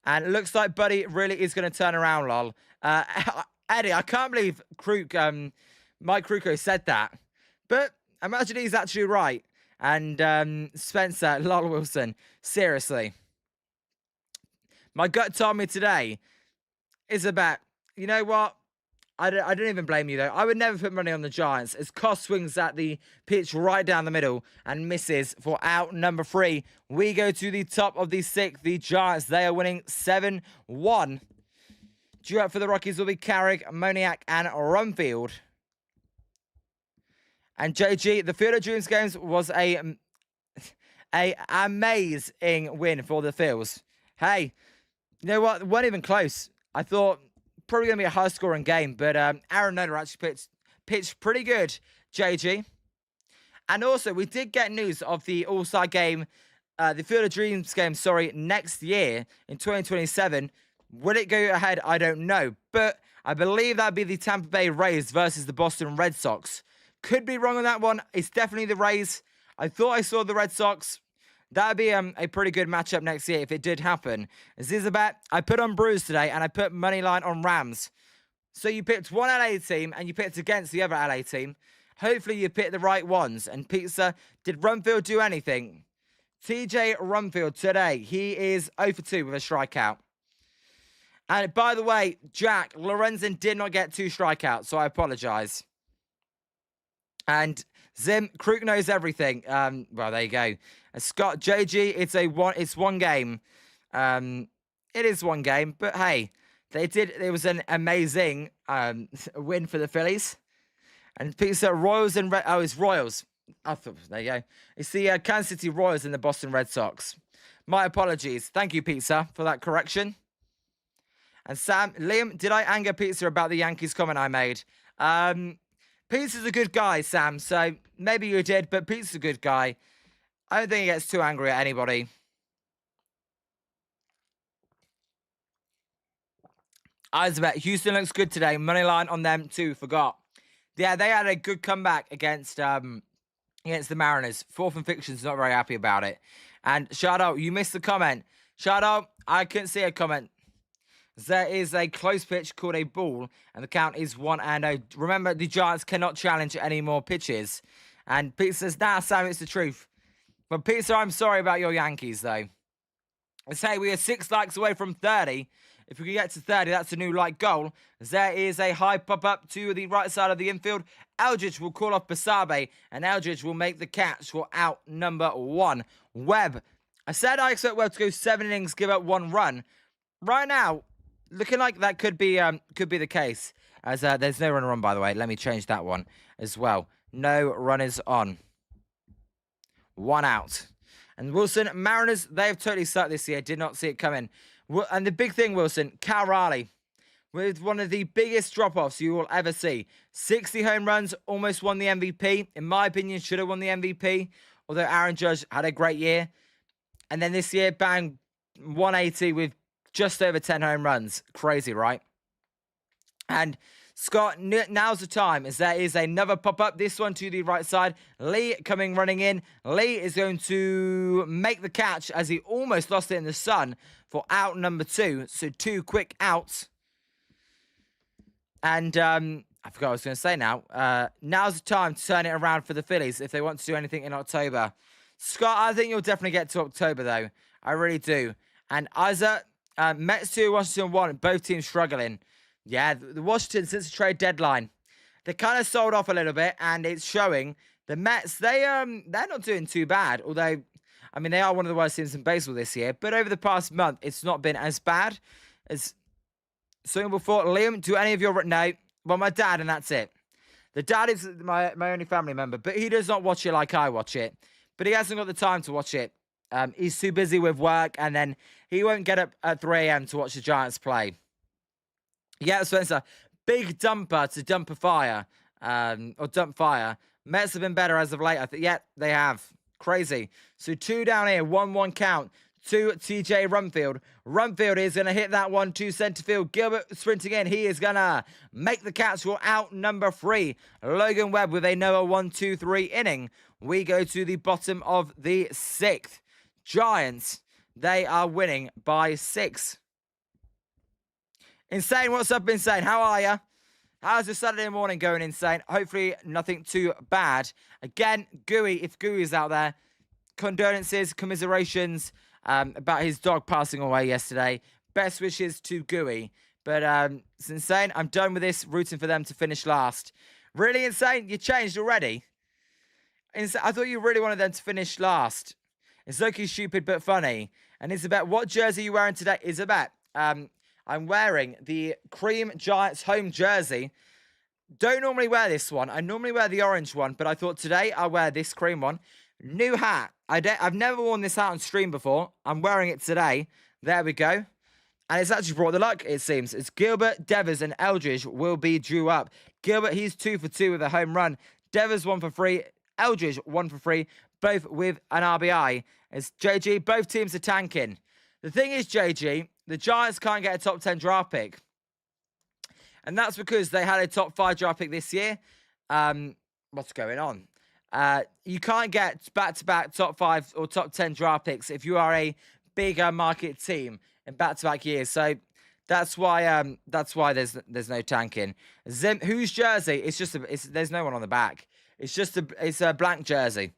And it looks like Buddy really is going to turn around, lol. Eddie, I can't believe Mike Kruko said that. But imagine he's actually right. And Spencer, lol Wilson, seriously. My gut told me today is about, you know what? I don't even blame you, though. I would never put money on the Giants, as Koss swings at the pitch right down the middle and misses for out number 3. We go to the top of the 6th. The Giants, they are winning 7-1. Due up for the Rockies will be Carrick, Moniak, and Rumfield. And JG, the Field of Dreams games was a amazing win for the Phils. Hey, you know what? It wasn't even close. I thought probably going to be a high-scoring game, but Aaron Nola actually pitched pretty good, JG. And also, we did get news of the All-Star game, the Field of Dreams game, next year in 2027. Will it go ahead? I don't know. But I believe that'd be the Tampa Bay Rays versus the Boston Red Sox. Could be wrong on that one. It's definitely the Rays. I thought I saw the Red Sox. That'd be a pretty good matchup next year if it did happen. Zizabet, I put on Brews today, and I put money line on Rams. So you picked one LA team, and you picked against the other LA team. Hopefully you picked the right ones. And Pizza, did Rumfield do anything? TJ Rumfield today, he is 0 for 2 with a strikeout. And by the way, Jack, Lorenzen did not get 2 strikeouts, so I apologize. And Zim, Kruk knows everything. Well, there you go. Scott, JG, it's one game. It is one game, but hey, it was an amazing win for the Phillies. And Pizza, Royals and it's Royals. I thought, there you go. It's the Kansas City Royals and the Boston Red Sox. My apologies. Thank you, Pizza, for that correction. And Sam, Liam, did I anger Pizza about the Yankees comment I made? Pizza's a good guy, Sam, so maybe you did, but Pizza's a good guy. I don't think he gets too angry at anybody. Isabel, Houston looks good today. Money line on them too, forgot. Yeah, they had a good comeback against the Mariners. Fourth and Fiction's not very happy about it. And Shadow, you missed the comment. Shadow, I couldn't see a comment. There is a close pitch called a ball, and the count is 1-0. Remember, the Giants cannot challenge any more pitches. And Pete says, nah, Sam, it's the truth. But Peter, I'm sorry about your Yankees, though. Let's say we are 6 likes away from 30. If we can get to 30, that's a new like goal. There is a high pop-up to the right side of the infield. Eldridge will call off Basabe, and Eldridge will make the catch for out number 1. Webb. I said I expect Webb to go 7 innings, give up 1 run. Right now, looking like that could be the case. As there's no runner on, by the way. Let me change that one as well. No runners on. 1 out. And Wilson, Mariners, they have totally sucked this year. Did not see it coming. And the big thing, Wilson, Cal Raleigh, with one of the biggest drop-offs you will ever see. 60 home runs, almost won the MVP. In my opinion, should have won the MVP. Although Aaron Judge had a great year. And then this year, bang, 180 with just over 10 home runs. Crazy, right? And Scott, now's the time, as there is another pop-up. This one to the right side. Lee running in. Lee is going to make the catch as he almost lost it in the sun for out number 2. So 2 quick outs. And I forgot what I was going to say now. Now's the time to turn it around for the Phillies if they want to do anything in October. Scott, I think you'll definitely get to October, though. I really do. And Isaac, Mets 2, Washington 1, both teams struggling. Yeah, the Washington, since the trade deadline, they kind of sold off a little bit, and it's showing. The Mets, they're not doing too bad, although, I mean, they are one of the worst teams in baseball this year, but over the past month, it's not been as bad as something before. Liam, do any of your... No, well, my dad, and that's it. The dad is my only family member, but he does not watch it like I watch it, but he hasn't got the time to watch it. He's too busy with work, and then he won't get up at 3 a.m. to watch the Giants play. Yeah, Spencer, big dumper to dump a fire, or dump fire. Mets have been better as of late. I think, yeah, they have. Crazy. So 2 down here, 1-1 count to TJ Rumfield. Rumfield is going to hit that one to center field. Gilbert sprinting in. He is going to make the catch for out number 3. Logan Webb with another 1-2-3 inning. We go to the bottom of the 6th. Giants, they are winning by 6. Insane, what's up, Insane? How are you? How's your Saturday morning going, Insane? Hopefully nothing too bad. Again, Gooey, if Gooey's out there, condolences, commiserations about his dog passing away yesterday. Best wishes to Gooey. But it's Insane. I'm done with this, rooting for them to finish last. Really, Insane? You changed already? Insane, I thought you really wanted them to finish last. It's okay, stupid but funny. And Isabel, what jersey are you wearing today? Isabel, I'm wearing the Cream Giants home jersey. Don't normally wear this one. I normally wear the orange one, but I thought today I'll wear this cream one. New hat. I've never worn this hat on stream before. I'm wearing it today. There we go. And it's actually brought the luck, it seems. It's Gilbert, Devers, and Eldridge will be drew up. Gilbert, he's 2 for 2 with a home run. Devers, 1 for 3. Eldridge, 1 for 3. Both with an RBI. It's JG. Both teams are tanking. The thing is, JG, the Giants can't get a top 10 draft pick. And that's because they had a top 5 draft pick this year. What's going on? You can't get back-to-back top 5 or top 10 draft picks if you are a bigger market team in back-to-back years. So that's why there's no tanking. Zim, whose jersey? There's no one on the back. It's a blank jersey.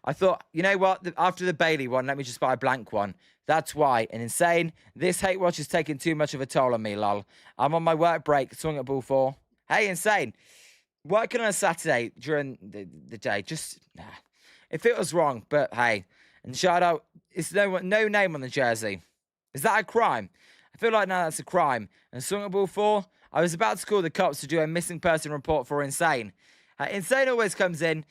I thought, you know what? After the Bailey one, let me just buy a blank one. That's why. And Insane, this hate watch is taking too much of a toll on me, lol. I'm on my work break, swing at ball 4. Hey, Insane. Working on a Saturday during the day, just, it feels wrong, but hey. And shout out, it's no name on the jersey. Is that a crime? I feel like now that's a crime. And swing at ball 4, I was about to call the cops to do a missing person report for Insane. Insane always comes in.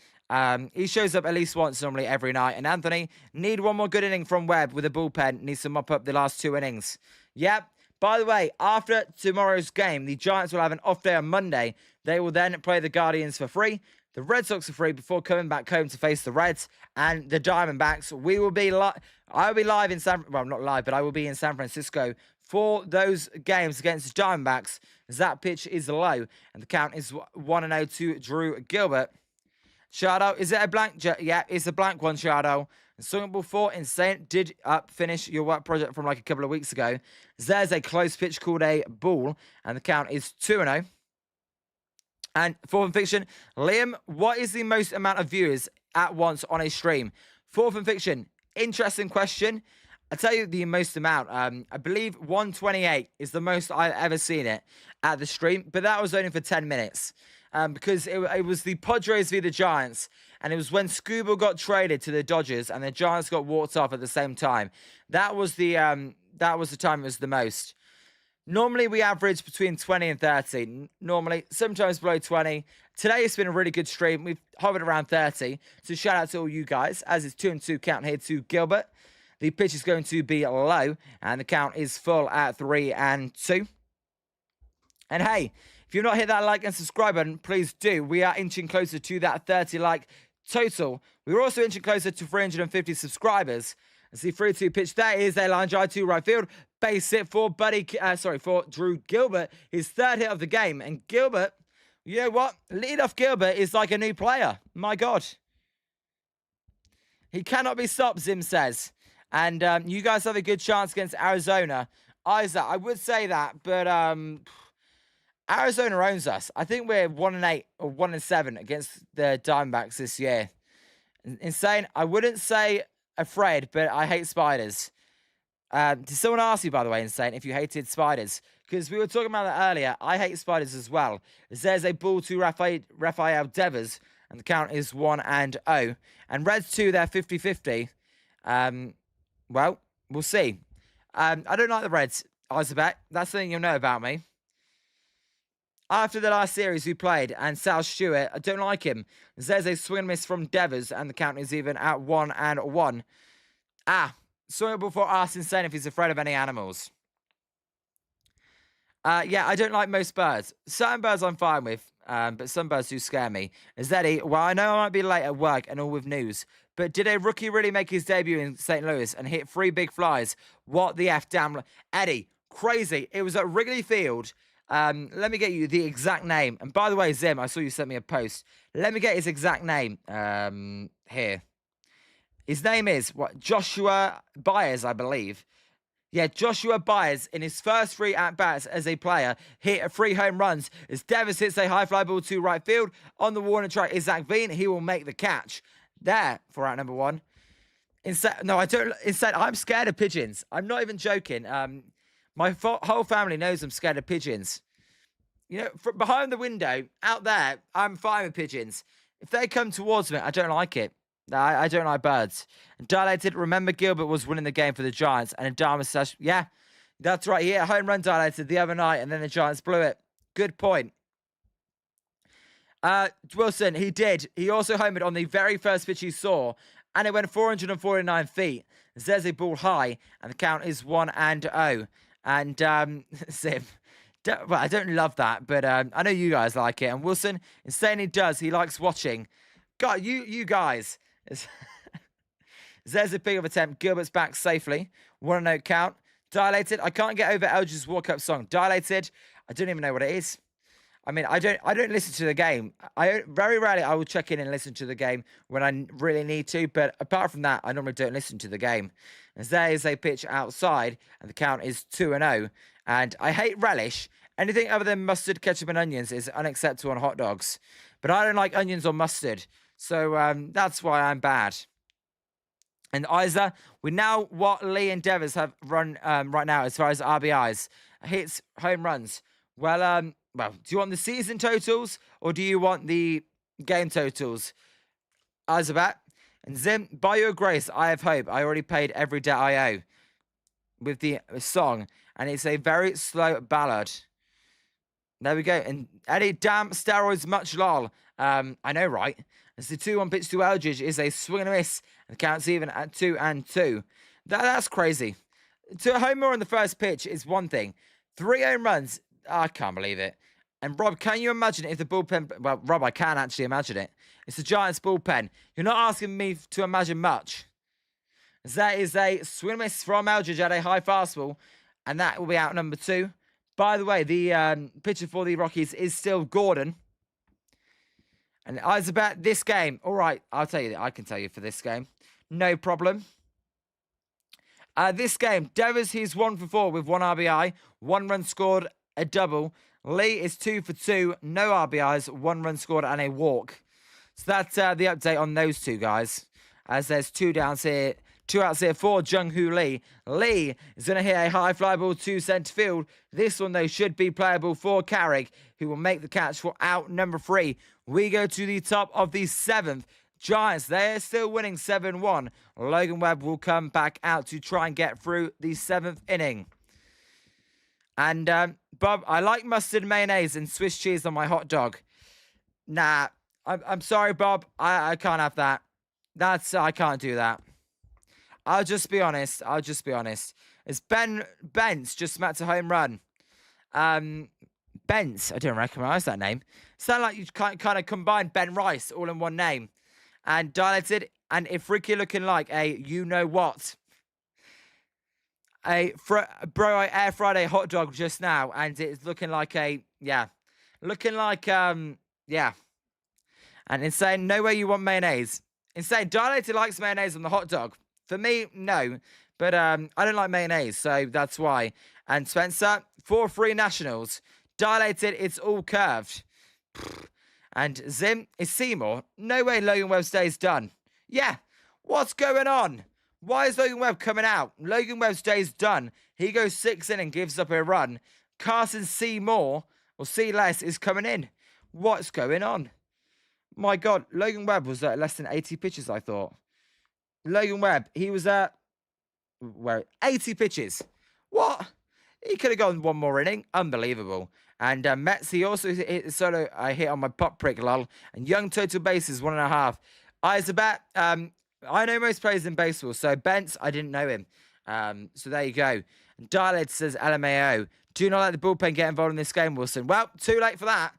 He shows up at least once normally every night. And Anthony, need one more good inning from Webb with a bullpen. Needs to mop up the last 2 innings. Yep. By the way, after tomorrow's game, the Giants will have an off day on Monday. They will then play the Guardians for free. The Red Sox are free before coming back home to face the Reds and the Diamondbacks. We will be I will be live in not live, but I will be in San Francisco for those games against the Diamondbacks, as that pitch is low and the count is 1-0 to Drew Gilbert. Shadow, is it a blank? Yeah, it's a blank one, Shadow. And swing ball 4, Insane did finish your work project from like a couple of weeks ago. There's a close pitch called a ball, and the count is 2-0. And fourth and fiction, Liam, what is the most amount of viewers at once on a stream? Fourth and fiction, interesting question. I'll tell you the most amount. I believe 128 is the most I've ever seen it at the stream, but that was only for 10 minutes. Because it was the Padres v the Giants, and it was when Scuba got traded to the Dodgers, and the Giants got walked off at the same time. That was the time it was the most. Normally, we average between 20 and 30. Normally, sometimes below 20. Today, it's been a really good stream. We've hovered around 30. So, shout out to all you guys. As it's 2-2 count here to Gilbert. The pitch is going to be low. And the count is full at 3-2. And hey, if you've not hit that like and subscribe button, please do. We are inching closer to that 30 like total. We're also inching closer to 350 subscribers. And see 3-2 pitch. That is a line drive to right field. Base hit for for Drew Gilbert. His 3rd hit of the game. And Gilbert, you know what? Leadoff Gilbert is like a new player. My God. He cannot be stopped, Zim says. And you guys have a good chance against Arizona. Isaac, I would say that, but Arizona owns us. I think we're 1-8 or 1-7 against the Diamondbacks this year. Insane. I wouldn't say afraid, but I hate spiders. Did someone ask you, by the way, Insane, if you hated spiders? Because we were talking about that earlier. I hate spiders as well. There's a ball to Rafael Devers, and the count is 1-0. And Reds 2, they're 50-50. Well, we'll see. I don't like the Reds, Isabel. That's something you'll know about me. After the last series we played, and Sal Stewart, I don't like him. There's a swing and miss from Devers, and the count is even at 1-1. Swing before asked Insane if he's afraid of any animals. Yeah, I don't like most birds. Certain birds I'm fine with, but some birds do scare me. Zeddy, well, I know I might be late at work and all with news, but did a rookie really make his debut in St. Louis and hit 3 big flies? What the F, damn. Eddie, crazy. It was at Wrigley Field. Let me get you the exact name. And by the way, Zim, I saw you sent me a post. Let me get his exact name here. His name is Joshua Byers, I believe. Yeah, Joshua Byers, in his first 3 at-bats as a player, hit 3 home runs as Devers hits a high fly ball to right field. On the warning track is Zach Veen. He will make the catch. There for out number 1. No, I don't. Instead, I'm scared of pigeons. I'm not even joking. My whole family knows I'm scared of pigeons. You know, from behind the window, out there, I'm fine with pigeons. If they come towards me, I don't like it. I don't like birds. And Dilated, remember Gilbert was winning the game for the Giants, and a Dharma says, yeah, that's right. He hit a home run, Dilated, the other night, and then the Giants blew it. Good point. Wilson, he did. He also homered on the very first pitch he saw, and it went 449 feet. There's a ball high, and the count is 1-0. And, Sim, well, I don't love that, but I know you guys like it. And Wilson, insane he does. He likes watching. God, you guys. There's a big of attempt. Gilbert's back safely. 1-0 count. Dilated. I can't get over Elg's walk-up song. Dilated. I don't even know what it is. I mean, I don't listen to the game. Very rarely I will check in and listen to the game when I really need to. But apart from that, I normally don't listen to the game. As there is a pitch outside, and the count is 2-0. And I hate relish. Anything other than mustard, ketchup, and onions is unacceptable on hot dogs. But I don't like onions or mustard. So that's why I'm bad. And Isa, we know what Lee and Devers have run right now as far as RBIs, hits, home runs. Well, do you want the season totals or do you want the game totals? Isabat and Zim, by your grace, I have hope. I already paid every debt I owe with the song, and it's a very slow ballad. There we go. And Eddie, damn steroids, much lol. I know, right? As the 2-1 pitch to Eldridge is a swing and a miss, and the count's even at 2-2. That's crazy. To a homer on the first pitch is one thing. 3 home runs, I can't believe it. And Rob, can you imagine if the bullpen... Well, Rob, I can actually imagine it. It's the Giants bullpen. You're not asking me to imagine much. As that is a swing and miss from Eldridge at a high fastball, and that will be out number 2. By the way, the pitcher for the Rockies is still Gordon. And Isabel, this game, all right, I'll tell you, I can tell you for this game. No problem. This game, Devers, he's 1 for 4 with 1 RBI, 1 run scored, a double. Lee is 2 for 2, no RBIs, 1 run scored, and a walk. So that's the update on those 2 guys. As there's 2 outs here for Jung-Hoo Lee. Lee is going to hit a high fly ball to centre field. This one, though, should be playable for Carrick, who will make the catch for out number 3. We go to the top of the 7th. Giants, they're still winning 7-1. Logan Webb will come back out to try and get through the 7th inning. And, Bob, I like mustard, mayonnaise, and Swiss cheese on my hot dog. Nah, I'm sorry, Bob. I can't have that. I can't do that. I'll just be honest. It's Bentz just smacked a home run. Bentz, I don't recognise that name. Sound like you kind of combined Ben Rice all in one name. And dilated and freaky looking like a you-know-what. Bro, I air fried a hot dog just now, and it's looking like yeah. And Insane, no way you want mayonnaise. Insane, dilated likes mayonnaise on the hot dog. For me, no. But I don't like mayonnaise, so that's why. And Spencer, 4-3 Nationals. Dilated, it's all curved. And Zim is Seymour. No way Logan Webb's day's done. Yeah, what's going on? Why is Logan Webb coming out? Logan Webb's day's done. He goes 6 in and gives up a run. Carson Seymour, or C less, is coming in. What's going on? My God, Logan Webb was at less than 80 pitches, I thought. Logan Webb, he was at 80 pitches. What? He could have gone 1 more inning. Unbelievable. And Mets, he also hit solo. I hit on my pop prick, lol. And Young total bases 1.5. Isabat, I know most players in baseball. So Bentz, I didn't know him. So there you go. And Dialed says LMAO. Do not let the bullpen get involved in this game, Wilson. Well, too late for that.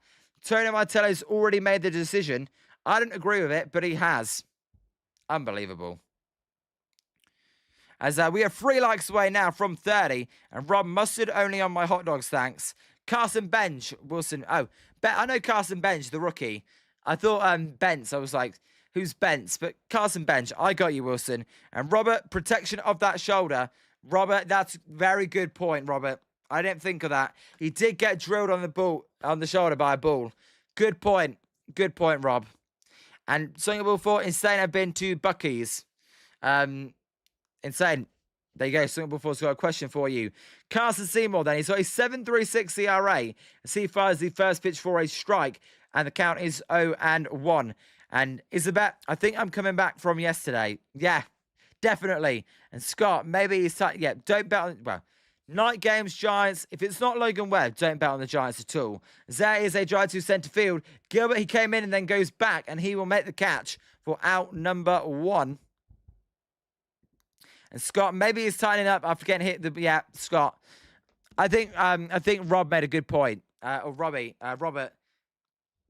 Tony Martello's already made the decision. I don't agree with it, but he has. Unbelievable. As we are 3 likes away now from 30. And Rob, mustard only on my hot dogs, thanks. Carson Bench, Wilson. Oh, I know Carson Bench, the rookie. I thought Bentz. I was like, who's Bentz? But Carson Bench, I got you, Wilson. And Robert, protection of that shoulder. Robert, that's very good point, Robert. I didn't think of that. He did get drilled on the shoulder by a ball. Good point. Good point, Rob. And something about for Insane have been to Bucky's. Insane. There you go. Something before's got a question for you. Carson Seymour, then. He's got a 7.36 ERA. As he fires the first pitch for a strike. And the count is 0-1. And Isabel, I think I'm coming back from yesterday. Yeah, definitely. And Scott, maybe he's... Yeah, don't bet on... Well, night games, Giants. If it's not Logan Webb, don't bet on the Giants at all. There is a drive to centre field. Gilbert, he came in and then goes back. And he will make the catch for out number 1. And Scott, maybe he's tightening up after getting hit. Yeah, Scott. I think Rob made a good point. Or Robert.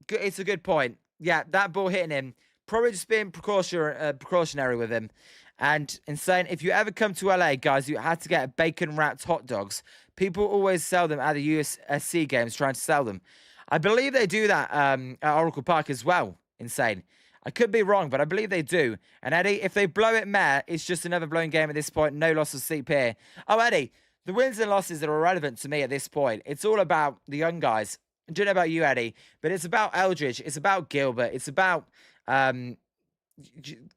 It's a good point. Yeah, that ball hitting him. Probably just being precautionary with him. And Insane, if you ever come to LA, guys, you had to get bacon-wrapped hot dogs. People always sell them at the USC games, trying to sell them. I believe they do that at Oracle Park as well. Insane. I could be wrong, but I believe they do. And Eddie, if they blow it, Mayor, it's just another blown game at this point. No loss of sleep here. Oh, Eddie, the wins and losses are irrelevant to me at this point. It's all about the young guys. I don't know about you, Eddie, but it's about Eldridge. It's about Gilbert. It's about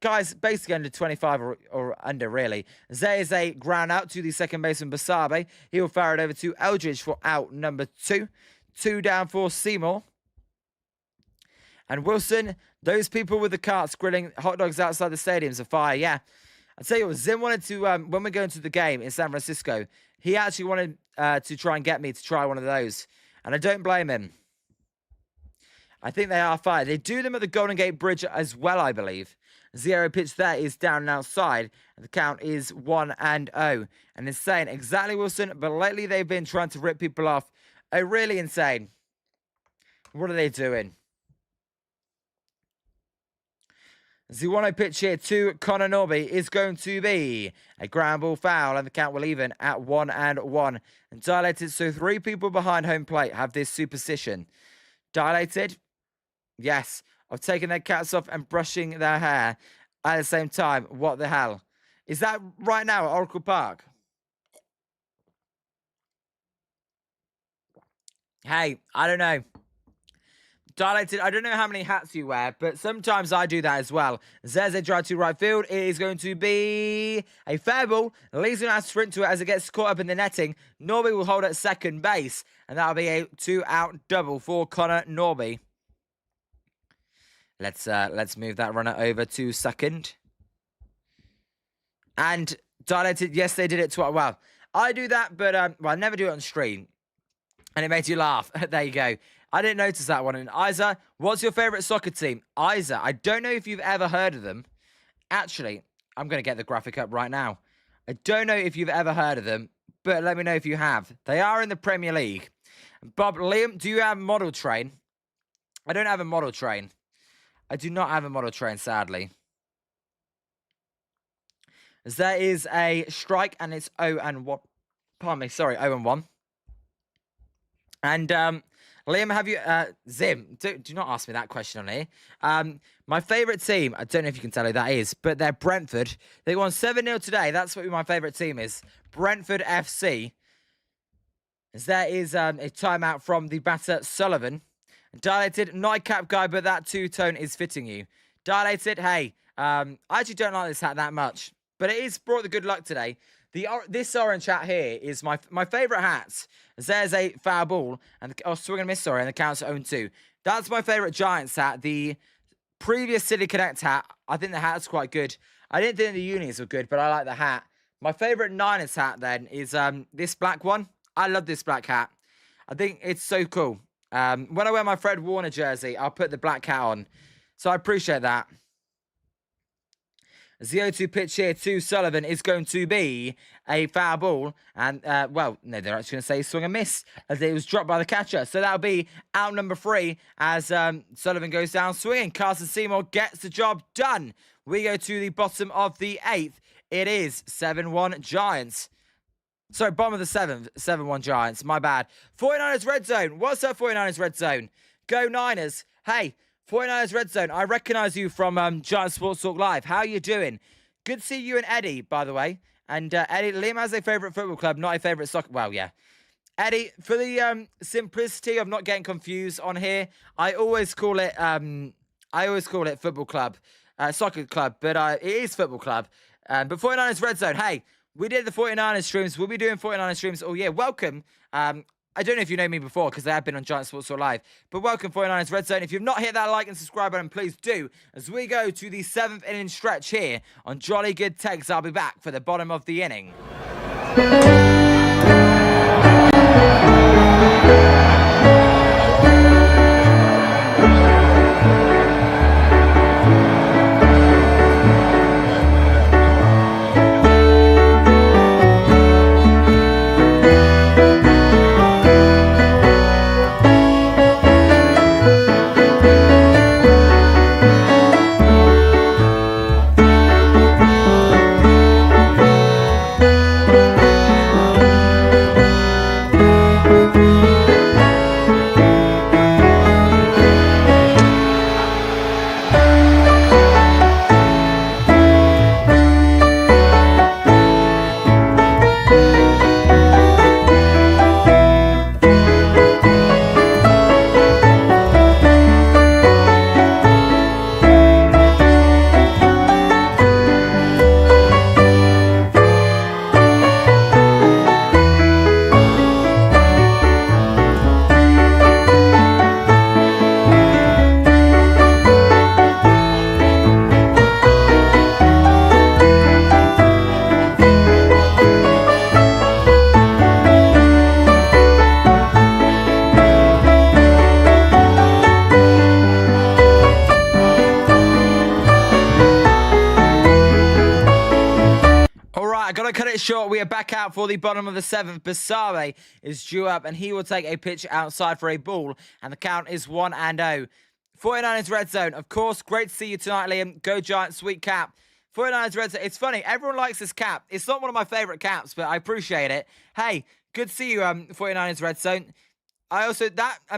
guys basically under 25 or under, really. There is a ground out to the second baseman, Basabe. He will fire it over to Eldridge for out number 2. 2 down for Seymour. And Wilson, those people with the carts grilling hot dogs outside the stadiums are fire, yeah. I'll tell you what, Zim wanted to, when we're going to the game in San Francisco, he actually wanted to try and get me to try one of those. And I don't blame him. I think they are fire. They do them at the Golden Gate Bridge as well, I believe. 0 pitch there is down and outside. And the count is 1-0. And insane. Exactly, Wilson. But lately they've been trying to rip people off. Oh, really insane. What are they doing? The 1-0 pitch here to Connor Norby is going to be a ground ball foul, and the count will even at 1-1. And dilated, so 3 people behind home plate have this superstition. Dilated, yes, of taking their caps off and brushing their hair at the same time. What the hell? Is that right now at Oracle Park? Hey, I don't know. Dilated, I don't know how many hats you wear, but sometimes I do that as well. Zeze drive to right field. It is going to be a fair ball. Lee's going to have to sprint to it as it gets caught up in the netting. Norby will hold at second base, and that'll be a 2-out double for Connor Norby. Let's move that runner over to second. And dilated, yes, they did it twice. Well, I do that, but I never do it on stream. And it made you laugh. There you go. I didn't notice that one. And Isa, what's your favorite soccer team? Isa, I don't know if you've ever heard of them. Actually, I'm going to get the graphic up right now. I don't know if you've ever heard of them, but let me know if you have. They are in the Premier League. Bob, Liam, do you have a model train? I don't have a model train. I do not have a model train, sadly. As there is a strike, and it's 0-1. Pardon me, sorry, 0-1. And, Liam, have you, Zim, do not ask me that question on here. My favourite team, I don't know if you can tell who that is, but they're Brentford. They won 7-0 today. That's what my favourite team is. Brentford FC. As there is a timeout from the batter, Sullivan. Dilated, not a cap guy, but that two-tone is fitting you. Dilated, hey, I actually don't like this hat that much, but it is brought the good luck today. This orange hat here is my favourite hats. There's a foul ball, and swing and miss, sorry, and the count's 0-2. That's my favourite Giants hat. The previous City Connect hat, I think the hat's quite good. I didn't think the unis were good, but I like the hat. My favourite Niners hat, then, is this black one. I love this black hat. I think it's so cool. When I wear my Fred Warner jersey, I'll put the black hat on. So I appreciate that. The 0-2 pitch here to Sullivan is going to be a foul ball. And, well, no, they're actually going to say swing and miss as it was dropped by the catcher. So that'll be out number 3 as Sullivan goes down swinging. Carson Seymour gets the job done. We go to the bottom of the 8th. It is 7-1 Giants. Sorry, bottom of the 7th, 7-1 Giants. My bad. 49ers Red Zone. What's up, 49ers Red Zone? Go Niners. Hey, 49ers Red Zone, I recognise you from Giant Sports Talk Live. How are you doing? Good to see you and Eddie, by the way. And Eddie, Liam has a favourite football club, not a favourite soccer. Well, yeah. Eddie, for the simplicity of not getting confused on here, I always call it football club, soccer club, but it is football club. But 49ers Red Zone, hey, we did the 49ers streams. We'll be doing 49ers streams all year. Welcome. I don't know if you know me before because I have been on Giant Sports Talk Live. But welcome, 49ers Red Zone. If you've not hit that like and subscribe button, please do. As we go to the 7th inning stretch here on Jolly Good Takes, I'll be back for the bottom of the inning. it short. We are back out for the bottom of the 7th. Basabe is due up, and he will take a pitch outside for a ball, and the count is 1-0. 49ers red zone. Of course, great to see you tonight, Liam. Go Giants, sweet cap. 49ers red zone. It's funny, everyone likes this cap. It's not one of my favourite caps, but I appreciate it. Hey, good to see you, 49ers red zone. I also,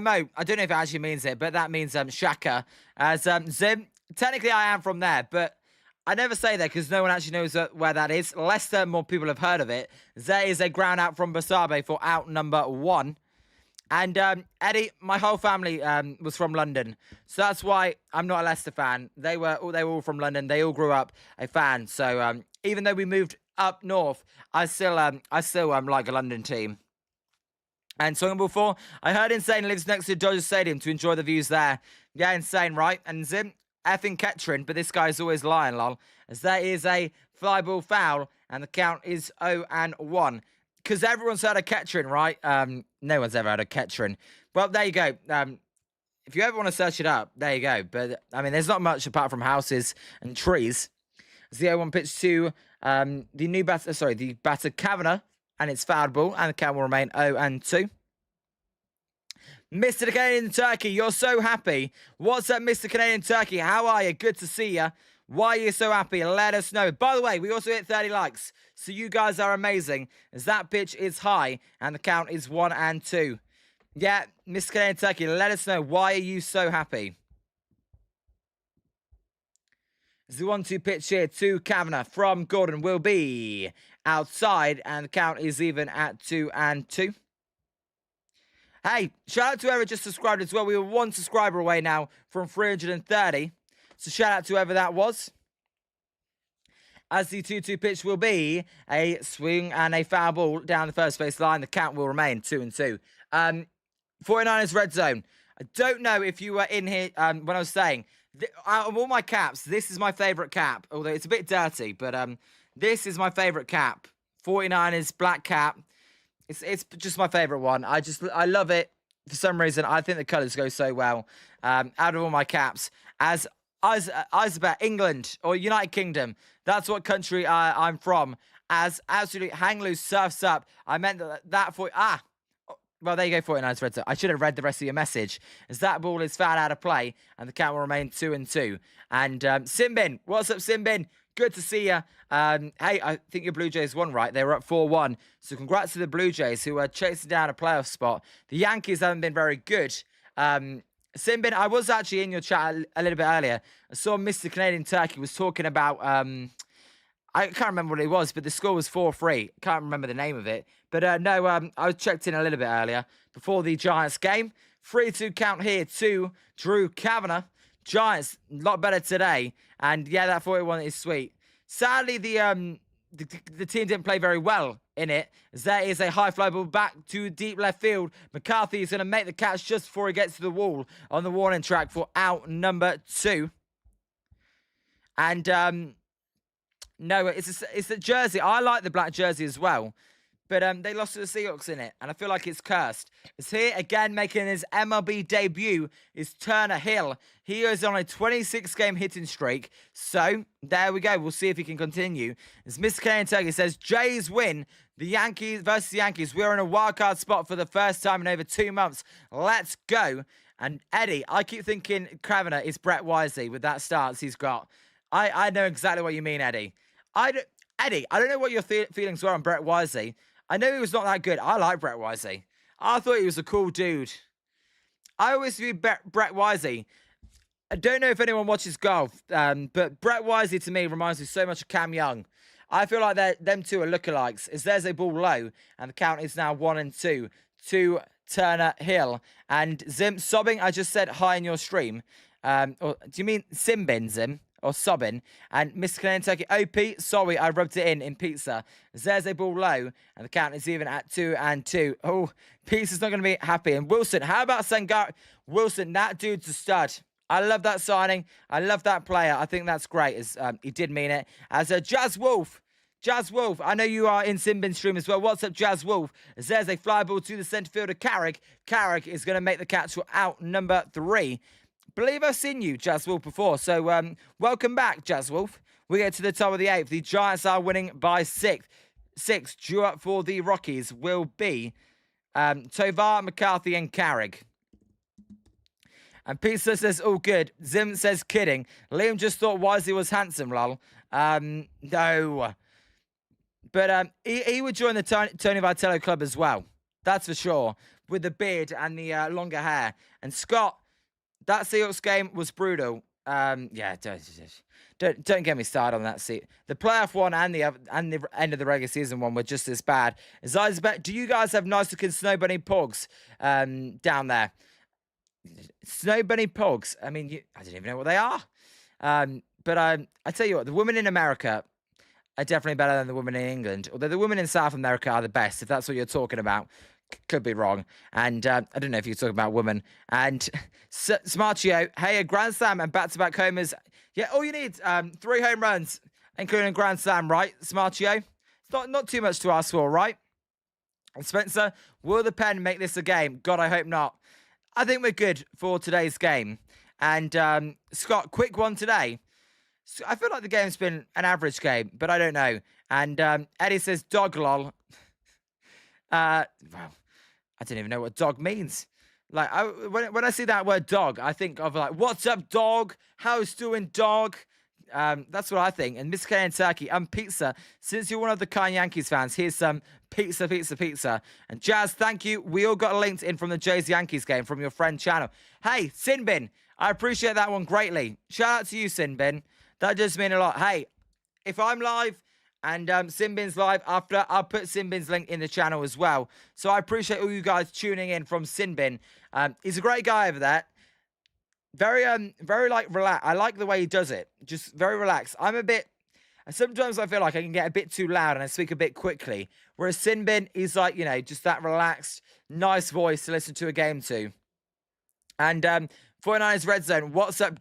Mo, I don't know if it actually means it, but that means Shaka. As Zim, technically I am from there, but I never say that because no one actually knows where that is. Leicester, more people have heard of it. There is a ground out from Basabe for out number 1. And Eddie, my whole family was from London, so that's why I'm not a Leicester fan. They were all from London. They all grew up a fan. So even though we moved up north, I still like a London team. And song number 4, I heard Insane lives next to Dodger Stadium to enjoy the views there. Yeah, Insane, right? And Zim, effing Kettering, but this guy's always lying, lol. As there is a fly ball foul, and the count is 0-1. Because everyone's heard of Kettering, right? No one's ever heard of Kettering. Well, there you go. If you ever want to search it up, there you go. But, I mean, there's not much apart from houses and trees. As the 0-1 pitch to the batter Kavanagh, and it's fouled ball, and the count will remain 0-2. Mr. Canadian Turkey, you're so happy. What's up, Mr. Canadian Turkey? How are you? Good to see you. Why are you so happy? Let us know. By the way, we also hit 30 likes, so you guys are amazing, as that pitch is high, and the count is 1-2. Yeah, Mr. Canadian Turkey, let us know. Why are you so happy? As the 1-2 pitch here to Kavanagh from Gordon will be outside, and the count is even at 2-2. Hey, shout out to whoever just subscribed as well. We were 1 subscriber away now from 330. So shout out to whoever that was. As the 2-2 pitch will be a swing and a foul ball down the first base line. The count will remain 2-2. 49ers red zone. I don't know if you were in here when I was saying, out of all my caps, this is my favourite cap. Although it's a bit dirty, but this is my favourite cap. 49ers black cap. It's just my favourite one. I love it for some reason. I think the colours go so well. Out of all my caps, as Isabel, England or United Kingdom, that's what country I'm from. As absolutely hang loose, surfs up. I meant that for well, there you go, 49ers red zone. I should have read the rest of your message, as that ball is fouled out of play, and the count will remain 2-2. And Simbin, what's up, Simbin? Good to see you. Hey, I think your Blue Jays won, right? They were up 4-1. So congrats to the Blue Jays, who are chasing down a playoff spot. The Yankees haven't been very good. Simbin, I was actually in your chat a little bit earlier. I saw Mr. Canadian Turkey was talking about, I can't remember what it was, but the score was 4-3. Can't remember the name of it. But no, I was checked in a little bit earlier before the Giants game. 3-2 count here to Drew Kavanagh. Giants, a lot better today. And yeah, that 41 is sweet. Sadly, the team didn't play very well in it, as there is a high fly ball back to deep left field. McCarthy is going to make the catch just before he gets to the wall on the warning track for out number 2. And no, it's a jersey. I like the black jersey as well, but they lost to the Seahawks in it, and I feel like it's cursed. It's here again, making his MLB debut, is Turner Hill. He is on a 26-game hitting streak, so there we go. We'll see if he can continue. As Mr. Canadian Turkey says, Jays win. The Yankees versus the Yankees. We're in a wildcard spot for the first time in over 2 months. Let's go. And Eddie, I keep thinking Kavanagh is Brett Wisely with that stance he's got. I know exactly what you mean, Eddie. Eddie, I don't know what your feelings were on Brett Wisely. I know he was not that good. I like Brett Wisely. I thought he was a cool dude. I always view Brett Wisely. I don't know if anyone watches golf, but Brett Wisely to me reminds me so much of Cam Young. I feel like them two are lookalikes. As there's a ball low, and the count is now 1-2 to Turner Hill. And Zim, sobbing, I just said hi in your stream. Or do you mean Simbin, Zim? Or sobbing. And Mr. Canadian Turkey, OP, sorry, I rubbed it in pizza. There's a ball low, and the count is even at 2-2. Oh, Pizza's not going to be happy. And Wilson, how about Sengar? Wilson, that dude's a stud. I love that signing. I love that player. I think that's great, as he did mean it. As a Jazz Wolf, I know you are in Simbin's stream as well. What's up, Jazz Wolf? As there's a fly ball to the centre fielder, Carrick. Carrick is going to make the catch for out number 3. Believe I've seen you, Jazz Wolf, before. So, welcome back, Jazz Wolf. We get to the top of the 8th. The Giants are winning by 6. 6 due up for the Rockies will be Tovar, McCarthy, and Carrick. And Pizza says, all good. Zim says, kidding. Liam just thought Wisely was handsome, lol. No. But he would join the Tony Vitello club as well. That's for sure. With the beard and the longer hair. And Scott, that Seahawks game was brutal. Yeah, don't get me started on that. The playoff one and the end of the regular season one were just as bad. As I bet, do you guys have nice looking snow bunny pogs down there? Snow bunny pogs. I mean, I don't even know what they are. But I tell you what, the women in America are definitely better than the women in England. Although the women in South America are the best, if that's what you're talking about. Could be wrong. And I don't know if you're talking about women. And Smartio, hey, a grand slam and back-to-back homers. Yeah, all you need, 3 home runs, including a grand slam, right, Smartio? It's not too much to ask for, right? And Spencer, will the Pen make this a game? God, I hope not. I think we're good for today's game. And Scott, quick one today. So I feel like the game's been an average game, but I don't know. And Eddie says, dog lol. Well, I don't even know what dog means. Like, when I see that word dog, I think of like, what's up, dog? How's doing, dog? That's what I think. And Miss K and Turkey and Pizza, since you're one of the kind Yankees fans, here's some pizza. And Jazz, thank you. We all got linked in from the Jays Yankees game from your friend channel. Hey, Sinbin, I appreciate that one greatly. Shout out to you, Sinbin. That does mean a lot. Hey, if I'm live and Sinbin's live after, I'll put Sinbin's link in the channel as well. So I appreciate all you guys tuning in from Sinbin. He's a great guy over there. Very like relaxed. I like the way he does it. Just very relaxed. Sometimes I feel like I can get a bit too loud and I speak a bit quickly. Whereas Sinbin is like, you know, just that relaxed, nice voice to listen to a game to. And 49ers Red Zone, what's up?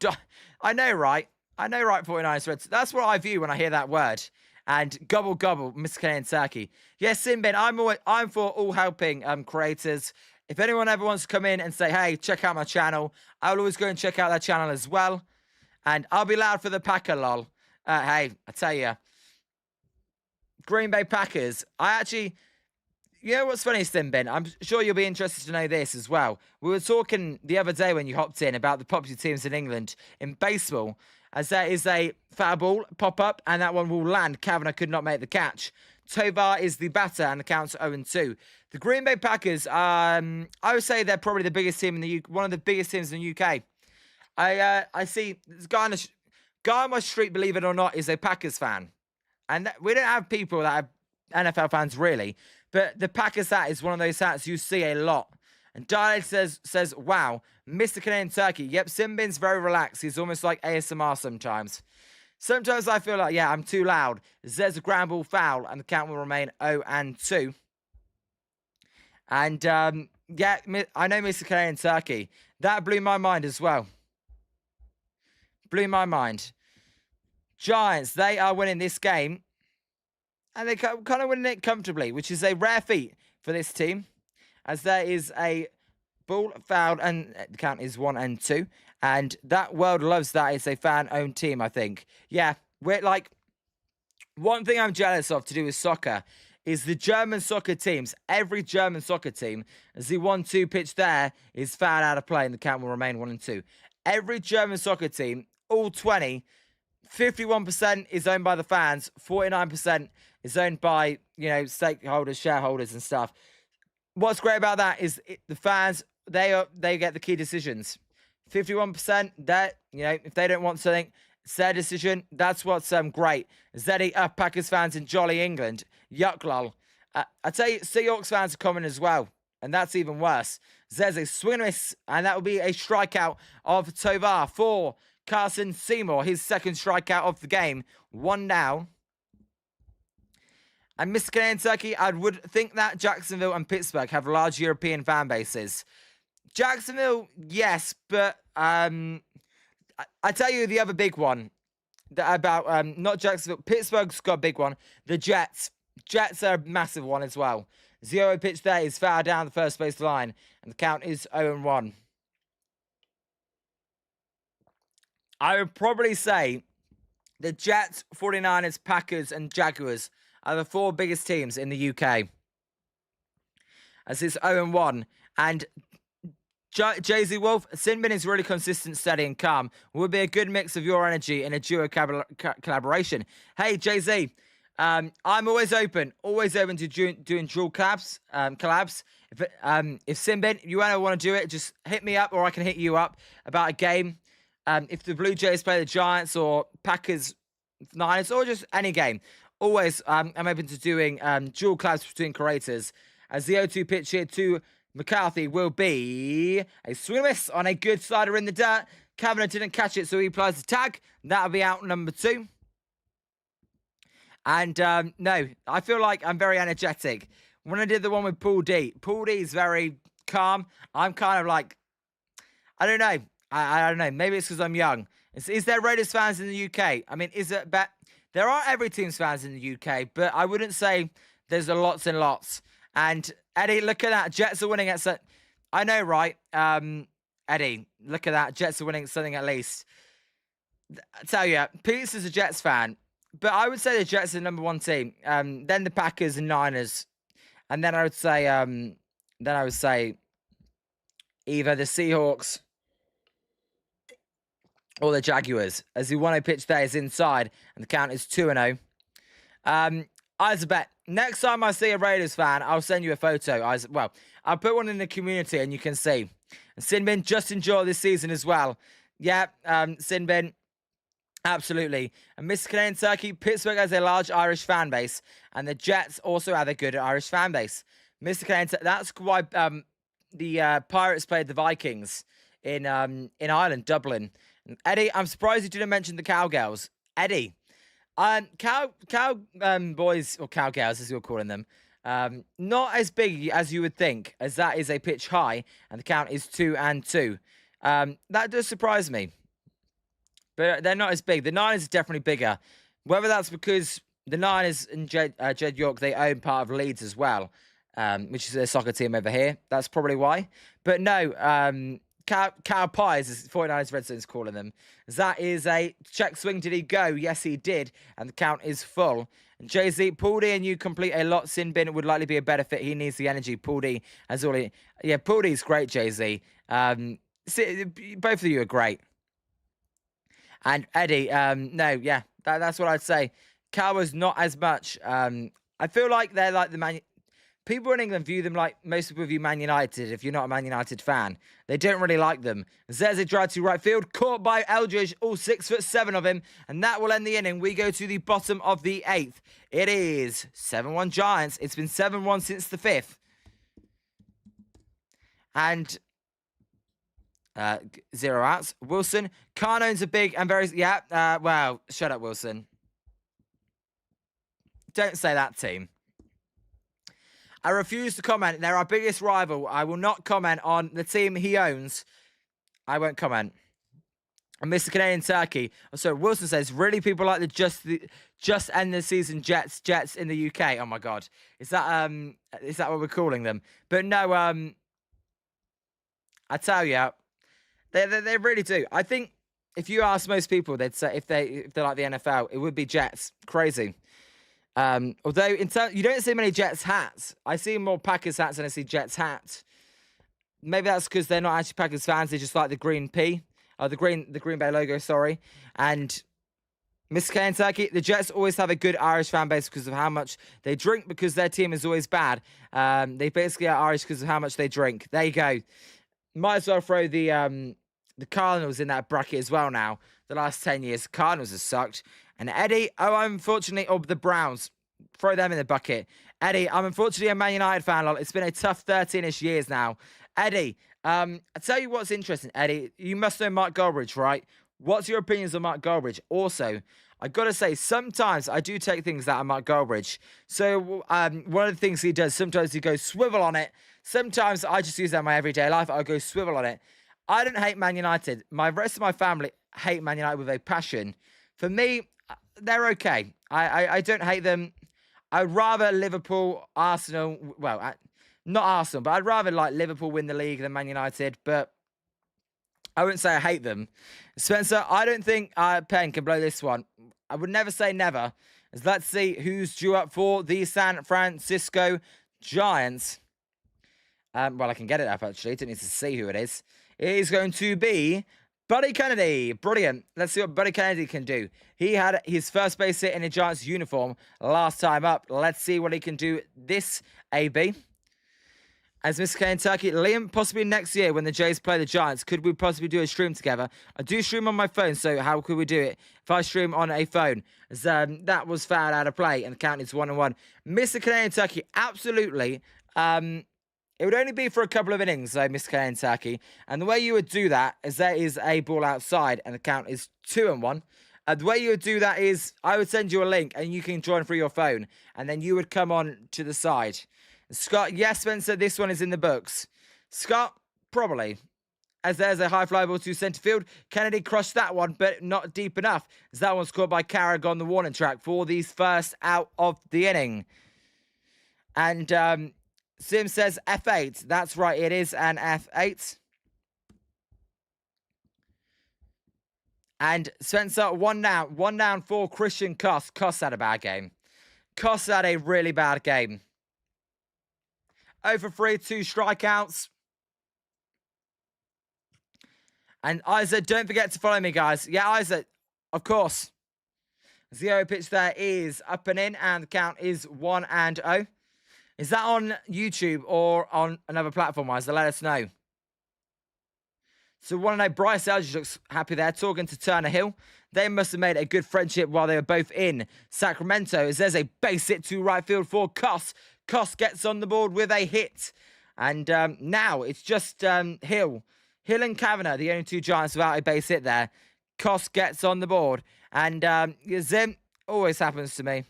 I know, right? 49ers Red Zone. That's what I view when I hear that word. And gobble gobble, Mr. Canadian Turkey. Yes, Sinbin, I'm for all helping creators. If anyone ever wants to come in and say, hey, check out my channel, I'll always go and check out that channel as well. And I'll be loud for the Packer, lol. Hey, I tell you, Green Bay Packers. You know what's funny, Sinbin? I'm sure you'll be interested to know this as well. We were talking the other day when you hopped in about the popular teams in England in baseball, as there is a foul ball pop-up, and that one will land. Kavanagh could not make the catch. Tovar is the batter, and the count's 0-2. The Green Bay Packers, I would say they're probably the biggest team in the UK, one of the biggest teams in the UK. I see this guy on my street, believe it or not, is a Packers fan. And we don't have people that are NFL fans, really. But the Packers hat is one of those hats you see a lot. And Dialed says, wow, Mr. Canadian Turkey. Yep, Sinbin's very relaxed. He's almost like ASMR sometimes. Sometimes I feel like, yeah, I'm too loud. There's a ground ball foul, and the count will remain 0-2. And, yeah, I know Mr. Canadian Turkey. That blew my mind as well. Blew my mind. Giants, they are winning this game. And they kind of winning it comfortably, which is a rare feat for this team. As there is a ball fouled, and the count is 1-2. And that world loves that. It's a fan-owned team, I think. Yeah, we're like, one thing I'm jealous of to do with soccer is the German soccer teams. Every German soccer team, as the 1-2 pitch there is fouled out of play, and the count will remain 1-2. Every German soccer team, all 20, 51% is owned by the fans, 49% is owned by, you know, stakeholders, shareholders and stuff. What's great about that is the fans, they get the key decisions. 51%, that, you know, if they don't want something, it's their decision. That's what's great. Zeddy, Packers fans in jolly England. Yuck, lol. I tell you, Seahawks fans are common as well, and that's even worse. There's a swing and miss, and that will be a strikeout of Tovar for Carson Seymour, his second strikeout of the game. 1 down. And Mr. Canadian Turkey, I would think that Jacksonville and Pittsburgh have large European fan bases. Jacksonville, yes, but I tell you the other big one about not Jacksonville. Pittsburgh's got a big one. The Jets. Jets are a massive one as well. 0 pitch there is foul down the first base line, and the count is 0-1. I would probably say the Jets, 49ers, Packers, and Jaguars are the 4 biggest teams in the UK. As it's 0-1. And Jay-Z Wolf, Sinbin is really consistent, steady, and calm. Would be a good mix of your energy in a duo collaboration. Hey, Jay-Z, I'm always open to doing dual collabs. If Sinbin, you ever want to do it, just hit me up, or I can hit you up about a game. If the Blue Jays play the Giants or Packers, Niners, or just any game, always I'm open to doing dual collabs between creators. As the 0-2 pitch here to McCarthy will be a swing and miss on a good slider in the dirt. Kavanagh didn't catch it, so he applies the tag. That'll be out number 2. And no, I feel like I'm very energetic. When I did the one with Paul D is very calm. I'm kind of like, I don't know. I don't know. Maybe it's because I'm young. Is there Raiders fans in the UK? I mean, there are every team's fans in the UK, but I wouldn't say there's a lots and lots. And Eddie, look at that. Jets are winning at I know, right? Eddie, look at that. Jets are winning something at least. I tell you, Pete's is a Jets fan, but I would say the Jets are the number 1 team. Then the Packers and Niners, and then I would say, either the Seahawks or the Jaguars. As the 1-0 pitch there is inside, and the count is 2-0. As a bet, next time I see a Raiders fan, I'll send you a photo. I'll put one in the community and you can see. And Sinbin, just enjoy this season as well. Yeah, Sinbin, absolutely. And Mr. Canadian Turkey, Pittsburgh has a large Irish fan base, and the Jets also have a good Irish fan base. Mr. Canadian, that's why the Pirates played the Vikings in Ireland, Dublin. And Eddie, I'm surprised you didn't mention the Cowgirls. Eddie. Boys, or cowgirls as you're calling them, not as big as you would think, as that is a pitch high, and the count is 2-2. That does surprise me, but they're not as big. The Niners are definitely bigger. Whether that's because the Niners and Jed York, they own part of Leeds as well, which is their soccer team over here. That's probably why. But no, Cow Pies, as 49ers Red Stones calling them. That is a check swing. Did he go? Yes, he did. And the count is full. And Jay-Z, Paul D and you complete a lot. Sinbin would likely be a better fit. He needs the energy. Paul D has all he... Yeah, Paul D's great, Jay-Z. Both of you are great. And Eddie, no, yeah, that's what I'd say. Cowboys, not as much. I feel like they're like the people in England view them like most people view Man United. If you're not a Man United fan, they don't really like them. Zeze drive to right field, caught by Eldridge, all 6'7" of him, and that will end the inning. We go to the bottom of the 8th. It is 7-1 Giants. It's been 7-1 since the 5th, and 0 outs. Wilson, Carnone's a big and very wow. Shut up, Wilson. Don't say that, team. I refuse to comment. They're our biggest rival. I will not comment on the team he owns. I won't comment. And Mr. Canadian Turkey. So Wilson says, really, people like the just end the season Jets in the UK. Oh my God, is that what we're calling them? But no, I tell you, they really do. I think if you ask most people, they'd say if they like the NFL, it would be Jets. Crazy. Although you don't see many Jets hats. I see more Packers hats than I see Jets hats. Maybe that's because they're not actually Packers fans. They just like the green P, the Green Bay logo. Sorry. And Mr. Kentucky, the Jets always have a good Irish fan base because of how much they drink. Because their team is always bad. They basically are Irish because of how much they drink. There you go. Might as well throw the Cardinals in that bracket as well now. The last 10 years, Cardinals have sucked. And Eddie, the Browns. Throw them in the bucket. Eddie, I'm unfortunately a Man United fan. It's been a tough 13-ish years now. Eddie, I'll tell you what's interesting, Eddie. You must know Mark Goldbridge, right? What's your opinions on Mark Goldbridge? Also, I got to say, sometimes I do take things out of Mark Goldbridge. So one of the things he does, sometimes he goes swivel on it. Sometimes I just use that in my everyday life. I'll go swivel on it. I don't hate Man United. My rest of my family hate Man United with a passion. For me, they're okay. I don't hate them. I'd rather Liverpool, Arsenal, well, not Arsenal, but I'd rather like Liverpool win the league than Man United, but I wouldn't say I hate them. Spencer, I don't think Penn can blow this one. I would never say never. Let's see who's due up for the San Francisco Giants. Well, I can get it up, actually. Didn't need to see who it is. It is going to be Buddy Kennedy. Brilliant. Let's see what Buddy Kennedy can do. He had his first base hit in a Giants uniform last time up. Let's see what he can do this AB. As Mr. Kentucky, Liam, possibly next year when the Jays play the Giants, could we possibly do a stream together? I do stream on my phone, so how could we do it if I stream on a phone? As, that was fouled out of play, and the count is 1-1. Mr. Kentucky, absolutely. It would only be for a couple of innings, though, Mr. Kentucky. And the way you would do that is there is a ball outside, and the count is 2-1. The way you would do that is I would send you a link, and you can join through your phone, and then you would come on to the side. Scott, yes, Spencer, this one is in the books. Scott, probably. As there's a high fly ball to centre field. Kennedy crushed that one, but not deep enough. As that one's caught by Carrick on the warning track for the first out of the inning. And Sim says F8. That's right, it is an F8. And Spencer, one down for Christian Koss. Koss had a bad game. Koss had a really bad game. 0 for 3, 2 strikeouts. And Isaac, don't forget to follow me, guys. Yeah, Isaac, of course. Zero pitch there is up and in, and the count is 1-0. Is that on YouTube or on another platform, Isaac? Let us know. So 1-0, Bryce Elgin looks happy there, talking to Turner Hill. They must have made a good friendship while they were both in Sacramento, as there's a base hit to right field for Koss. Koss gets on the board with a hit. And now it's just Hill. Hill and Kavanagh, the only two Giants without a base hit there. Koss gets on the board. And Zim, always happens to me.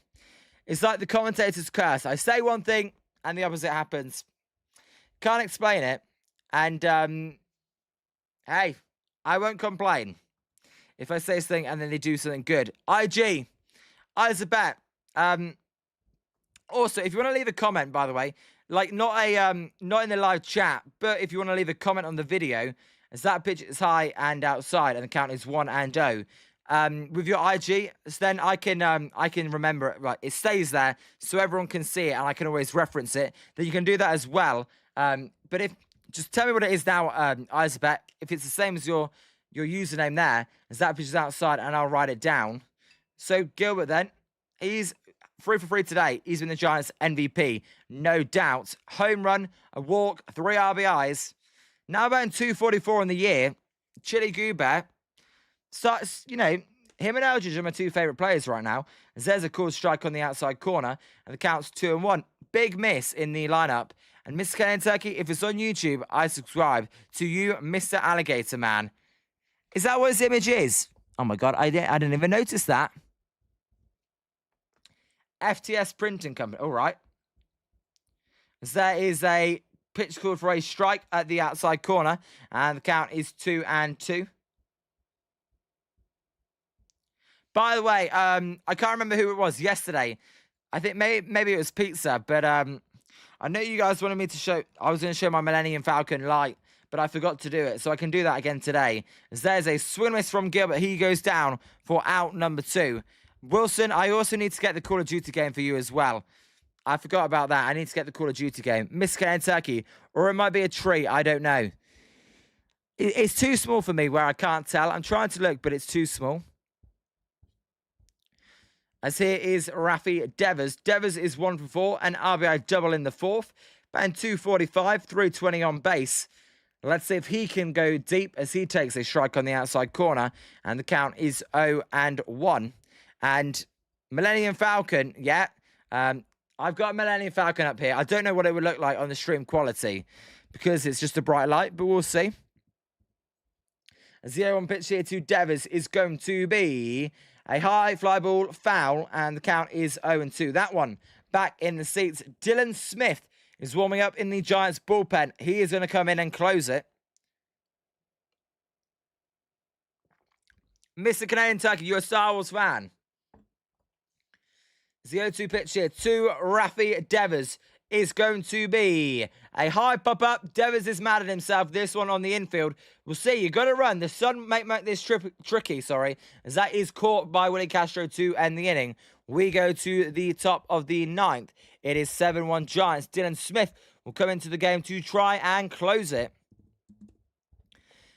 It's like the commentator's curse. I say one thing and the opposite happens. Can't explain it. And hey, I won't complain if I say something and then they do something good. IG, Isabet. Also, if you want to leave a comment, by the way, like not in the live chat, but if you want to leave a comment on the video, as that pitch is high and outside, and the count is 1-0. With your IG, so then I can remember it. Right, it stays there, so everyone can see it, and I can always reference it. Then you can do that as well. But if just tell me what it is now, Isabet. If it's the same as your username there, as that pitch is outside, and I'll write it down. So Gilbert, then he's 3 for 3 today. He's been the Giants' MVP, no doubt. Home run, a walk, 3 RBIs. Now about 244 in the year. Chili Goober starts, you know, him and Eldridge are my two favourite players right now. As there's a cool strike on the outside corner, and the count's 2-1. Big miss in the lineup. And Mr. Kentucky, if it's on YouTube, I subscribe to you, Mr. Alligator Man. Is that what his image is? Oh my God, I didn't even notice that. FTS Printing Company. All right. So there is a pitch called for a strike at the outside corner. And the count is 2-2. By the way, I can't remember who it was yesterday. I think maybe it was Pizza. But I know you guys wanted me to show... I was going to show my Millennium Falcon light. But I forgot to do it. So I can do that again today. As there's a swing miss from Gilbert. He goes down for out number 2. Wilson, I also need to get the Call of Duty game for you as well. I forgot about that. I need to get the Call of Duty game. Miss Kentucky. Or it might be a tree. I don't know. It's too small for me where I can't tell. I'm trying to look, but it's too small. As here is Rafi Devers. Devers is 1 for 4. An RBI double in the 4th. And 245. 320 on base. Let's see if he can go deep as he takes a strike on the outside corner. And the count is 0-1. And Millennium Falcon, yeah. I've got Millennium Falcon up here. I don't know what it would look like on the stream quality because it's just a bright light, but we'll see. A 0-1 pitch here to Devers is going to be a high fly ball foul, and the count is 0-2. That one back in the seats. Dylan Smith is warming up in the Giants bullpen. He is going to come in and close it. Mr. Canadian Tucker, you're a Star Wars fan. 0-2 pitch here to Rafi Devers is going to be a high pop-up. Devers is mad at himself. This one on the infield. We'll see. You got to run. The sun might make this tricky, as that is caught by Willie Castro to end the inning. we go to the top of the 9th. It is 7-1 Giants. Dylan Smith will come into the game to try and close it.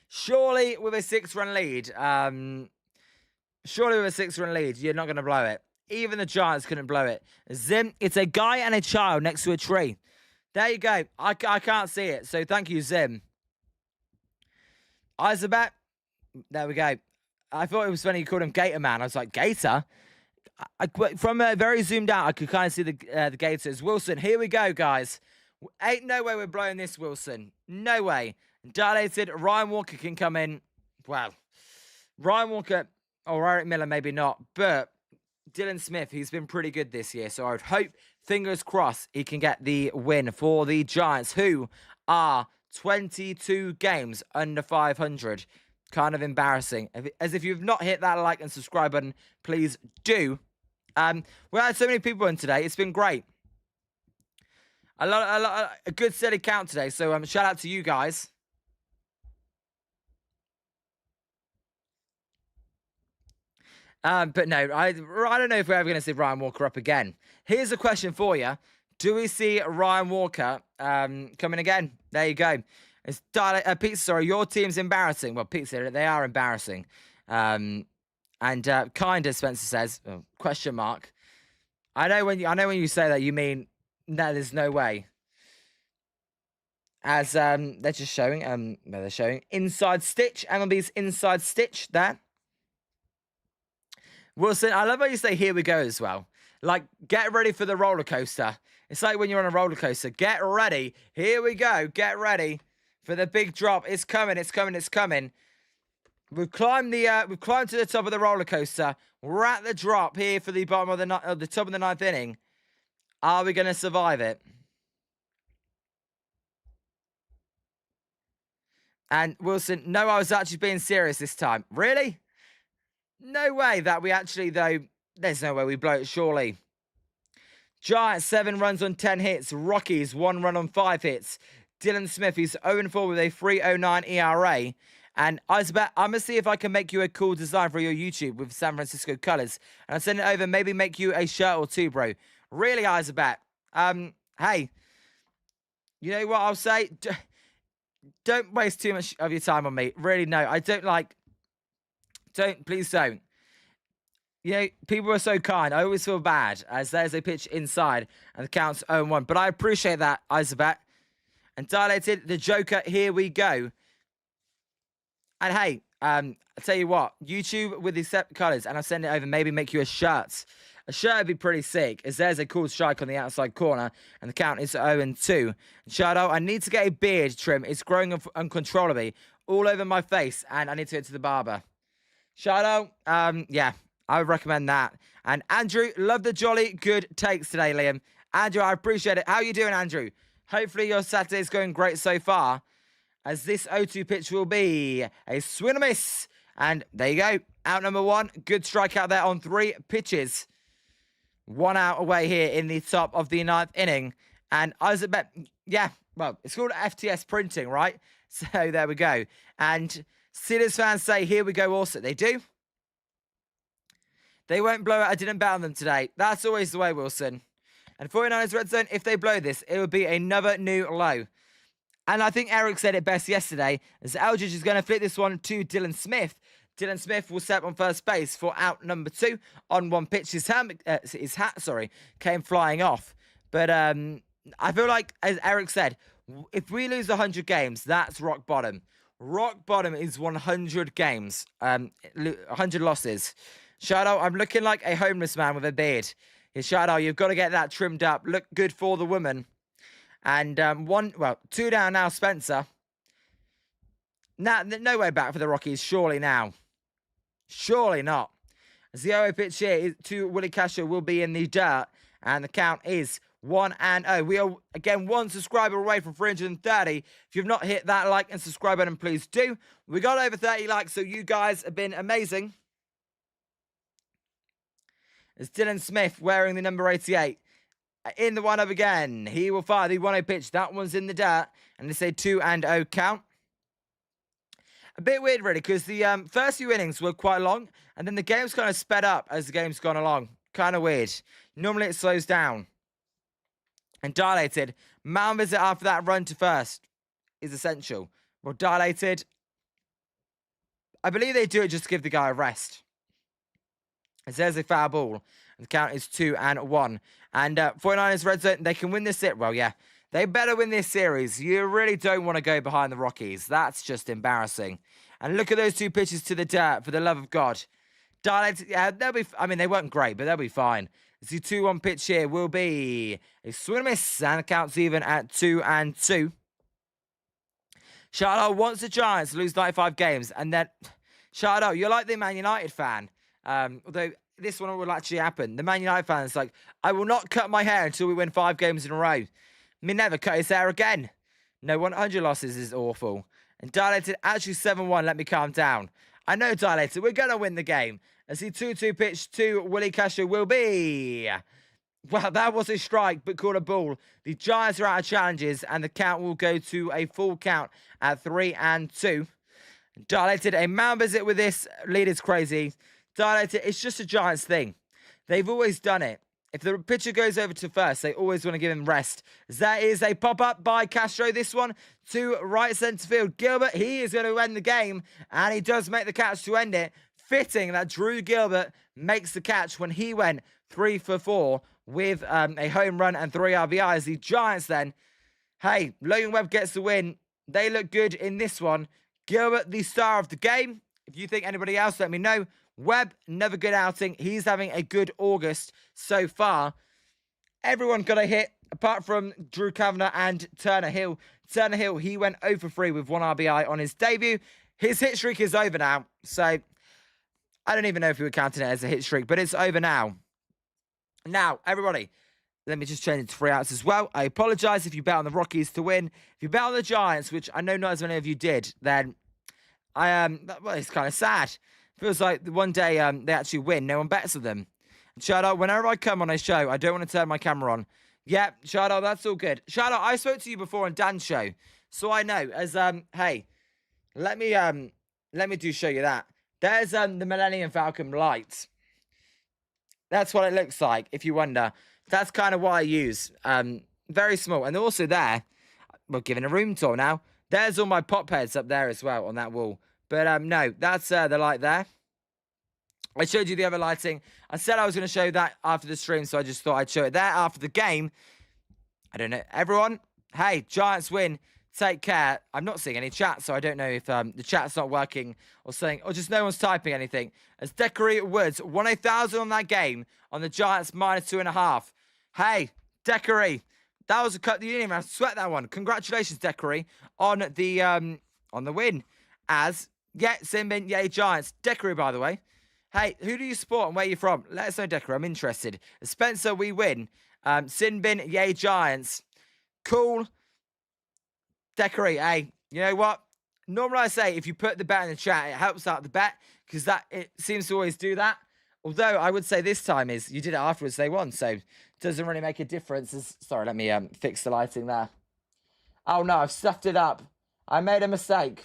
Surely with a 6-run lead, you're not going to blow it. Even the Giants couldn't blow it. Zim, it's a guy and a child next to a tree. There you go. I can't see it, so thank you, Zim. Isabet, there we go. I thought it was funny you called him Gator Man. I was like, Gator? From very zoomed out, I could kind of see the Gators. Wilson, here we go, guys. Ain't no way we're blowing this, Wilson. No way. Dilated, Ryan Walker can come in. Well, Ryan Walker or Eric Miller, maybe not. But Dylan Smith, he's been pretty good this year. So I would hope, fingers crossed, he can get the win for the Giants, who are 22 games under 500. Kind of embarrassing. As if you've not hit that like and subscribe button, please do. We had so many people in today. It's been great. A good steady count today. So shout out to you guys. But no, I don't know if we're ever going to see Ryan Walker up again. Here's a question for you. Do we see Ryan Walker coming again? There you go. It's Pete, sorry, your team's embarrassing. Well, Pete said they are embarrassing. And kinda, Spencer says, question mark. I know when you say that, you mean no, there's no way. As they're just showing, they're showing Inside Stitch, MLB's Inside Stitch there. Wilson, I love how you say here we go as well. Like, get ready for the roller coaster. It's like when you're on a roller coaster. Get ready. Here we go. Get ready for the big drop. It's coming. It's coming. It's coming. We've climbed to the top of the roller coaster. We're at the drop here for the bottom of the top of the 9th inning. Are we going to survive it? And Wilson, no, I was actually being serious this time. Really? No way that we actually, though, there's no way we blow it, surely. Giants, 7 runs on 10 hits. Rockies, 1 run on 5 hits. Dylan Smith, he's 0-4 with a 3.09 ERA. And Isabet, I'm going to see if I can make you a cool design for your YouTube with San Francisco colors. And I'll send it over, maybe make you a shirt or two, bro. Really, Isabet? Hey, you know what I'll say? Don't waste too much of your time on me. Really, no. I don't like... Please don't. You know, people are so kind. I always feel bad as there's a pitch inside and the count's 0-1. But I appreciate that, Isabet. And Dilated, the Joker, here we go. And hey, I'll tell you what, YouTube with these set colors, and I'll send it over, maybe make you a shirt. A shirt would be pretty sick, as there's a cool strike on the outside corner, and the count is 0-2. Shout out, I need to get a beard trim. It's growing uncontrollably all over my face, and I need to go to the barber. Shout out, yeah, I would recommend that. And Andrew, love the jolly good takes today, Liam. Andrew, I appreciate it. How you doing, Andrew? Hopefully your Saturday's going great so far, as this 0-2 pitch will be a swing and a miss. And there you go. Out number 1. Good strikeout there on 3 pitches. 1 out away here in the top of the 9th inning. And Isabet, yeah, well, it's called FTS printing, right? So there we go. And Steelers fans say, here we go also. They do. They won't blow it. I didn't bet on them today. That's always the way, Wilson. And 49ers Red Zone, if they blow this, it would be another new low. And I think Eric said it best yesterday, as Eldridge is going to flip this one to Dylan Smith. Dylan Smith will set up on first base for out number 2 on 1 pitch. His hat, came flying off. But I feel like, as Eric said, if we lose 100 games, that's rock bottom. Rock bottom is 100 games, 100 losses. Shout out, I'm looking like a homeless man with a beard. Shout out, you've got to get that trimmed up. Look good for the woman. And 2 down now, Spencer. No way back for the Rockies, surely now. Surely not. As the 0 pitch here to Willie Casher will be in the dirt. And the count is 1-0. We are, again, 1 subscriber away from 330. If you've not hit that like and subscribe button, please do. We got over 30 likes, so you guys have been amazing. As Dylan Smith wearing the number 88. In the 1-0 again. He will fire the 1-0 pitch. That one's in the dirt. And it's a 2-0 count. A bit weird, really, because the first few innings were quite long. And then the game's kind of sped up as the game's gone along. Kind of weird. Normally it slows down. And dilated. Mound visit after that run to first is essential. Well, dilated. I believe they do it just to give the guy a rest. It says a foul ball. And the count is 2-1. And 49ers red zone, they can win this series. Well, yeah. They better win this series. You really don't want to go behind the Rockies. That's just embarrassing. And look at those 2 pitches to the dirt, for the love of God. Dilated, yeah, they'll be, I mean, they weren't great, but they'll be fine. The 2-1 pitch here will be a swing and miss, and the count's even at 2-2. Charlotte wants the Giants to lose 95 games, and then, Charlotte, you're like the Man United fan. Although this one will actually happen. The Man United fan is like, I will not cut my hair until we win 5 games in a row. Me never cut his hair again. No, 100 losses is awful. And dilated, actually 7-1, let me calm down. I know, dilated, we're going to win the game. As the 2-2 pitch to Willie Castro will be... Well, that was a strike, but called a ball. The Giants are out of challenges, and the count will go to a full count at 3-2. Dilated, a mound visit with this lead is crazy. Dilated, it's just a Giants thing. They've always done it. If the pitcher goes over to first, they always want to give him rest. That is a pop-up by Castro, this one, to right centre field. Gilbert, he is going to end the game, and he does make the catch to end it. Fitting that Drew Gilbert makes the catch when he went 3 for 4 with a home run and 3 RBIs. The Giants then, hey, Logan Webb gets the win. They look good in this one. Gilbert, the star of the game. If you think anybody else, let me know. Webb, never good outing. He's having a good August so far. Everyone got a hit, apart from Drew Kavanagh and Turner Hill. Turner Hill, he went 0 for 3 with 1 RBI on his debut. His hit streak is over now, so I don't even know if we were counting it as a hit streak, but it's over now. Now, everybody, let me just change it to 3 outs as well. I apologize if you bet on the Rockies to win. If you bet on the Giants, which I know not as many of you did, then well, it's kind of sad. Feels like one day they actually win. No one bets with them. Shadow, whenever I come on a show, I don't want to turn my camera on. Yeah, Shadow, that's all good. Shadow, I spoke to you before on Dan's show, so I know. As hey, let me show you that. There's the Millennium Falcon light. That's what it looks like. If you wonder, that's kind of what I use. Very small, and also there, we're giving a room tour now. There's all my pop heads up there as well on that wall. But no, that's the light there. I showed you the other lighting. I said I was going to show that after the stream, so I just thought I'd show it there after the game. I don't know. Everyone, hey, Giants win. Take care. I'm not seeing any chat, so I don't know if the chat's not working or something, or just no one's typing anything. As Decory Woods won 1,000 on that game on the Giants -2.5. Hey, Decory, that was a cut. You didn't even have to sweat that one. Congratulations, Decory, on the win. As yeah, Sinbin, yay, Giants. Decory, by the way. Hey, who do you support and where are you from? Let us know, Decory. I'm interested. Spencer, we win. Sinbin, yay, Giants. Cool. Decory, hey, you know what? Normally I say if you put the bet in the chat, it helps out the bet because it seems to always do that. Although I would say this time is you did it afterwards they won, so it doesn't really make a difference. Sorry, let me fix the lighting there. Oh no, I've stuffed it up. I made a mistake.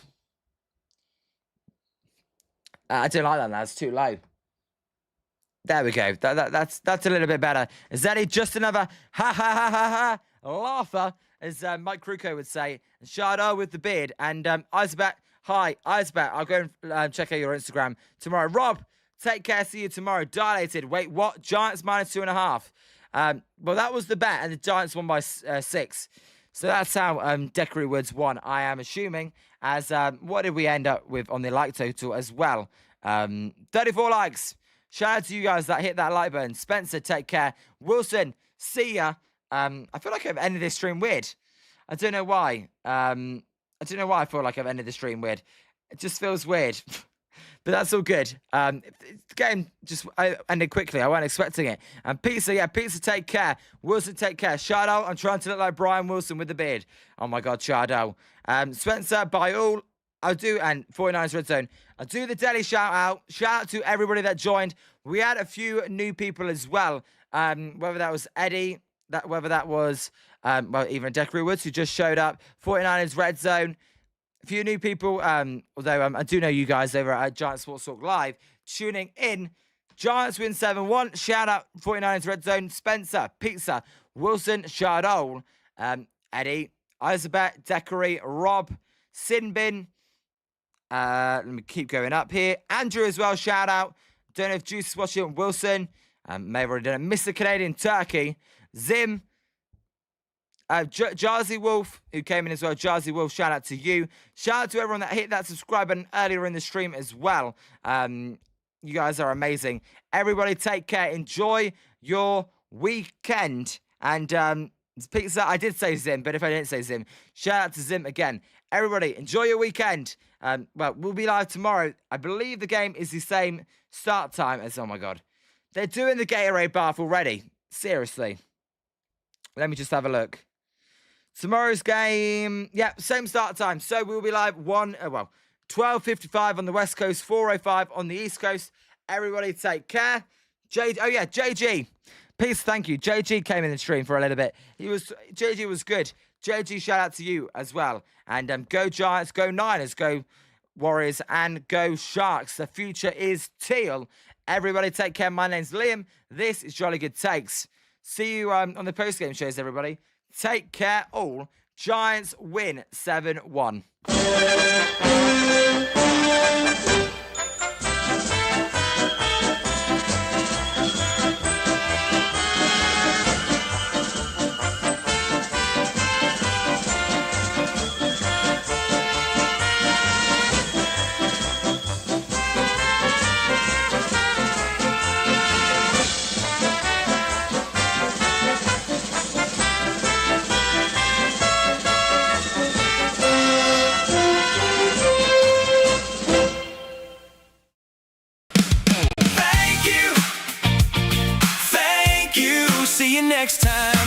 I don't like that. That's too low. There we go. That's a little bit better. Is that just another ha ha ha ha ha laugher, as Mike Kruko would say? And Shardo with the beard. And Isabet, hi, Isabet. I'll go and check out your Instagram tomorrow. Rob, take care. See you tomorrow. Dilated. Wait, what? Giants -2.5. Well, that was the bet, and the Giants won by 6. So that's how Decory Woods won, I am assuming. As what did we end up with on the like total as well? 34 likes. Shout out to you guys that hit that like button. Spencer, take care. Wilson, see ya. I feel like I've ended this stream weird. I don't know why. I don't know why I feel like I've ended the stream weird. It just feels weird. But that's all good. The game just ended quickly. I wasn't expecting it. And Pizza, yeah, Pizza, take care. Wilson, take care. Shout out, I'm trying to look like Brian Wilson with the beard. Oh my God, shout out. Spencer, by all, I'll do, and 49ers Red Zone, I'll do the daily shout out. Shout out to everybody that joined. We had a few new people as well. Whether that was Eddie, whether that was, well, even Decory Woods, who just showed up. 49ers Red Zone. A few new people, although I do know you guys over at Giant Sports Talk Live tuning in. Giants win 7-1. Shout out 49ers Red Zone. Spencer, Pizza, Wilson, Shardol, Eddie, Isabet, Decory, Rob, Sinbin. Let me keep going up here. Andrew as well, shout out. Don't know if Juice is watching. Wilson, may have already done it. Mr. Canadian Turkey, Zim, Jarzy Wolf, who came in as well. Jarzy Wolf, shout out to you. Shout out to everyone that hit that subscribe button earlier in the stream as well. You guys are amazing. Everybody take care. Enjoy your weekend. And Pizza, I did say Zim, but if I didn't say Zim, shout out to Zim again. Everybody, enjoy your weekend. Well, we'll be live tomorrow. I believe the game is the same start time as, oh my God. They're doing the Gatorade bath already. Seriously. Let me just have a look. Tomorrow's game, yeah, same start time. So we'll be live 12:55 on the West Coast, 4:05 on the East Coast. Everybody take care. JG. Peace, thank you. JG came in the stream for a little bit. JG was good. JG, shout out to you as well. And go Giants, go Niners, go Warriors, and go Sharks. The future is teal. Everybody take care. My name's Liam. This is Jolly Good Takes. See you on the post-game shows, everybody. Take care all. Giants win 7-1. See you next time.